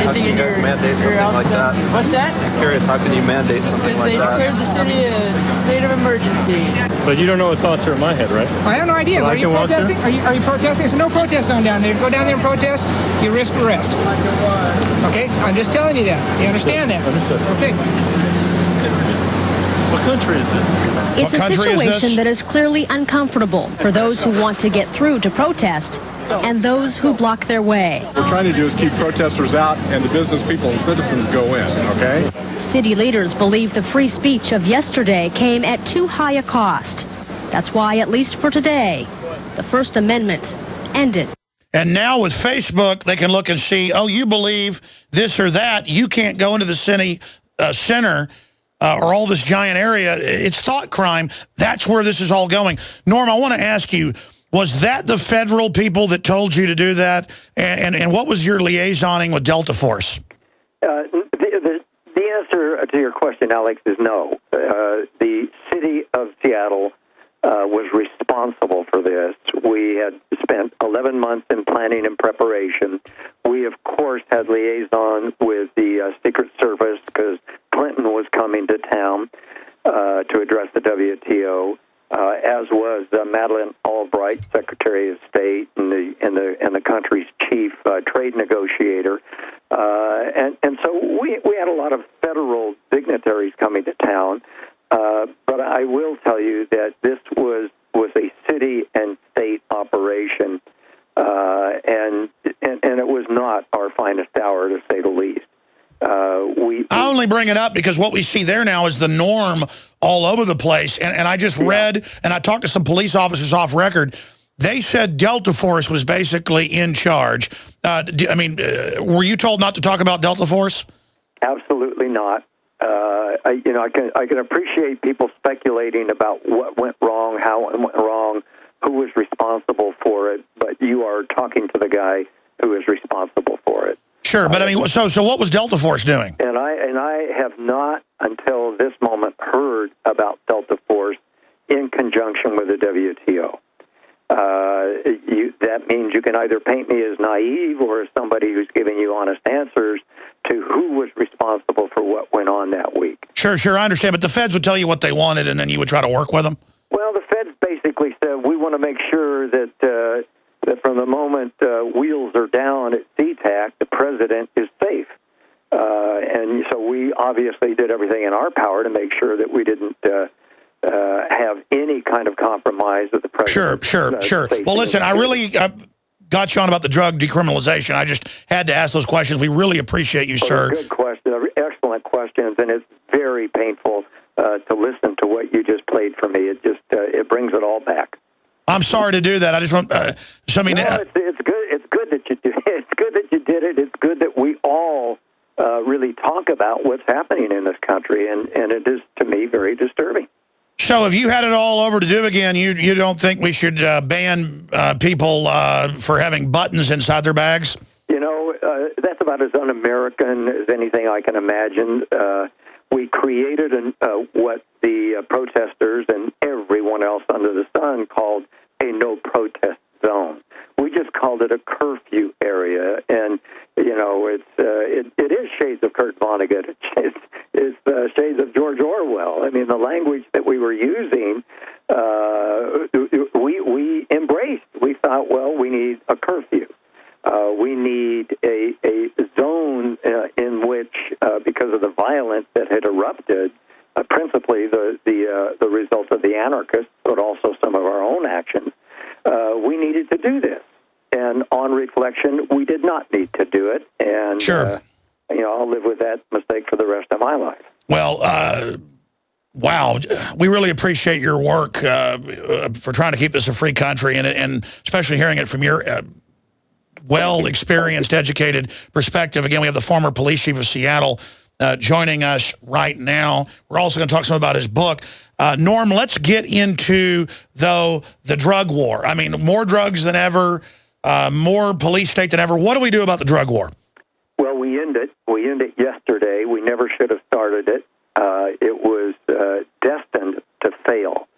How can you guys mandate something like that? What's that? Just curious, how can you mandate something like that? Because they declared the city a state of emergency. But you don't know what thoughts are in my head, right? I have no idea. Are you protesting? Are you protesting? There's no protest zone down there. Go down there and protest, you risk arrest. Okay? I'm just telling you that. You understand that? Understood. Okay. What country is this? It's a situation that is clearly uncomfortable for those who want to get through to protest and those who block their way. What we're trying to do is keep protesters out and the business people and citizens go in, okay? City leaders believe the free speech of yesterday came at too high a cost. That's why, at least for today, the First Amendment ended. And now with Facebook, they can look and see, oh, you believe this or that. You can't go into the city center or all this giant area. It's thought crime. That's where this is all going. Norm, I want to ask you, was that the federal people that told you to do that? And what was your liaisoning with Delta Force? The answer to your question, Alex, is no. The city of Seattle was responsible for this. We had spent 11 months in planning and preparation. We, of course, had liaison with to address the WTO, as was Madeleine Albright, Secretary of State and the country's chief trade negotiator. And so we had a lot of federal dignitaries coming to town. But I will tell you that this was a city and state operation, and it was not our finest hour, to say the least. I only bring it up because what we see there now is the norm all over the place. And I just read, and I talked to some police officers off record. They said Delta Force was basically in charge. Were you told not to talk about Delta Force? Absolutely not. I can appreciate people speculating about what went wrong, how it went wrong, who was responsible for it, but you are talking to the guy who is responsible for it. Sure, but so what was Delta Force doing? And I have not until this moment heard about Delta Force in conjunction with the WTO. That means you can either paint me as naive or as somebody who's giving you honest answers to who was responsible for what went on that week. Sure, I understand, but the feds would tell you what they wanted, and then you would try to work with them? Well, the feds basically said, we want to make sure that from the moment wheels are down at SeaTac, the president is safe. And so we obviously did everything in our power to make sure that we didn't have any kind of compromise with the president. Sure. Well, listen, I really got you on about the drug decriminalization. I just had to ask those questions. We really appreciate you, sir. Good question. Excellent questions, and it's very painful to listen to what you just played for me. It just it brings it all back. I'm sorry to do that. I just want. It's good. It's good that you did. It's good that you did it. It's good that we all really talk about what's happening in this country, and it is, to me, very disturbing. So if you had it all over to do again, you don't think we should ban people for having buttons inside their bags? That's about as un-American as anything I can imagine. We created what the protesters and everyone else under the sun called a no-protest zone. We just called it a curfew area, and it is shades of Kurt Vonnegut. It's shades of George Orwell. I mean, the language that we were using, we embraced. We thought, well, we need a curfew. We need a zone in which, because of the violence that had erupted, principally the result of the anarchists, but also some of our own actions, we needed to do this. And on reflection, we did not need to do it. And sure. I'll live with that mistake for the rest of my life. Well, wow, we really appreciate your work for trying to keep this a free country, and especially hearing it from your well-experienced, educated perspective. Again, we have the former police chief of Seattle joining us right now. We're also going to talk some about his book. Norm, let's get into, though, the drug war. I mean, more drugs than ever, more police state than ever. What do we do about the drug war? Well, we end it yesterday. We never should have started it. It was destined to fail.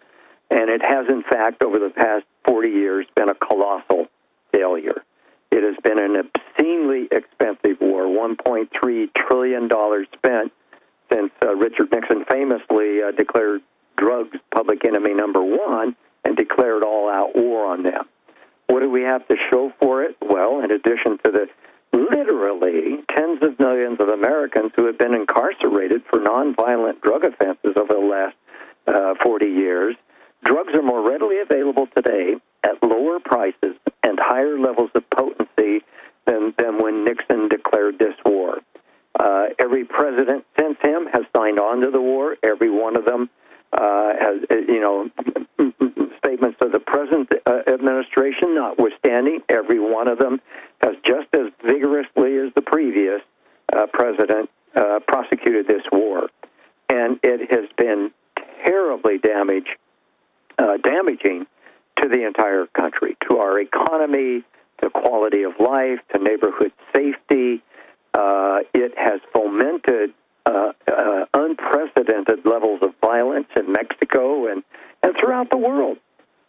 And it has, in fact, over the past 40 years, been a colossal failure. It has been an obscenely expensive war, $1.3 trillion spent since Richard Nixon famously declared drugs public enemy number one and declared all-out war on them. What do we have to show for it? Well, in addition to the literally tens of millions of Americans who have been incarcerated for nonviolent drug offenses over the last 40 years, drugs are more readily available today at lower prices and higher levels of potency than when Nixon declared this war. Every president since him has signed on to the war. Every one of them has, statements of the present administration notwithstanding, every one of them has just as vigorously as the previous president prosecuted this war. And it has been terribly damaging to the entire country, to our economy, to quality of life, to neighborhood safety. It has fomented unprecedented levels of violence in Mexico and throughout the world.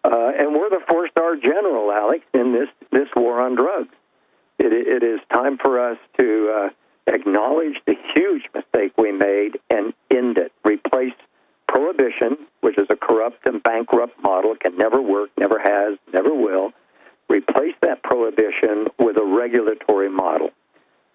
And we're the four-star general, Alex, in this war on drugs. It is time for us to acknowledge the huge mistake we made and end it. Replace prohibition, which is a corrupt and bankrupt model, can never work, never has, never will. Replace that prohibition with a regulatory model.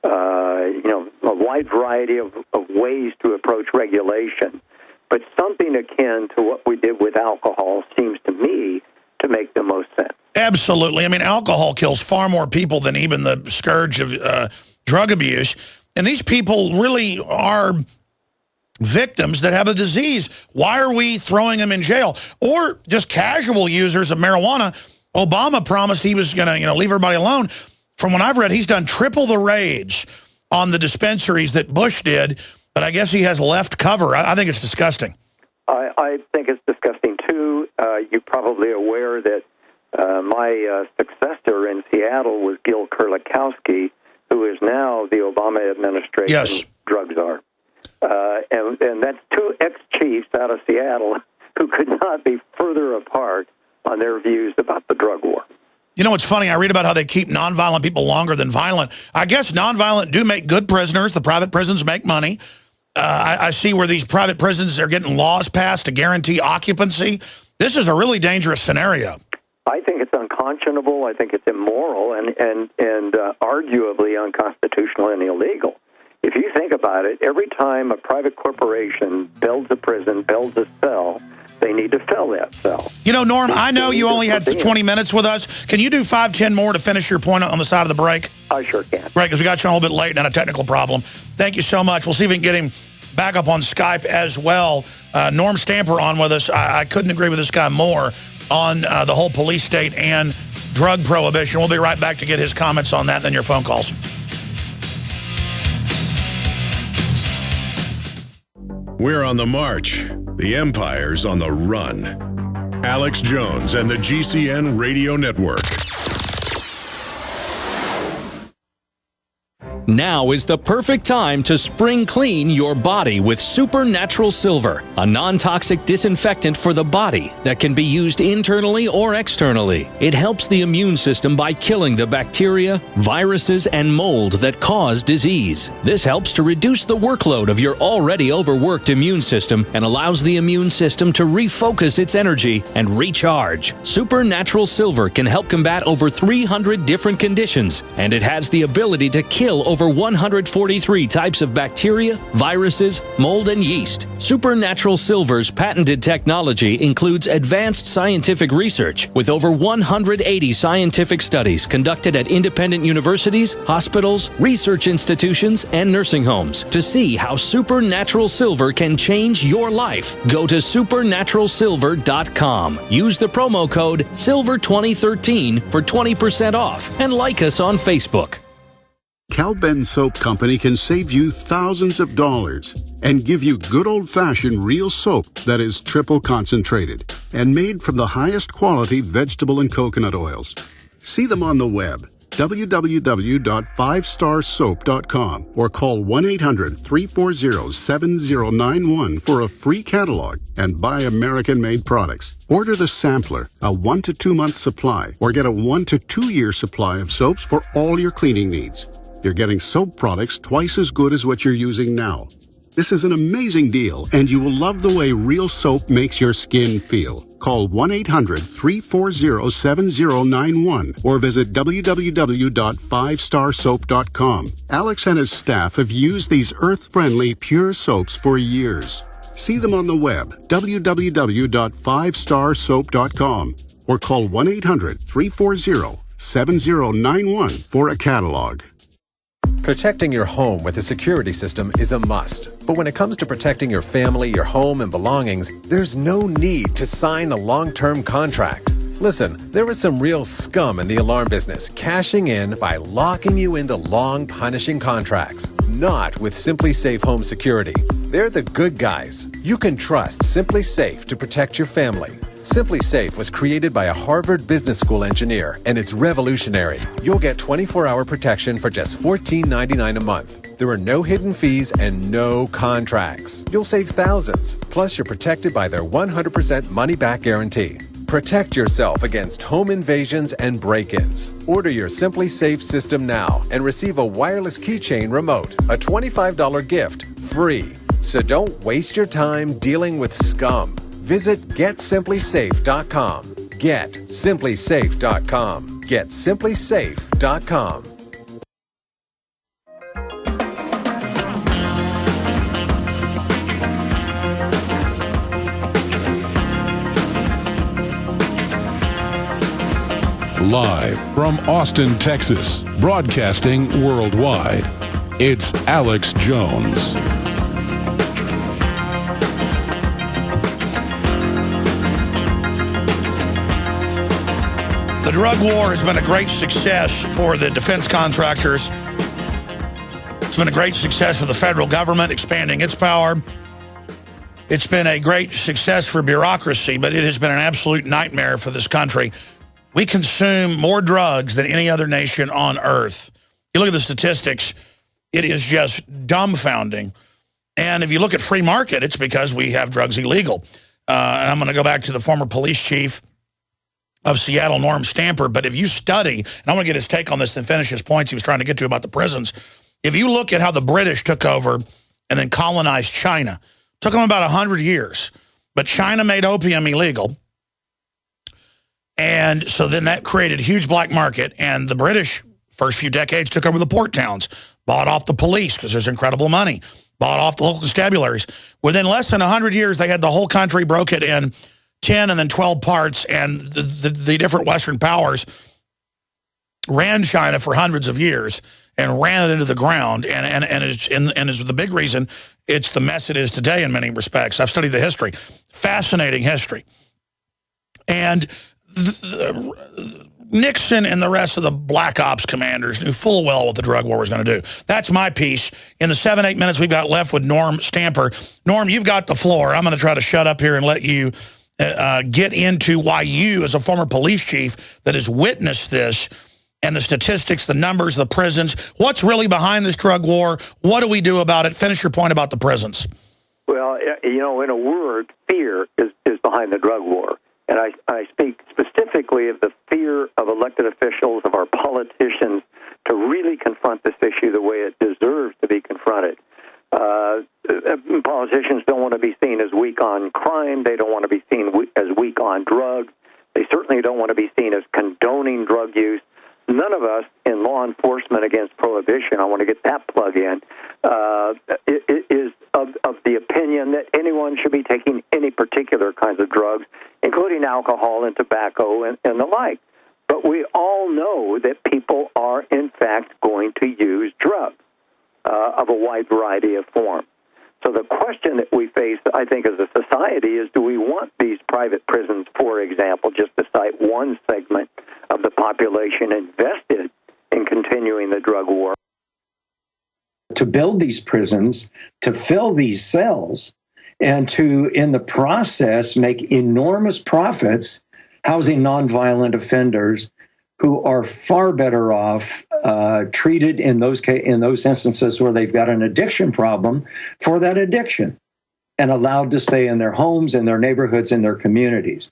A wide variety of ways to approach regulation, but something akin to what we did with alcohol seems to me to make the most sense. Absolutely. I mean, alcohol kills far more people than even the scourge of drug abuse. And these people really are victims that have a disease. Why are we throwing them in jail? Or just casual users of marijuana. Obama promised he was going to leave everybody alone. From what I've read, he's done triple the raids on the dispensaries that Bush did, but I guess he has left cover. I think it's disgusting. I think it's disgusting, too. You're probably aware that my successor in Seattle was Gil Kurlikowski, who is now the Obama administration's drug czar. And that's two ex-chiefs out of Seattle who could not be further apart on their views about the drug war. You know, it's funny. I read about how they keep nonviolent people longer than violent. I guess nonviolent do make good prisoners. The private prisons make money. I see where these private prisons are getting laws passed to guarantee occupancy. This is a really dangerous scenario. I think it's unconscionable. I think it's immoral and arguably unconstitutional and illegal. If you think about it, every time a private corporation builds a prison, builds a cell, they need to fill that cell. You know, Norm, I know you only had 20 minutes with us. Can you do 5-10 more to finish your point on the side of the break? I sure can. Great, because we got you a little bit late and had a technical problem. Thank you so much. We'll see if we can get him back up on Skype as well. Norm Stamper on with us. I couldn't agree with this guy more on the whole police state and drug prohibition. We'll be right back to get his comments on that, then your phone calls. We're on the march. The empire's on the run. Alex Jones and the GCN Radio Network. Now is the perfect time to spring clean your body with Supernatural Silver, a non-toxic disinfectant for the body that can be used internally or externally. It helps the immune system by killing the bacteria, viruses, and mold that cause disease. This helps to reduce the workload of your already overworked immune system and allows the immune system to refocus its energy and recharge. Supernatural Silver can help combat over 300 different conditions, and it has the ability to kill over 143 types of bacteria, viruses, mold, and yeast. Supernatural Silver's patented technology includes advanced scientific research with over 180 scientific studies conducted at independent universities, hospitals, research institutions, and nursing homes to see how Supernatural Silver can change your life. Go to supernaturalsilver.com. Use the promo code SILVER2013 for 20% off and like us on Facebook. Cal-Ben Soap Company can save you thousands of dollars and give you good old-fashioned real soap that is triple concentrated and made from the highest quality vegetable and coconut oils. See them on the web, www.5starsoap.com, or call 1-800-340-7091 for a free catalog and buy American-made products. Order the sampler, a 1 to 2 month supply, or get a 1 to 2 year supply of soaps for all your cleaning needs. You're getting soap products twice as good as what you're using now. This is an amazing deal, and you will love the way real soap makes your skin feel. Call 1-800-340-7091 or visit www.5starsoap.com. Alex and his staff have used these earth-friendly, pure soaps for years. See them on the web, www.5starsoap.com, or call 1-800-340-7091 for a catalog. Protecting your home with a security system is a must. But when it comes to protecting your family, your home, and belongings, there's no need to sign a long-term contract. Listen, there is some real scum in the alarm business, cashing in by locking you into long, punishing contracts. Not with Simply Safe Home Security. They're the good guys. You can trust Simply Safe to protect your family. Simply Safe was created by a Harvard Business School engineer, and it's revolutionary. You'll get 24-hour protection for just $14.99 a month. There are no hidden fees and no contracts. You'll save thousands. Plus, you're protected by their 100% money-back guarantee. Protect yourself against home invasions and break-ins. Order your Simply Safe system now and receive a wireless keychain remote, a $25 gift, free. So don't waste your time dealing with scum. Visit GetSimplySafe.com. GetSimplySafe.com. GetSimplySafe.com. Live from Austin, Texas, broadcasting worldwide, it's Alex Jones. The drug war has been a great success for the defense contractors. It's been a great success for the federal government, expanding its power. It's been a great success for bureaucracy, but it has been an absolute nightmare for this country. We consume more drugs than any other nation on earth. You look at the statistics, it is just dumbfounding. And if you look at free market, it's because we have drugs illegal. And I'm going to go back to the former police chief of Seattle, Norm Stamper. But if you study, and I want to get his take on this and finish his points he was trying to get to about the prisons. If you look at how the British took over and then colonized China, took them about 100 years. But China made opium illegal. And so then that created a huge black market. And the British, first few decades, took over the port towns, bought off the police because there's incredible money, bought off the local constabularies. Within less than 100 years, they had the whole country, broke it in 10 and then 12 parts, and the different Western powers ran China for hundreds of years and ran it into the ground. And it's the big reason it's the mess it is today in many respects. I've studied the history. Fascinating history. And Nixon and the rest of the black ops commanders knew full well what the drug war was going to do. That's my piece. In the 7-8 minutes we've got left with Norm Stamper. Norm, you've got the floor. I'm going to try to shut up here and let you get into why you, as a former police chief that has witnessed this, and the statistics, the numbers, the prisons, what's really behind this drug war? What do we do about it? Finish your point about the prisons. Well, you know, in a word, fear is behind the drug war. And I speak specifically of the fear of elected officials, of our politicians, to really confront this issue the way it deserves to be confronted. Politicians don't want to be seen as weak on crime. They don't want to be seen as weak on drugs. They certainly don't want to be seen as condoning drug use. None of us in law enforcement against prohibition, I want to get that plug in, is of the opinion that anyone should be taking any particular kinds of drugs, including alcohol and tobacco and the like. But we all know that people are, in fact, going to use drugs of a wide variety of forms. So the question that we face, I think, as a society is, do we want these private prisons, for example, just to cite one segment of the population invested in continuing the drug war? To build these prisons, to fill these cells, and to, in the process, make enormous profits housing nonviolent offenders who are far better off treated in those instances where they've got an addiction problem for that addiction and allowed to stay in their homes, in their neighborhoods, in their communities.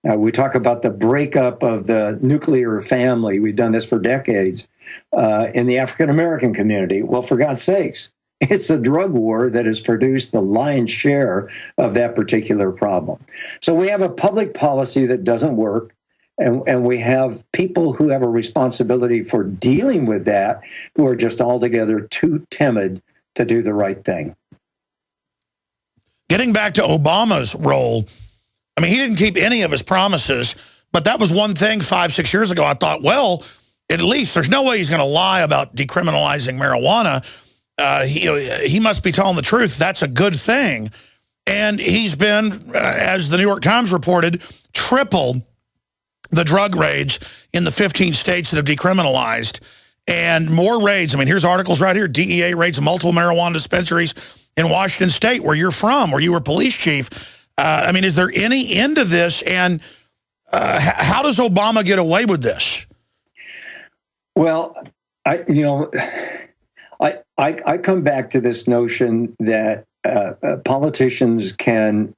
We talk about the breakup of the nuclear family. We've done this for decades in the African-American community. Well, for God's sakes, it's a drug war that has produced the lion's share of that particular problem. So we have a public policy that doesn't work, and we have people who have a responsibility for dealing with that who are just altogether too timid to do the right thing. Getting back to Obama's role, I mean, he didn't keep any of his promises, but that was one thing 5-6 years ago. I thought, well, at least there's no way he's going to lie about decriminalizing marijuana. He must be telling the truth. That's a good thing. And he's been, as the New York Times reported, tripled the drug raids in the 15 states that have decriminalized, and more raids. I mean, here's articles right here. DEA raids multiple marijuana dispensaries in Washington State, where you're from, where you were police chief. I mean, is there any end to this? And how does Obama get away with this? Well, I come back to this notion that politicians can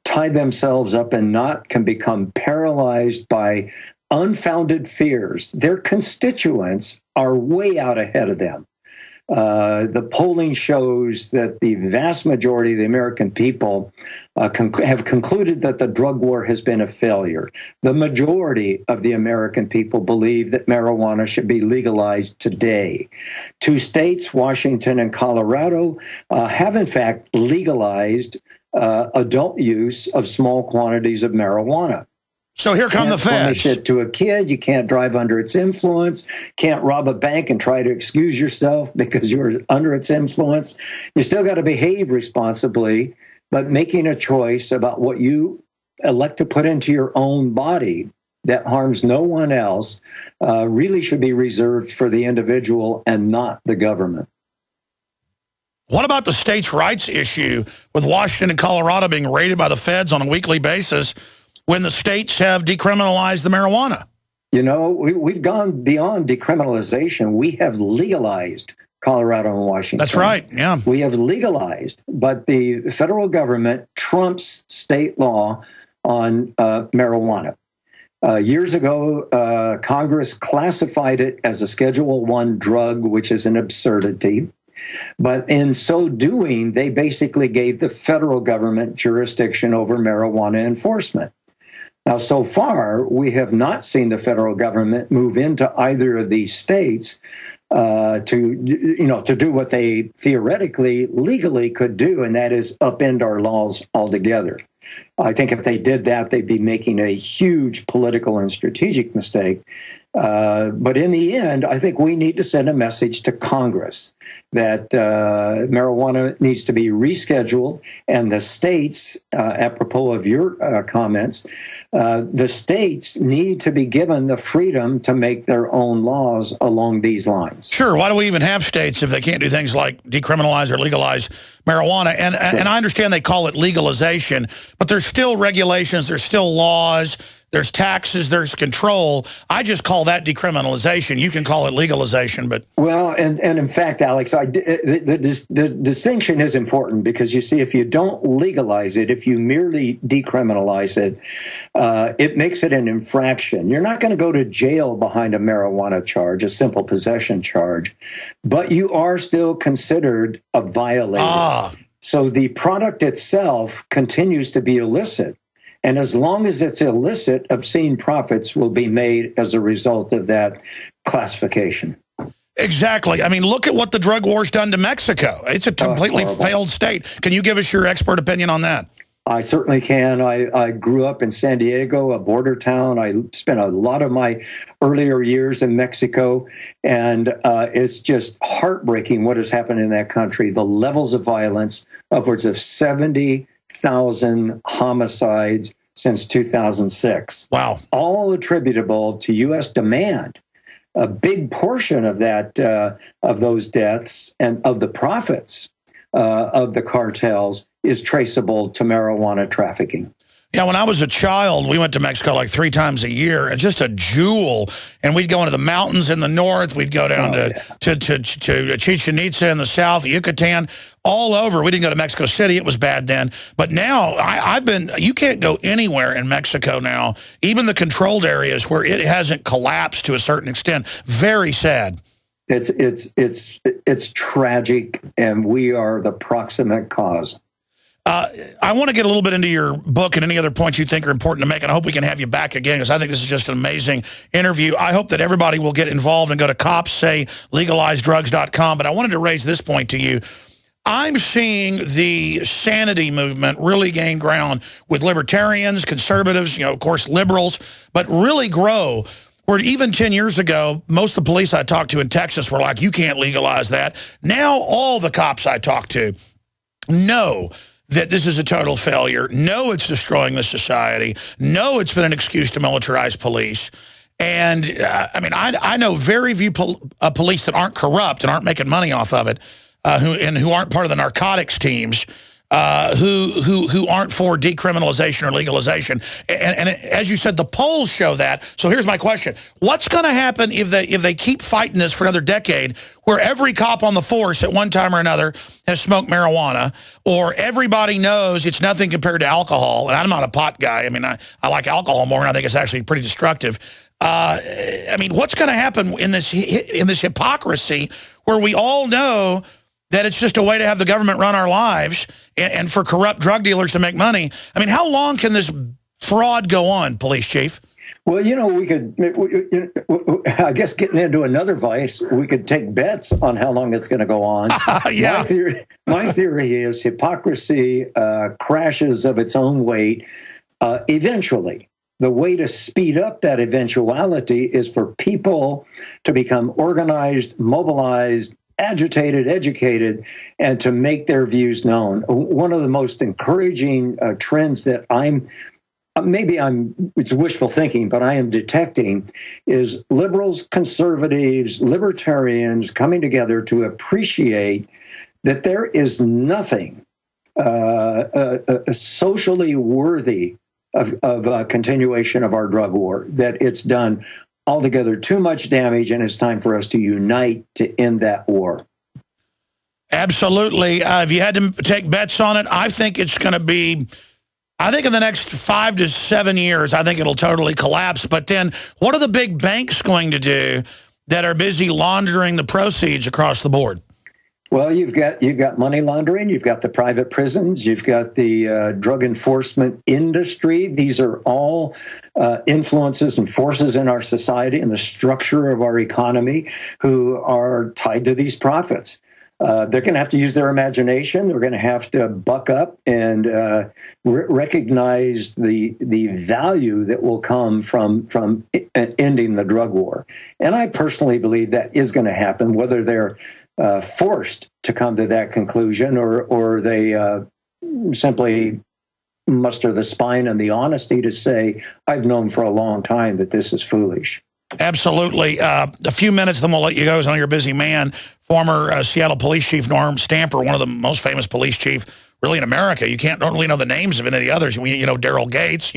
tie themselves up and can become paralyzed by unfounded fears. Their constituents are way out ahead of them. The polling shows that the vast majority of the American people have concluded that the drug war has been a failure. The majority of the American people believe that marijuana should be legalized today. 2 states, Washington and Colorado, have in fact legalized adult use of small quantities of marijuana. So here come the feds. Punish it to a kid. You can't drive under its influence. Can't rob a bank and try to excuse yourself because you're under its influence. You still got to behave responsibly, but making a choice about what you elect to put into your own body that harms no one else really should be reserved for the individual and not the government. What about the states' rights issue with Washington and Colorado being raided by the feds on a weekly basis when the states have decriminalized the marijuana? You know, we've gone beyond decriminalization. We have legalized Colorado and Washington. That's right, yeah. We have legalized, but the federal government trumps state law on marijuana. Years ago, Congress classified it as a Schedule I drug, which is an absurdity. But in so doing, they basically gave the federal government jurisdiction over marijuana enforcement. Now, so far, we have not seen the federal government move into either of these states to do what they theoretically, legally could do, and that is upend our laws altogether. I think if they did that, they'd be making a huge political and strategic mistake. But in the end, I think we need to send a message to Congress that marijuana needs to be rescheduled, and the states, apropos of your comments, the states need to be given the freedom to make their own laws along these lines. Sure. Why do we even have states if they can't do things like decriminalize or legalize marijuana? And I understand they call it legalization, but there's still regulations, there's still laws, there's taxes, there's control. I just call that decriminalization. You can call it legalization, but... Well, and in fact, Alex, the distinction is important because, you see, if you don't legalize it, if you merely decriminalize it, it makes it an infraction. You're not going to go to jail behind a marijuana charge, a simple possession charge, but you are still considered a violator. So the product itself continues to be illicit. And as long as it's illicit, obscene profits will be made as a result of that classification. Exactly. I mean, look at what the drug war's done to Mexico. It's a completely failed state. Can you give us your expert opinion on that? I certainly can. I grew up in San Diego, a border town. I spent a lot of my earlier years in Mexico, and it's just heartbreaking what has happened in that country. The levels of violence, upwards of 70,000 homicides since 2006. Wow. All attributable to U.S. demand. A big portion of that, of those deaths and of the profits of the cartels is traceable to marijuana trafficking. Yeah, when I was a child, we went to Mexico like 3 times a year. It's just a jewel. And we'd go into the mountains in the north. We'd go down to Chichen Itza in the south, Yucatan, all over. We didn't go to Mexico City. It was bad then. But now you can't go anywhere in Mexico now, even the controlled areas where it hasn't collapsed to a certain extent. Very sad. It's tragic, and we are the proximate cause. I want to get a little bit into your book and any other points you think are important to make, and I hope we can have you back again because I think this is just an amazing interview. I hope that everybody will get involved and go to copssaylegalizedrugs.com, but I wanted to raise this point to you. I'm seeing the sanity movement really gain ground with libertarians, conservatives, of course, liberals, but really grow. Where even 10 years ago, most of the police I talked to in Texas were like, you can't legalize that. Now all the cops I talk to know that this is a total failure. No, it's destroying the society. No, it's been an excuse to militarize police. And, I know very few police that aren't corrupt and aren't making money off of it, who aren't part of the narcotics teams, who aren't for decriminalization or legalization. And as you said, the polls show that. So here's my question. What's going to happen if they keep fighting this for another decade where every cop on the force at one time or another has smoked marijuana, or everybody knows it's nothing compared to alcohol? And I'm not a pot guy. I mean, I like alcohol more, and I think it's actually pretty destructive. What's going to happen in this hypocrisy where we all know that it's just a way to have the government run our lives and for corrupt drug dealers to make money. I mean, how long can this fraud go on, police chief? Well, we could, I guess getting into another vice, we could take bets on how long it's going to go on. Yeah. My theory is hypocrisy crashes of its own weight eventually. The way to speed up that eventuality is for people to become organized, mobilized, agitated, educated, and to make their views known. One of the most encouraging trends that it's wishful thinking, but I am detecting is liberals, conservatives, libertarians coming together to appreciate that there is nothing socially worthy of a continuation of our drug war, that it's done altogether too much damage, and it's time for us to unite to end that war. Absolutely. If you had to take bets on it, I think it's going to be, I think in the next 5 to 7 years, I think it'll totally collapse. But then what are the big banks going to do that are busy laundering the proceeds across the board? Well, you've got money laundering, you've got the private prisons, you've got the drug enforcement industry. These are all influences and forces in our society and the structure of our economy who are tied to these profits. They're going to have to use their imagination. They're going to have to buck up and recognize the value that will come from ending the drug war. And I personally believe that is going to happen, whether they're forced to come to that conclusion or they simply muster the spine and the honesty to say, I've known for a long time that this is foolish. Absolutely. A few minutes, then we'll let you go. As I know you're a busy man. Former Seattle Police Chief Norm Stamper, one of the most famous police chief really in America. You don't really know the names of any of the others. You know Daryl Gates,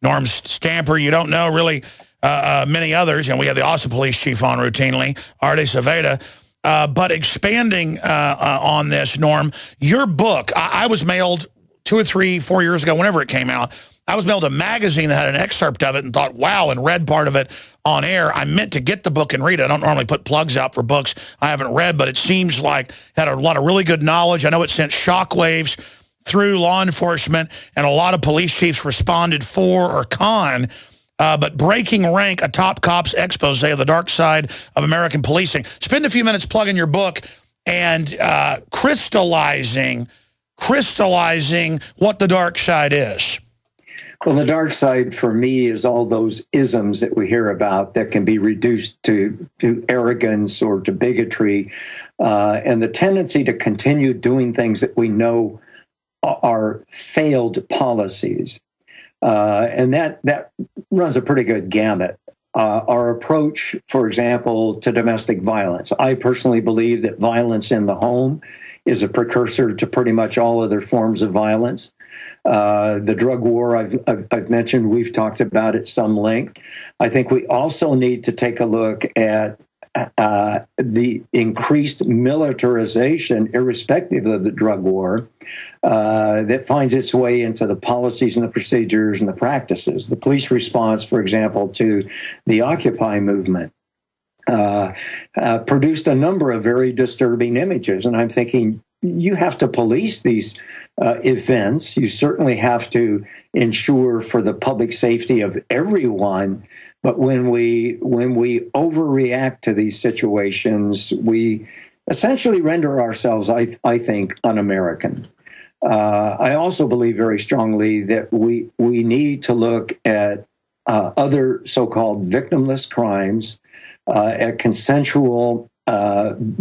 Norm Stamper. You don't know really many others. And we have the awesome police chief on routinely, Arte Saveda. But expanding on this, Norm, your book, I was mailed 2 or 3, 4 years ago, whenever it came out, I was mailed a magazine that had an excerpt of it and thought, wow, and read part of it on air. I meant to get the book and read it. I don't normally put plugs out for books I haven't read, but it seems like it had a lot of really good knowledge. I know it sent shockwaves through law enforcement, and a lot of police chiefs responded for or con. But Breaking Rank, a top cops expose of the dark side of American policing. Spend a few minutes plugging your book and crystallizing what the dark side is. Well, the dark side for me is all those isms that we hear about that can be reduced to arrogance or to bigotry, and the tendency to continue doing things that we know are failed policies. And that runs a pretty good gamut. Our approach, for example, to domestic violence. I personally believe that violence in the home is a precursor to pretty much all other forms of violence. The drug war I've mentioned, we've talked about at some length. I think we also need to take a look at the increased militarization, irrespective of the drug war, that finds its way into the policies and the procedures and the practices. The police response, for example, to the Occupy movement produced a number of very disturbing images. And I'm thinking, you have to police these events. You certainly have to ensure for the public safety of everyone. But when we overreact to these situations, we essentially render ourselves, I think, un-American. I also believe very strongly that we need to look at other so-called victimless crimes, at consensual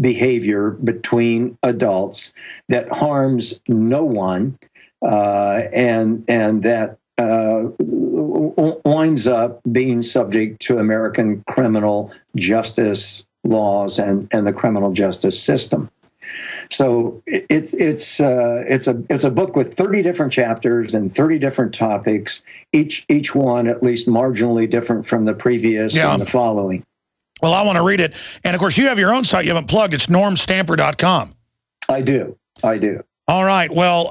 behavior between adults that harms no one, and that winds up being subject to American criminal justice laws and the criminal justice system. So it's a book with 30 different chapters and 30 different topics, each one at least marginally different from the previous and the following. Well, I want to read it. And, of course, you have your own site you haven't plugged. It's normstamper.com. I do. All right. Well,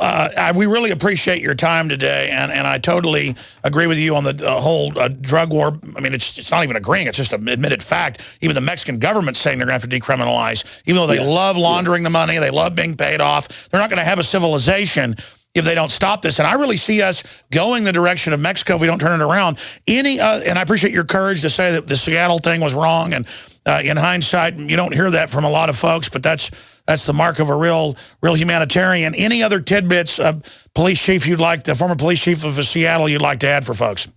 we really appreciate your time today, and I totally agree with you on the whole drug war. I mean, it's not even agreeing; it's just an admitted fact. Even the Mexican government's saying they're going to have to decriminalize, even though they love laundering the money, they love being paid off. They're not going to have a civilization if they don't stop this. And I really see us going the direction of Mexico if we don't turn it around. And I appreciate your courage to say that the Seattle thing was wrong. And in hindsight, you don't hear that from a lot of folks, but that's the mark of a real humanitarian. Any other tidbits, police chief, the former police chief of Seattle, you'd like to add for folks?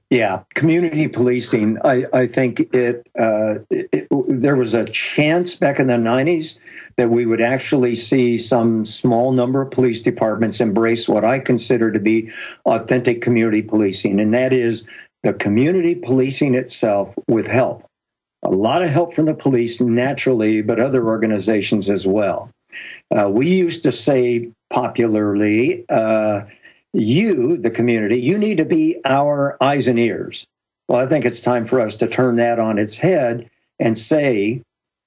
Yeah, community policing. I think there was a chance back in the 90s that we would actually see some small number of police departments embrace what I consider to be authentic community policing, and that is the community policing itself with help. A lot of help from the police naturally, but other organizations as well. We used to say popularly, you, the community, you need to be our eyes and ears. Well, I think it's time for us to turn that on its head and say,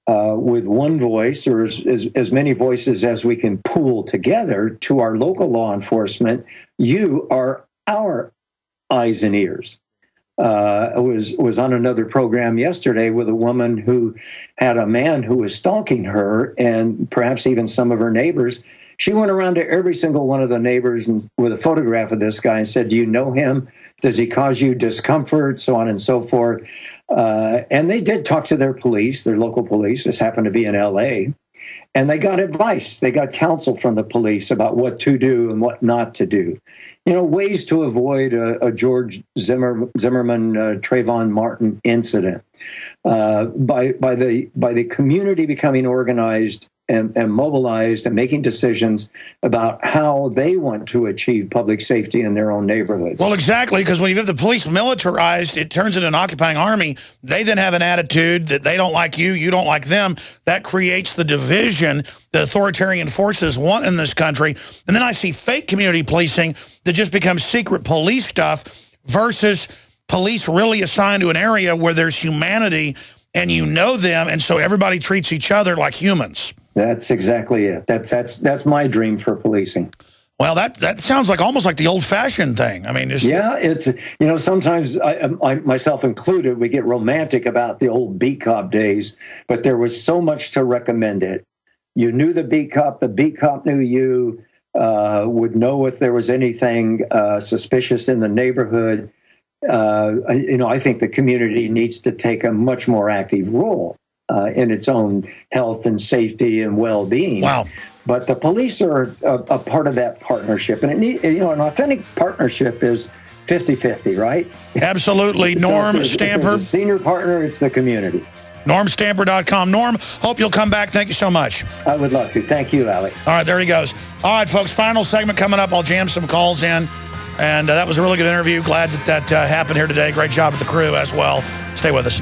with one voice or as many voices as we can pool together to our local law enforcement, you are our eyes and ears. I was on another program yesterday with a woman who had a man who was stalking her and perhaps even some of her neighbors. She went around to every single one of the neighbors and with a photograph of this guy and said, do you know him? Does he cause you discomfort? So on and so forth. And they did talk to their police, their local police. This happened to be in L.A. And they got advice. They got counsel from the police about what to do and what not to do. You know, ways to avoid a George Zimmerman, Trayvon Martin incident. By the community becoming organized and mobilized and making decisions about how they want to achieve public safety in their own neighborhoods. Well, exactly, because when you have the police militarized, it turns into an occupying army. They then have an attitude that they don't like you, you don't like them. That creates the division that authoritarian forces want in this country. And then I see fake community policing that just becomes secret police stuff versus police really assigned to an area where there's humanity and you know them, and so everybody treats each other like humans. That's exactly it. That's my dream for policing. Well, that sounds like almost like the old-fashioned thing. I mean, it's sometimes I myself included, we get romantic about the old beat cop days, but there was so much to recommend it. You knew the beat cop knew you, would know if there was anything suspicious in the neighborhood. I think the community needs to take a much more active role in its own health and safety and well-being. Wow. But the police are a part of that partnership. And an authentic partnership is 50-50, right? Absolutely. Norm Stamper. If there's a senior partner, it's the community. NormStamper.com. Norm, hope you'll come back. Thank you so much. I would love to. Thank you, Alex. All right, there he goes. All right, folks, final segment coming up. I'll jam some calls in. And that was a really good interview. Glad that happened here today. Great job with the crew as well. Stay with us.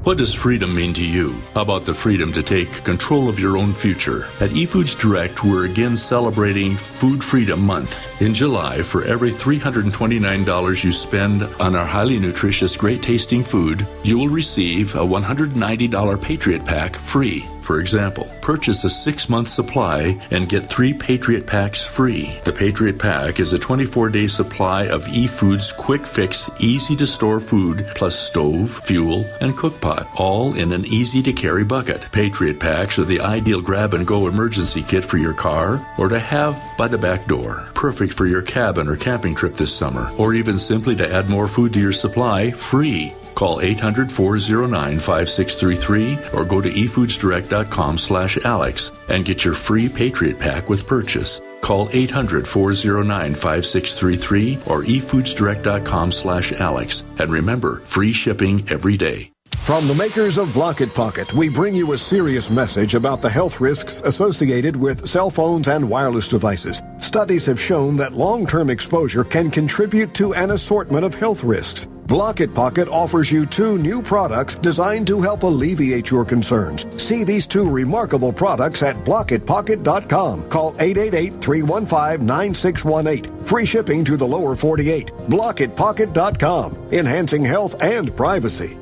What does freedom mean to you? How about the freedom to take control of your own future? At eFoods Direct, we're again celebrating Food Freedom Month. In July, for every $329 you spend on our highly nutritious, great-tasting food, you will receive a $190 Patriot Pack free. For example, purchase a 6-month supply and get 3 Patriot Packs free. The Patriot Pack is a 24-day supply of eFoods quick fix, easy to store food, plus stove, fuel, and cook pot, all in an easy to carry bucket. Patriot Packs are the ideal grab and go emergency kit for your car or to have by the back door. Perfect for your cabin or camping trip this summer, or even simply to add more food to your supply, free. Call 800-409-5633 or go to efoodsdirect.com/Alex and get your free Patriot Pack with purchase. Call 800-409-5633 or efoodsdirect.com/Alex. And remember, free shipping every day. From the makers of Block It Pocket, we bring you a serious message about the health risks associated with cell phones and wireless devices. Studies have shown that long-term exposure can contribute to an assortment of health risks. Block It Pocket offers you 2 new products designed to help alleviate your concerns. See these 2 remarkable products at blockitpocket.com. Call 888-315-9618. Free shipping to the lower 48. Blockitpocket.com. Enhancing health and privacy.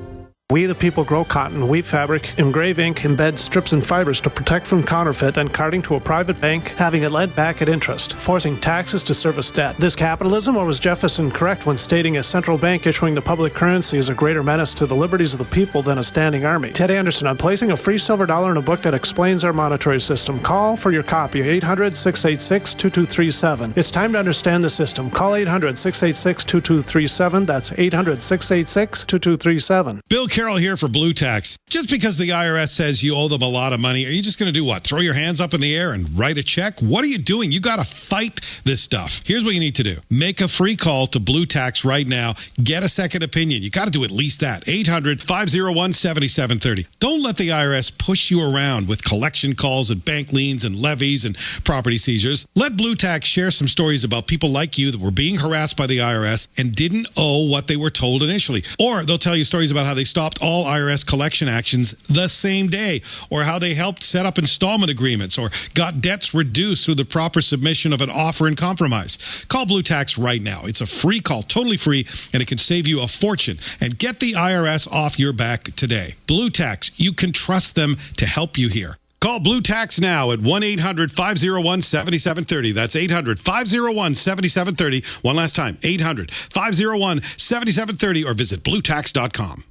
We the people grow cotton, weave fabric, engrave ink, embed strips and fibers to protect from counterfeit and carting to a private bank, having it lent back at interest, forcing taxes to service debt. This capitalism, or was Jefferson correct when stating a central bank issuing the public currency is a greater menace to the liberties of the people than a standing army? Ted Anderson, I'm placing a free silver dollar in a book that explains our monetary system. Call for your copy, 800-686-2237. It's time to understand the system. Call 800-686-2237. That's 800-686-2237. Bill Carroll here for Blue Tax. Just because the IRS says you owe them a lot of money, are you just going to do what? Throw your hands up in the air and write a check? What are you doing? You got to fight this stuff. Here's what you need to do. Make a free call to Blue Tax right now. Get a second opinion. You got to do at least that. 800-501-7730. Don't let the IRS push you around with collection calls and bank liens and levies and property seizures. Let Blue Tax share some stories about people like you that were being harassed by the IRS and didn't owe what they were told initially. Or they'll tell you stories about how they stopped all IRS collection actions the same day, or how they helped set up installment agreements, or got debts reduced through the proper submission of an offer in compromise. Call Blue Tax right now. It's a free call, totally free, and it can save you a fortune. And get the IRS off your back today. Blue Tax, you can trust them to help you here. Call Blue Tax now at 1-800-501-7730. That's 800-501-7730. One last time, 800-501-7730, or visit bluetax.com.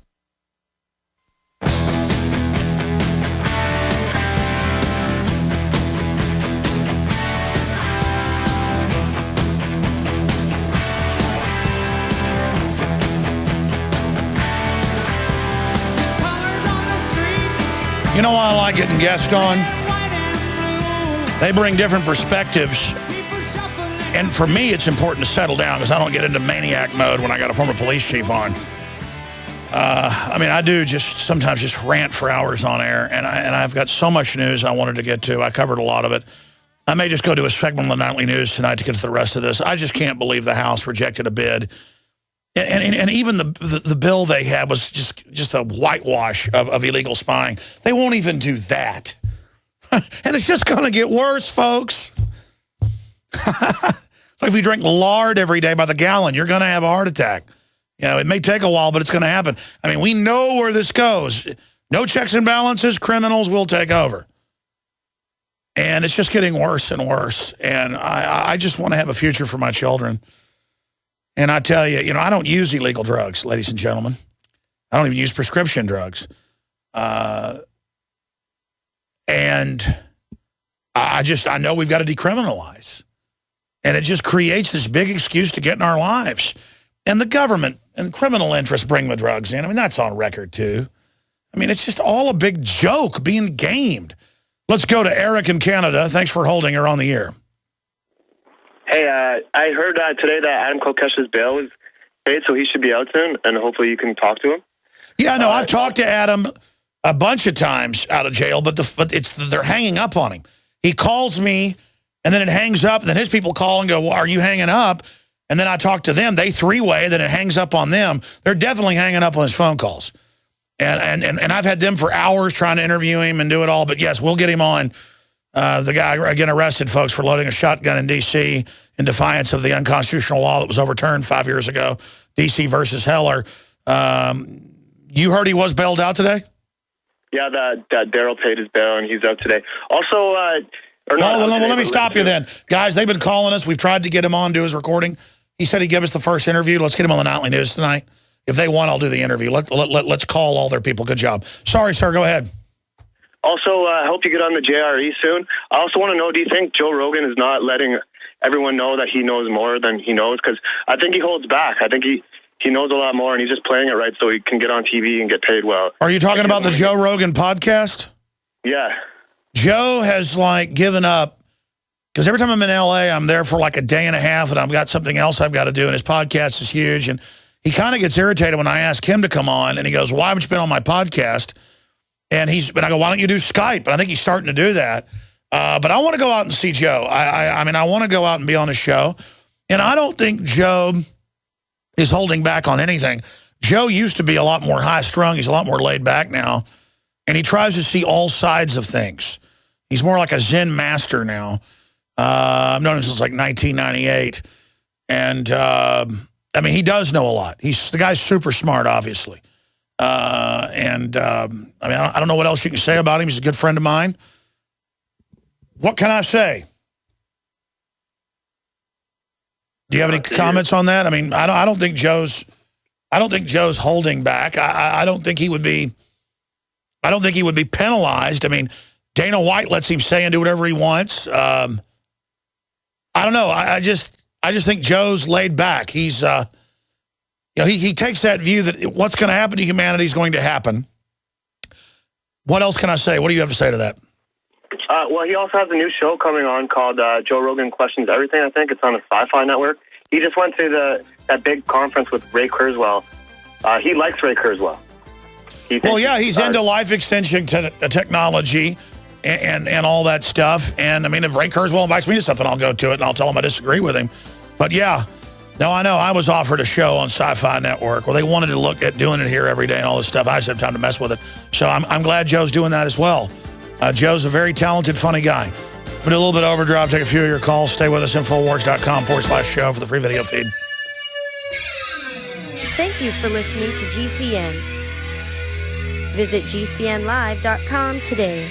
You know why I like getting guests on? They bring different perspectives. And for me, it's important to settle down because I don't get into maniac mode when I got a former police chief on. I mean, I do sometimes just rant for hours on air, and I've got so much news I wanted to get to. I covered a lot of it. I may just go to a segment of the nightly news tonight to get to the rest of this. I just can't believe the House rejected a bid. And even the bill they had was just a whitewash of illegal spying. They won't even do that. And it's just going to get worse, folks. It's like if you drink lard every day by the gallon, you're going to have a heart attack. You know, it may take a while, but it's going to happen. I mean, we know where this goes. No checks and balances, criminals will take over. And it's just getting worse and worse. And I just want to have a future for my children. And I tell you, I don't use illegal drugs, ladies and gentlemen. I don't even use prescription drugs. And I know we've got to decriminalize. And it just creates this big excuse to get in our lives. And the government and criminal interests bring the drugs in. I mean, that's on record, too. I mean, it's just all a big joke being gamed. Let's go to Eric in Canada. Thanks for holding her on the air. Hey, I heard today that Adam Kokesh's bail is paid, so he should be out soon, and hopefully you can talk to him. Yeah, no, I've talked to Adam a bunch of times out of jail, but they're hanging up on him. He calls me, and then it hangs up, and then his people call and go, well, are you hanging up? And then I talk to them. They three-way, then it hangs up on them. They're definitely hanging up on his phone calls. And I've had them for hours trying to interview him and do it all, but yes, we'll get him on. The guy, again, arrested, folks, for loading a shotgun in D.C. in defiance of the unconstitutional law that was overturned 5 years ago, D.C. versus Heller. You heard he was bailed out today? Yeah, that Daryl paid his bail, and he's out today. Also, let me stop you then. Guys, they've been calling us. We've tried to get him on, do his recording. He said he'd give us the first interview. Let's get him on the nightly news tonight. If they want, I'll do the interview. Let's call all their people. Good job. Sorry, sir. Go ahead. Also, I hope you get on the JRE soon. I also want to know, do you think Joe Rogan is not letting everyone know that he knows more than he knows? Because I think he holds back. I think he knows a lot more, and he's just playing it right so he can get on TV and get paid well. Are you talking about the Joe Rogan podcast? Yeah. Joe has, given up. Because every time I'm in L.A., I'm there for a day and a half, and I've got something else I've got to do, and his podcast is huge. And he kind of gets irritated when I ask him to come on, and he goes, why haven't you been on my podcast? And I go, why don't you do Skype? And I think he's starting to do that. But I want to go out and see Joe. I mean, I want to go out and be on his show. And I don't think Joe is holding back on anything. Joe used to be a lot more high-strung. He's a lot more laid back now. And he tries to see all sides of things. He's more like a Zen master now. I've known him since 1998. And, I mean, he does know a lot. The guy's super smart, obviously. I mean, I don't know what else you can say about him. He's a good friend of mine. What can I say? Do you have any comments on that? I mean, I don't think Joe's holding back. I don't think he would be. I don't think he would be penalized. I mean, Dana White lets him say and do whatever he wants. I don't know. I just think Joe's laid back. He's he takes that view that what's going to happen to humanity is going to happen. What else can I say? What do you have to say to that? Well, he also has a new show coming on called Joe Rogan Questions Everything, I think. It's on the Sci-Fi Network. He just went to that big conference with Ray Kurzweil. He likes Ray Kurzweil. He's into life extension technology and all that stuff. And, I mean, if Ray Kurzweil invites me to something, I'll go to it, and I'll tell him I disagree with him. But, yeah, no, I know. I was offered a show on Sci-Fi Network where they wanted to look at doing it here every day and all this stuff. I just have time to mess with it. So I'm glad Joe's doing that as well. Joe's a very talented, funny guy. We'll do a little bit of overdrive, take a few of your calls. Stay with us, Infowars.com/show for the free video feed. Thank you for listening to GCN. Visit GCNlive.com today.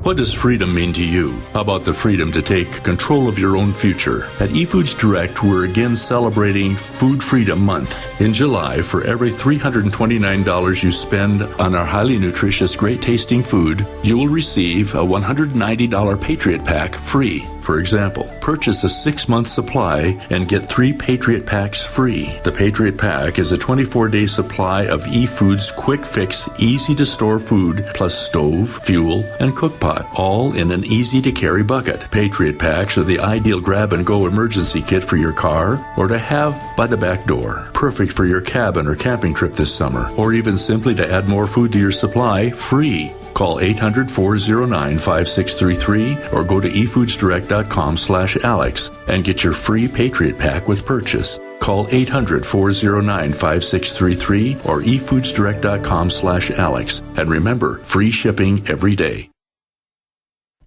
What does freedom mean to you? How about the freedom to take control of your own future? At eFoods Direct, we're again celebrating Food Freedom Month. In July, for every $329 you spend on our highly nutritious, great-tasting food, you will receive a $190 Patriot Pack free. For example, purchase a 6-month supply and get 3 Patriot Packs free. The Patriot Pack is a 24-day supply of eFoods quick fix, easy-to-store food, plus stove, fuel, and cook pot, all in an easy-to-carry bucket. Patriot Packs are the ideal grab-and-go emergency kit for your car or to have by the back door. Perfect for your cabin or camping trip this summer, or even simply to add more food to your supply, free. Call 800-409-5633 or go to efoodsdirect.com/Alex and get your free Patriot Pack with purchase. Call 800-409-5633 or efoodsdirect.com/Alex. And remember, free shipping every day.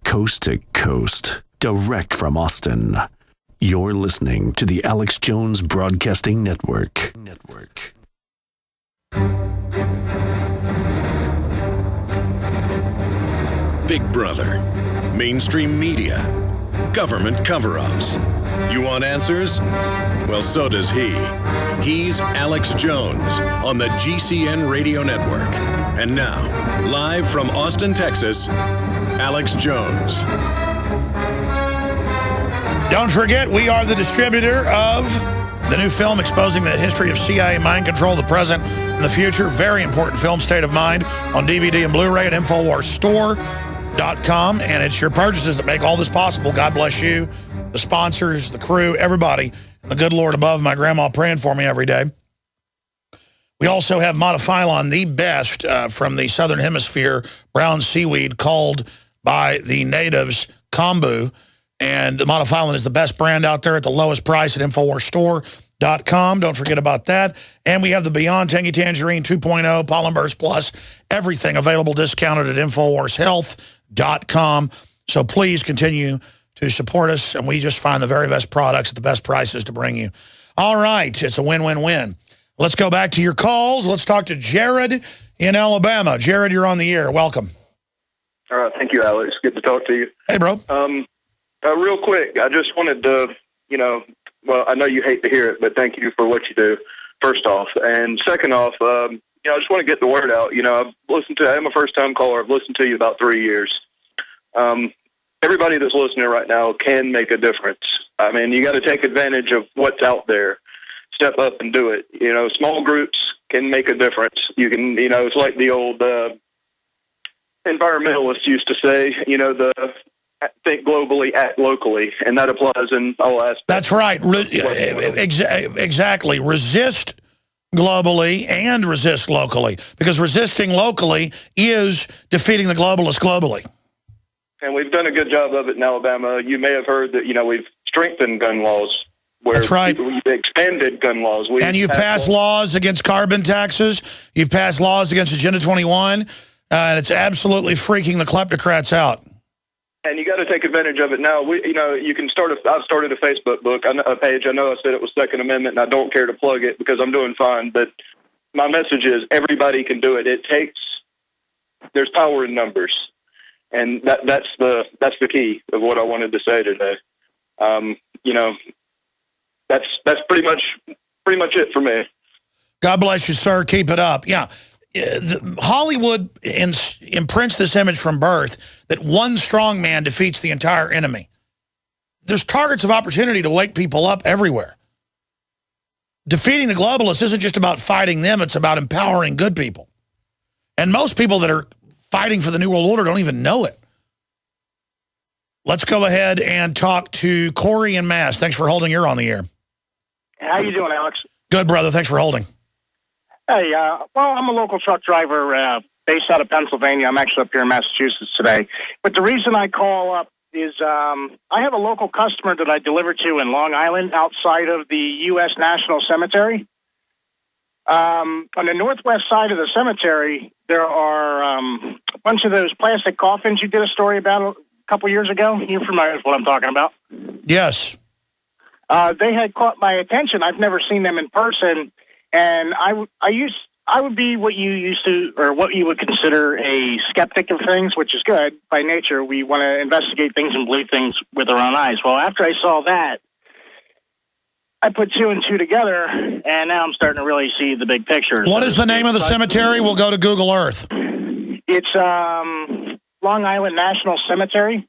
Coast to coast, direct from Austin. You're listening to the Alex Jones Broadcasting Network. Big Brother, mainstream media, government cover-ups. You want answers? Well, so does he. He's Alex Jones on the GCN Radio Network. And now, live from Austin, Texas, Alex Jones. Don't forget, we are the distributor of the new film exposing the history of CIA mind control, the present and the future. Very important film, State of Mind, on DVD and Blu-ray at InfoWarsStore.com. And it's your purchases that make all this possible. God bless you, the sponsors, the crew, everybody, and the good Lord above, my grandma praying for me every day. We also have Monophyllon, the best from the Southern Hemisphere brown seaweed called by the natives kombu. And the Monophyllon is the best brand out there at the lowest price at InfoWarsStore.com. Don't forget about that. And we have the Beyond Tangy Tangerine 2.0, Pollen Burst Plus, everything available discounted at InfoWarsHealth.com. So please continue to support us, and we just find the very best products at the best prices to bring you. All right, it's a win-win-win. Let's go back to your calls. Let's talk to Jared in Alabama. Jared, you're on the air. Welcome. All right, thank you, Alex. Good to talk to you. Hey, bro. Real quick, I just wanted to, well, I know you hate to hear it, but thank you for what you do, first off. And second off, I just want to get the word out. I'm a first-time caller. I've listened to you about 3 years. Everybody that's listening right now can make a difference. I mean, you got to take advantage of what's out there. Step up and do it. Small groups can make a difference. You can, it's like the old environmentalists used to say, think globally, act locally, and that applies in all aspects. That's right. Exactly. Resist globally and resist locally, because resisting locally is defeating the globalists globally. And we've done a good job of it in Alabama. You may have heard that, we've strengthened gun laws. That's right. We've expanded gun laws. And you've passed laws against carbon taxes. You've passed laws against Agenda 21. And it's absolutely freaking the kleptocrats out. and you got to take advantage of it now. You can start. I've started a Facebook page. I know I said it was Second Amendment, and I don't care to plug it because I'm doing fine. But my message is everybody can do it. There's power in numbers, and that's the key of what I wanted to say today. That's pretty much it for me. God bless you, sir. Keep it up. Yeah. Hollywood imprints this image from birth that one strong man defeats the entire enemy. There's targets of opportunity to wake people up everywhere. Defeating the globalists isn't just about fighting them, it's about empowering good people. And most people that are fighting for the New World Order don't even know it. Let's go ahead and talk to Corey in Mass. Thanks for holding. You're on the air. How you doing, Alex? Good, brother. Thanks for holding. Hey, well, I'm a local truck driver based out of Pennsylvania. I'm actually up here in Massachusetts today. But the reason I call up is I have a local customer that I deliver to in Long Island outside of the U.S. National Cemetery. On the northwest side of the cemetery, there are a bunch of those plastic coffins you did a story about a couple years ago. You're familiar with what I'm talking about? Yes. They had caught my attention. I've never seen them in person. And I would be what you would consider a skeptic of things, which is good. By nature, we want to investigate things and believe things with our own eyes. Well, after I saw that, I put two and two together, and now I'm starting to really see the big picture. What is the name of the cemetery? We'll go to Google Earth. It's Long Island National Cemetery.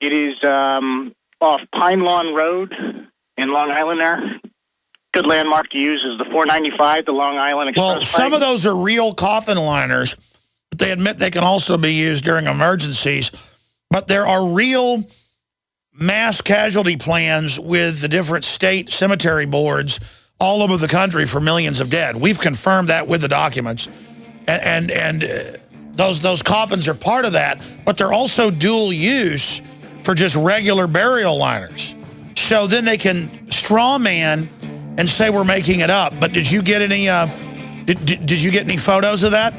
It is off Pine Lawn Road in Long Island there. Good landmark to use is the 495, the Long Island Expressway. Well, some of those are real coffin liners, but they admit they can also be used during emergencies. But there are real mass casualty plans with the different state cemetery boards all over the country for millions of dead. We've confirmed that with the documents. And those coffins are part of that, but they're also dual use for just regular burial liners. So then they can straw man and say we're making it up. But did you get any did you get any photos of that?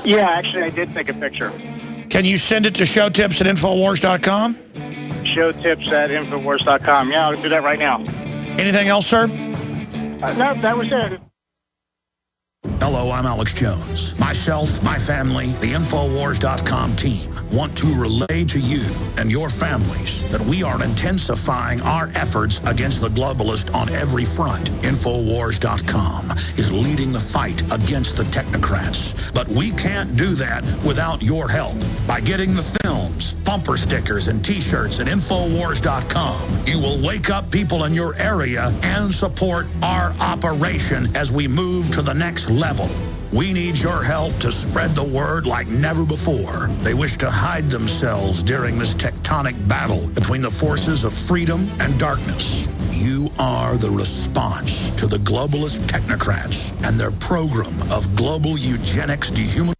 Yeah, actually I did take a picture. Can you send it to showtips@infowars.com? Showtips@infowars.com. Yeah, I'll do that right now. Anything else, sir? No, that was it. Hello, I'm Alex Jones. Myself, my family, the Infowars.com team want to relay to you and your families that we are intensifying our efforts against the globalist on every front. Infowars.com is leading the fight against the technocrats. But we can't do that without your help. By getting the films, bumper stickers, and T-shirts at Infowars.com, you will wake up people in your area and support our operation as we move to the next level. We need your help to spread the word like never before. They wish to hide themselves during this tectonic battle between the forces of freedom and darkness. You are the response to the globalist technocrats and their program of global eugenics, dehumanization,